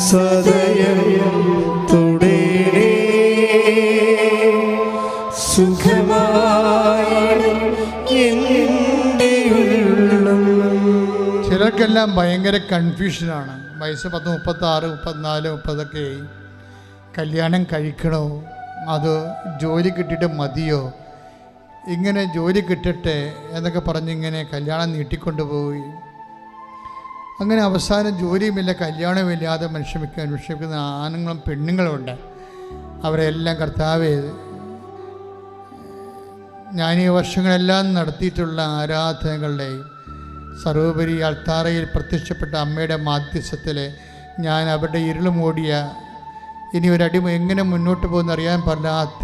സദയം തുടരേ സുഖമായി എൻ്റെ ഉള്ളം. ചിലർക്കെല്ലാം ഭയങ്കര കൺഫ്യൂഷനാണ്. വയസ്സ് 10, 36, 34, 30 കല്യാണം കഴിക്കണോ, അത് ജോലി കിട്ടിയിട്ട് മതിയോ, ഇങ്ങനെ ജോലി കിട്ടട്ടെ എന്നൊക്കെ പറഞ്ഞിങ്ങനെ കല്യാണം നീട്ടിക്കൊണ്ടുപോയി. അങ്ങനെ അവസാനം ജോലിയുമില്ല, കല്യാണമില്ലാതെ അന്വേഷിക്കുന്ന ആണുങ്ങളും പെണ്ണുങ്ങളുമുണ്ട്. അവരെല്ലാം കർത്താവേ, ഞാൻ ഈ വർഷങ്ങളെല്ലാം നടത്തിയിട്ടുള്ള ആരാധനകളുടെയും സർവോപരി അൾത്താറയിൽ പ്രത്യക്ഷപ്പെട്ട അമ്മയുടെ മാധ്യസ്ഥത്തിൽ ഞാൻ അവരുടെ ഇരുളുമൂടിയ ഇനി ഒരടിമ എങ്ങനെ മുന്നോട്ട് പോകുന്ന അറിയാൻ പാടില്ലാത്ത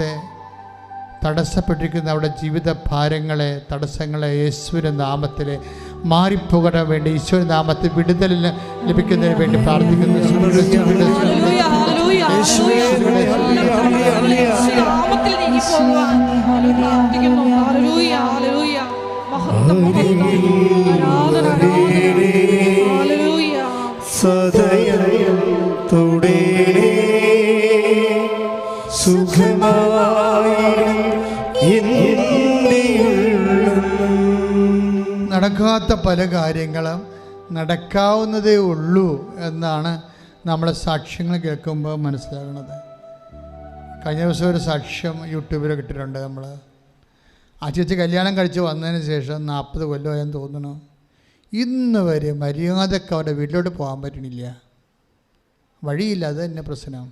തടസ്സപ്പെട്ടിരിക്കുന്ന അവരുടെ ജീവിത ഭാരങ്ങളെ, തടസ്സങ്ങളെ യേശുവിൻ്റെ നാമത്തിൽ മാറിപ്പോകാൻ വേണ്ടി ഈശോയുടെ നാമത്തിൽ വിടുതൽ ലഭിക്കുന്നതിന് വേണ്ടി പ്രാർത്ഥിക്കുന്നു. സദയം തുടരേ സുഖമായി എൻ്റെ ഉള്ളം. നടക്കാത്ത പല കാര്യങ്ങളും നടക്കാവുന്നതേ ഉള്ളൂ എന്നാണ് നമ്മളെ സാക്ഷ്യങ്ങൾ കേൾക്കുമ്പോൾ മനസ്സിലാകുന്നത്. കഴിഞ്ഞ ദിവസം ഒരു സാക്ഷ്യം യൂട്യൂബിൽ കിട്ടിയിട്ടുണ്ട്. നമ്മൾ ആ ചേച്ചി കല്യാണം കഴിച്ച് വന്നതിന് ശേഷം 40 കൊല്ലമായെന്ന് തോന്നുന്നു, ഇന്ന് വരെ മര്യാദക്ക് അവരുടെ വീട്ടിലോട്ട് പോകാൻ പറ്റണില്ല, വഴിയില്ല. അത് തന്നെ പ്രശ്നം.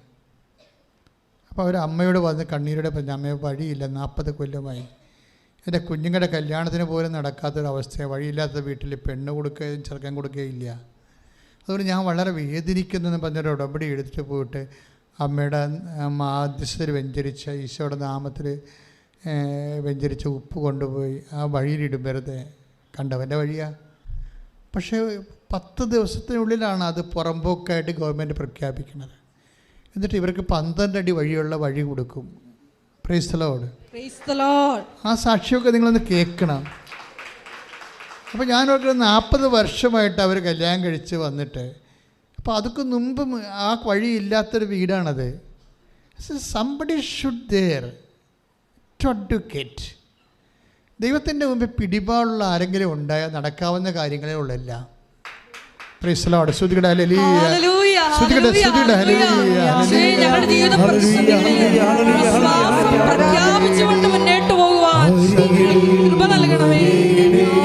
അപ്പോൾ അവർ അമ്മയോട് വന്ന് കണ്ണീരോടെ പറഞ്ഞു, അമ്മയെ വഴിയില്ല, 40 കൊല്ലമായി എൻ്റെ കുഞ്ഞുങ്ങളുടെ കല്യാണത്തിന് പോലും നടക്കാത്തൊരവസ്ഥയാണ്, വഴിയില്ലാത്ത വീട്ടിൽ പെണ്ണ് കൊടുക്കുകയും ചെറുക്കൻ കൊടുക്കുകയില്ല. അതുകൊണ്ട് ഞാൻ വളരെ വേദനിക്കുന്നെന്ന് പറഞ്ഞൊരു ഉടമ്പടി എടുത്തിട്ട് പോയിട്ട് അമ്മയുടെ മാധ്യസ്ഥയിൽ വെഞ്ചരിച്ച ഈശോയുടെ നാമത്തിൽ വെഞ്ചരിച്ച ഉപ്പ് കൊണ്ടുപോയി ആ വഴിയിലിടും. വെറുതെ കണ്ടവൻ്റെ വഴിയാണ്. പക്ഷേ 10 ദിവസത്തിനുള്ളിലാണ് അത് പുറമ്പോക്കായിട്ട് ഗവൺമെൻറ് പ്രഖ്യാപിക്കുന്നത്. എന്നിട്ട് ഇവർക്ക് 12 അടി വഴിയുള്ള വഴി കൊടുക്കും. Price the Lord. ആ സാക്ഷിയൊക്കെ നിങ്ങളൊന്ന് കേൾക്കണം. അപ്പോൾ ഞാൻ ഓർക്കുന്നത് 40 വർഷമായിട്ട് അവർ കല്യാണം കഴിച്ച് വന്നിട്ട്, അപ്പോൾ അതൊക്കെ മുമ്പ് ആ വഴിയില്ലാത്തൊരു വീടാണത്. Somebody should there to advocate. ദൈവത്തിൻ്റെ മുമ്പിൽ പിടിപാടുള്ള ആരെങ്കിലും ഉണ്ടായാൽ നടക്കാവുന്ന കാര്യങ്ങളേ ഉള്ളല്ല. Praise the Lord. സ്തുതിക്കട്ടെ. ഹല്ലേലൂയ. സ്തുതിക്കട്ടെ. സ്തുതിക്കട്ടെ. ഹല്ലേലൂയ. ഞങ്ങളുടെ ജീവിത പ്രഖ്യാപിച്ചുകൊണ്ട് മുന്നോട്ട് പോകുവാൻ കൃപ നൽകണമേ.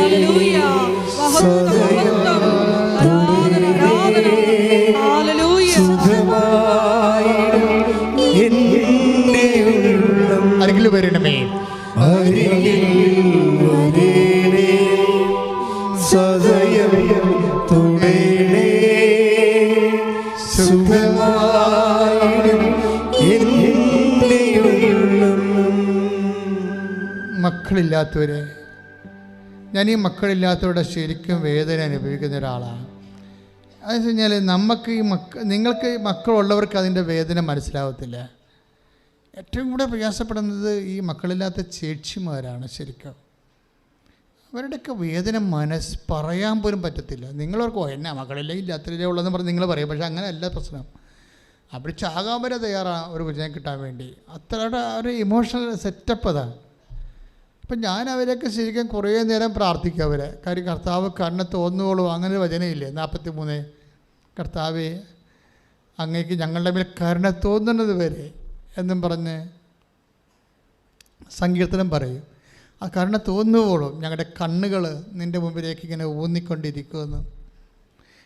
ഹല്ലേലൂയ. അരികിൽ വരണമേ. സദയം തുടരേ സുഖമായിടും എൻ്റെ ഉള്ളം. മക്കളില്ലാത്തവരെ, ഞാൻ ഈ മക്കളില്ലാത്തവരുടെ ശരിക്കും വേദന അനുഭവിക്കുന്ന ഒരാളാണ്. അതെന്ന് വെച്ച് കഴിഞ്ഞാൽ നമുക്ക് നിങ്ങൾക്ക് മക്കളുള്ളവർക്ക് അതിൻ്റെ വേദന മനസ്സിലാവത്തില്ല. ഏറ്റവും കൂടെ പ്രയാസപ്പെടുന്നത് ഈ മക്കളില്ലാത്ത ചേച്ചിമാരാണ്. ശരിക്കും അവരുടെയൊക്കെ വേദന പറയാൻ പോലും പറ്റത്തില്ല. നിങ്ങളോർക്കോ എന്നാ മക്കളില്ല ഇല്ലാത്തതിലേ ഉള്ളതെന്ന് പറഞ്ഞ് നിങ്ങൾ പറയും. പക്ഷേ അങ്ങനെയല്ല പ്രശ്നം. അവർ ചാകാൻ വരെ തയ്യാറാണ് ഒരു കുഞ്ഞിനെ കിട്ടാൻ വേണ്ടി. അത്രയുടെ ഒരു ഇമോഷണൽ സെറ്റപ്പ് അതാണ്. അപ്പം ഞാൻ അവരെയൊക്കെ ശരിക്കും കുറേ നേരം പ്രാർത്ഥിക്കും അവരെ. കാര്യം കർത്താവ് കണ്ണ് തോന്നുവോളൂ, അങ്ങനെ ഒരു വചനയില്ലേ 43, കർത്താവേ അങ്ങേക്ക് ഞങ്ങളുടെ മേൽ കരുണ തോന്നുന്നത് വരെ എന്നും പറഞ്ഞ് സങ്കീർത്തനം പറയും. ആ കരുണ തോന്നുവോളും ഞങ്ങളുടെ കണ്ണുകൾ നിൻ്റെ മുമ്പിലേക്ക് ഇങ്ങനെ ഊന്നിക്കൊണ്ടിരിക്കുമെന്ന്.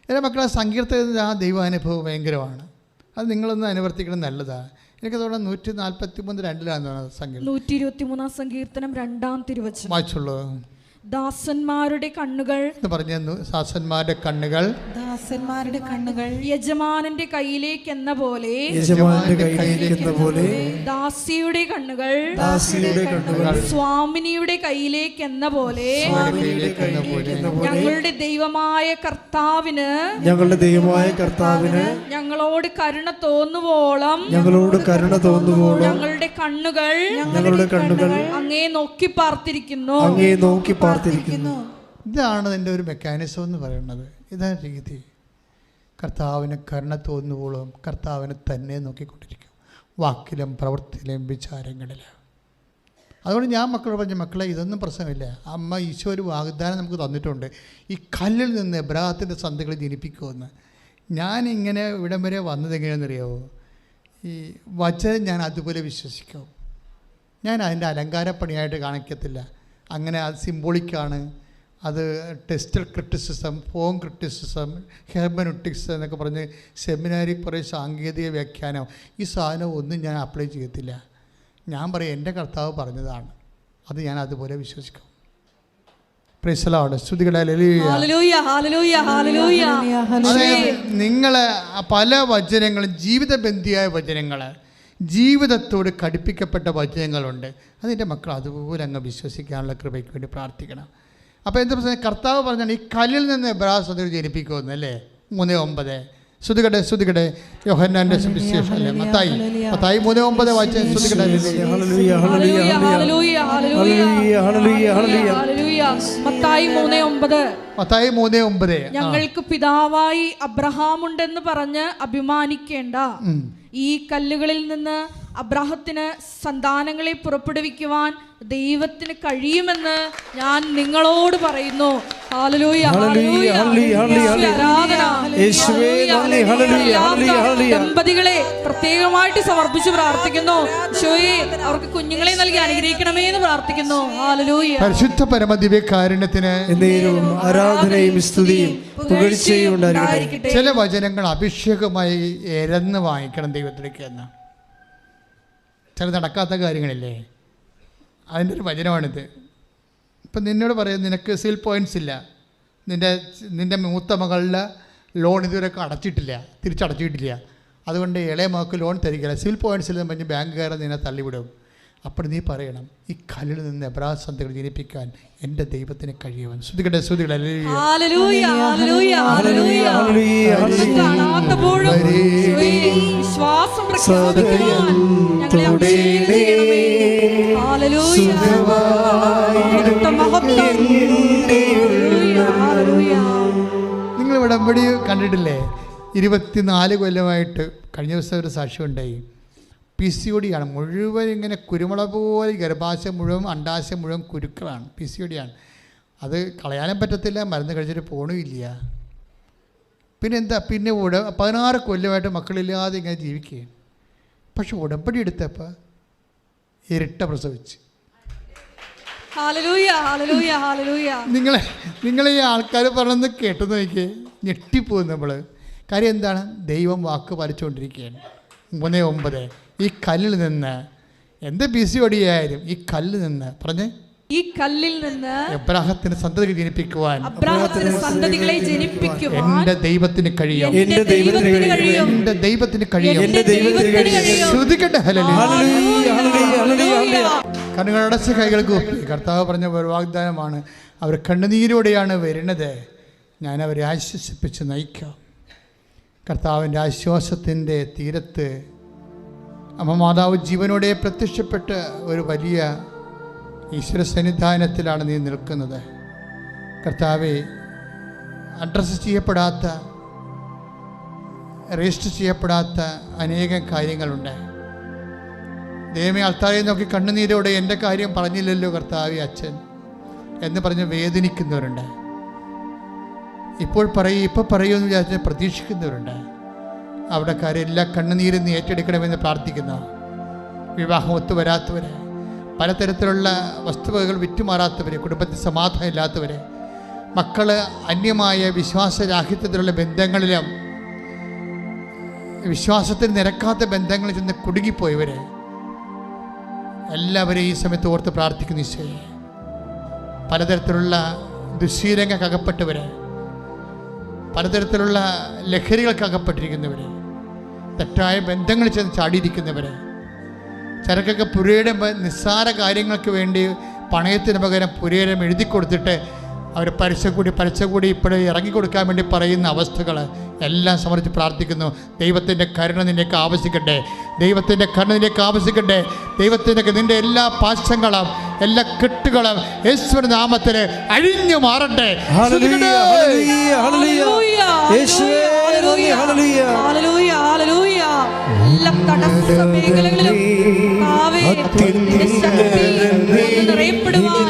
എൻ്റെ മക്കളെ സങ്കീർത്തനത്തിൽ ആ ദൈവാനുഭവം ഭയങ്കരമാണ്. അത് നിങ്ങളൊന്ന് അനുവർത്തിക്കണം, നല്ലതാണ്. എനിക്ക് തോന്നുന്നു 143:2 സങ്കീർത്തനം. 123 സങ്കീർത്തനം 2-ാം തിരുവചനം വായിച്ചുള്ളൂ. ദാസന്മാരുടെ കണ്ണുകൾ എന്ന് പറഞ്ഞു. ദാസന്മാരുടെ കണ്ണുകൾ ദാസന്മാരുടെ കണ്ണുകൾ യജമാനന്റെ കയ്യിലേക്കെന്ന പോലെ ദാസിയുടെ കണ്ണുകൾ സ്വാമിനിയുടെ കയ്യിലേക്കെന്ന പോലെ ഞങ്ങളുടെ ദൈവമായ കർത്താവിന് ഞങ്ങളോട് കരുണ തോന്നുവോളം ഞങ്ങളുടെ കണ്ണുകൾ അങ്ങേ നോക്കി പാർത്തിരിക്കുന്നു. ഇതാണ് എൻ്റെ ഒരു മെക്കാനിസം എന്ന് പറയുന്നത്. ഇതാണ് രീതി. കർത്താവിന് കരുണ തോന്നുവോളും കർത്താവിനെ തന്നെ നോക്കിക്കൊണ്ടിരിക്കും, വാക്കിലും പ്രവൃത്തിയിലും വിചാരങ്ങളിലും. അതുകൊണ്ട് ഞാൻ മക്കളോട് പറഞ്ഞു, മക്കളെ ഇതൊന്നും പ്രശ്നമില്ല. അമ്മ ഈശോ ഒരു വാഗ്ദാനം നമുക്ക് തന്നിട്ടുണ്ട്, ഈ കല്ലിൽ നിന്ന് എബ്രാഹത്തിൻ്റെ സന്തതികളെ ജനിപ്പിക്കുമെന്ന്. ഞാനിങ്ങനെ ഇവിടം വരെ വന്നത് എങ്ങനെയാണെന്നറിയാമോ? ഈ വചനം ഞാൻ അതുപോലെ വിശ്വസിക്കും. ഞാൻ അതിൻ്റെ അലങ്കാരപ്പണിയായിട്ട് കാണിക്കത്തില്ല. അങ്ങനെ അത് സിംബോളിക്കാണ്. അത് textual criticism, form criticism, hermeneutics എന്നൊക്കെ പറഞ്ഞ് സെമിനാരിൽ കുറേ സാങ്കേതിക വ്യാഖ്യാനം, ഈ സാധനം ഒന്നും ഞാൻ അപ്ലൈ ചെയ്യത്തില്ല. ഞാൻ പറയും എൻ്റെ കർത്താവ് പറഞ്ഞതാണ്, അത് ഞാൻ അതുപോലെ വിശ്വസിക്കും. Praise the Lord. സ്തുതികളെ. അതായത് നിങ്ങളെ പല വചനങ്ങളും ജീവിതബന്ധിയായ വചനങ്ങൾ, ജീവിതത്തോട് ഘടിപ്പിക്കപ്പെട്ട വചനങ്ങളുണ്ട്. അതിൻ്റെ മക്കൾ അതുപോലെ അങ്ങ് വിശ്വസിക്കാനുള്ള കൃപയ്ക്ക് വേണ്ടി പ്രാർത്ഥിക്കണം. അപ്പോൾ എന്താ പ്രശ്നം? കർത്താവ് പറഞ്ഞാൽ ഈ കല്ലിൽ നിന്ന് എബ്രായ സന്തതി ജനിപ്പിക്കുമെന്ന് അല്ലേ? 3:9. ശ്രുതികടെ യോഹന്നാന്റെ സുവിശേഷം അല്ലേ? മത്തായി 3:9 വായിച്ച ശ്രുതികടെ. മത്തായി 3:9. ഞങ്ങൾക്ക് പിതാവായി അബ്രഹാമുണ്ടെന്ന് പറഞ്ഞ് അഭിമാനിക്കേണ്ട. ഈ കല്ലുകളിൽ നിന്ന് അബ്രാഹത്തിന് സന്താനങ്ങളെ പുറപ്പെടുവിക്കുവാൻ ദൈവത്തിന് കഴിയുമെന്ന് ഞാൻ നിങ്ങളോട് പറയുന്നു. ദമ്പതികളെ പ്രത്യേകമായിട്ട് സമർപ്പിച്ച് പ്രാർത്ഥിക്കുന്നു. ഈശോയെ അവർക്ക് കുഞ്ഞുങ്ങളെ നൽകി അനുഗ്രഹിക്കണമേ എന്ന് പ്രാർത്ഥിക്കുന്നു. ഹല്ലേലൂയ. പരിശുദ്ധ പരമദിവ്യകാരുണ്യത്തിന് ആരാധനയും സ്തുതിയും പുകഴ്ചയും ഉണ്ടായിരിക്കട്ടെ. ചില വചനങ്ങൾ അഭിഷേകമായി എരന്ന് വാങ്ങിക്കണം ദൈവത്തിലേക്ക് എന്ന്. ചില നടക്കാത്ത കാര്യങ്ങളില്ലേ, അതിൻ്റെ ഒരു വചനമാണിത്. ഇപ്പം നിന്നോട് പറയും, നിനക്ക് സിൽ പോയിൻറ്റ്സ് ഇല്ല, നിൻ്റെ മൂത്ത മകളുടെ ലോൺ ഇതുവരെ അടച്ചിട്ടില്ല, തിരിച്ചടച്ചിട്ടില്ല, അതുകൊണ്ട് ഇളയ മകൾക്ക് ലോൺ തരികയില്ല, സിവിൽ പോയിൻറ്റ്സ് ഇല്ലെന്ന് പറഞ്ഞ് ബാങ്കുകാരെ നിന്നെ തള്ളിവിടും. അപ്പോൾ നീ പറയണം, ഈ കല്ലിൽ നിന്ന് എബ്രായ സന്തതികളെ ജനിപ്പിക്കാൻ എൻ്റെ ദൈവത്തിന് കഴിയുമെന്ന്. ശ്രുതികട്ടെ. നിങ്ങൾ ഉടമ്പടി കണ്ടിട്ടില്ലേ? 24 കൊല്ലമായിട്ട്. കഴിഞ്ഞ ദിവസം ഒരു സാക്ഷ്യം ഉണ്ടായി. PCOD ആണ് മുഴുവൻ. ഇങ്ങനെ കുരുമുളക് പോലെ ഗർഭാശയം മുഴുവൻ, അണ്ടാശയം മുഴുവൻ കുരുക്കളാണ്. PCOD ആണ്. അത് കളയാനും പറ്റത്തില്ല, മരുന്ന് കഴിച്ചിട്ട് പോകണമില്ല. പിന്നെ എന്താ, പിന്നെ 16 കൊല്ലമായിട്ട് മക്കളില്ലാതെ ഇങ്ങനെ ജീവിക്കുകയും. പക്ഷെ ഉടമ്പടി എടുത്തപ്പോൾ ഇരട്ട പ്രസവിച്ച്. നിങ്ങളെ ഈ ആൾക്കാർ പറഞ്ഞത് കേട്ടെന്ന് നോക്കി ഞെട്ടിപ്പോകും നമ്മൾ. കാര്യം എന്താണ്? ദൈവം വാക്ക് പാലിച്ചുകൊണ്ടിരിക്കുകയാണ്. 3:9. ഈ കല്ലിൽ നിന്ന് എന്ത് PCOD ആയാലും ഈ കല്ലിൽ നിന്ന് പറഞ്ഞ് ഈ കല്ലിൽ നിന്ന് എബ്രാഹത്തിന് സന്തതി ജനിപ്പിക്കുവാൻ അബ്രാഹത്തിന് സന്തതികളെ ജനിപ്പിക്കുവാൻ എന്റെ ദൈവത്തിന് കഴിയും. എന്റെ ദൈവത്തിന് കഴിയും. എന്റെ ദൈവത്തിന് കഴിയും. എന്റെ ദൈവത്തിന് കഴിയും. ശ്രുതിക്കട്ടെ ഹല്ലേലൂയ. ഹല്ലേലൂയ, ഹല്ലേലൂയ, ഹല്ലേലൂയ. കണ്ണുകളടച്ച് കൈകൾക്ക് ഒപ്പി കർത്താവ് പറഞ്ഞ ഒരു വാഗ്ദാനമാണ്. അവർ കണ്ണുനീരോടെയാണ് വരുന്നത്, ഞാൻ അവരെ ആശ്വസിപ്പിച്ച് നയിക്കാം. കർത്താവിൻ്റെ ആശ്വാസത്തിൻ്റെ തീരത്ത് അമ്മ മാതാവ് ജീവനോടെ പ്രത്യക്ഷപ്പെട്ട് ഒരു വലിയ ഈശ്വര സന്നിധാനത്തിലാണ് നീ നിൽക്കുന്നത്. കർത്താവെ, അഡ്രസ്സ് ചെയ്യപ്പെടാത്ത, രജിസ്റ്റർ ചെയ്യപ്പെടാത്ത അനേകം കാര്യങ്ങളുണ്ട്. ദൈവമേ, ആൾക്കാരെ നോക്കി കണ്ണുനീരോടെ എൻ്റെ കാര്യം പറഞ്ഞില്ലല്ലോ കർത്താവെ അച്ഛൻ എന്ന് പറഞ്ഞ് വേദനിക്കുന്നവരുണ്ട്. ഇപ്പോൾ പറയുമെന്ന് വിചാരിച്ച് പ്രതീക്ഷിക്കുന്നവരുണ്ട്. അവിടെ കാര്യം എല്ലാ കണ്ണുനീരും നീ ഏറ്റെടുക്കണമെന്ന് പ്രാർത്ഥിക്കുന്ന, വിവാഹം ഒത്തുവരാത്തവരെ, പലതരത്തിലുള്ള വസ്തുവകകൾ വിറ്റുമാറാത്തവരെ, കുടുംബത്തിൽ സമാധാനം ഇല്ലാത്തവരെ, മക്കൾ അന്യമായ വിശ്വാസരാഹിത്യത്തിലുള്ള ബന്ധങ്ങളിലും വിശ്വാസത്തിൽ നിരക്കാത്ത ബന്ധങ്ങളിൽ ചെന്ന് കുടുങ്ങിപ്പോയവരെ എല്ലാവരെയും ഈ സമയത്ത് ഓർത്ത് പ്രാർത്ഥിക്കുന്നു. ഈശോയെ, പലതരത്തിലുള്ള ദുശ്ശീലങ്ങൾക്ക് അകപ്പെട്ടവരെ, പലതരത്തിലുള്ള ലഹരികൾക്ക് അകപ്പെട്ടിരിക്കുന്നവരെ, തെറ്റായ ബന്ധങ്ങളിൽ ചെന്ന് ചാടിയിരിക്കുന്നവരെ, ചിലക്കൊക്കെ പുരയുടെ നിസ്സാര കാര്യങ്ങൾക്ക് വേണ്ടി പണയത്തിന് പകരം പുരയിടം എഴുതി കൊടുത്തിട്ട് അവർ പലിശ കൂടി ഇപ്പോഴും ഇറങ്ങിക്കൊടുക്കാൻ വേണ്ടി പറയുന്ന അവസ്ഥകൾ എല്ലാം സമർപ്പിച്ച് പ്രാർത്ഥിക്കുന്നു. ദൈവത്തിൻ്റെ കരുണ നിന്നേക്ക് ആവശ്യിക്കട്ടെ, ദൈവത്തിൻ്റെ കരുണ നിന്നേക്ക് ആവശ്യിക്കട്ടെ. ദൈവത്തിൻ്റെ നിൻ്റെ എല്ലാ പാശങ്ങളും എല്ലാ കെട്ടുകളും യേശുവിന്റെ നാമത്തിൽ അഴിഞ്ഞു മാറട്ടെ. ഹല്ലേലൂയ, ഹല്ലേലൂയ, യേശുവേ നന്ദി, ഹല്ലേലൂയ, ഹല്ലേലൂയ, ഹല്ലേലൂയ. എല്ലാ തടസ്സ മേഖലകളിലും കർത്താവേ, നിന്റെ ശക്തി നിറയപ്പെടുവാൻ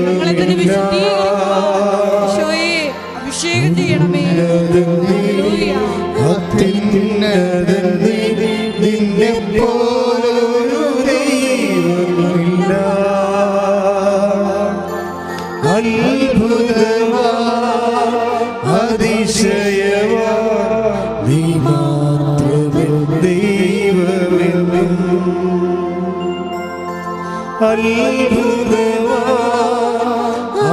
ഞങ്ങളെ തന്നെ വിശുദ്ധീകരിക്കുവാൻ ഈശോയെ അഭിഷേകം ചെയ്യണമേ. ഹല്ലേലൂയ. അത്ഭുതമാ അതിശയമാ നീ മാത്രമേ ദൈവമെന്നും. അത്ഭുതമാ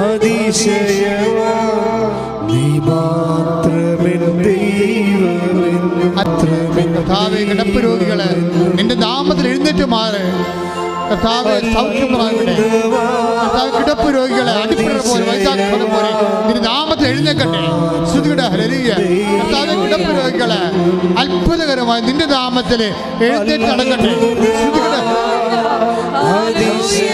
അതിശയമാ നീ മാത്രമേ ദൈവമെന്നും. കർത്താവേ, കിടപ്പ് രോഗികളെ നിന്റെ നാമത്തിൽ എഴുന്നേറ്റ് മാറ്. കർത്താവേ, സൗഖ്യമാകട്ടെ. കർത്താവ്, കിടപ്പ് രോഗികളെ അടിപ്പിട പോലെ വൈദ്യാത്മകം പോലെ നിന്റെ നാമത്തിൽ എഴുന്നേക്കട്ടെ. ശ്രുതിയുടെ ഹല്ലേലൂയ. കർത്താവേ, കിടപ്പ് രോഗികളെ അത്ഭുതകരമായി നിന്റെ നാമത്തിൽ എഴുന്നേറ്റ് നടക്കട്ടെ. ശ്രുതിയുടെ അതിശയ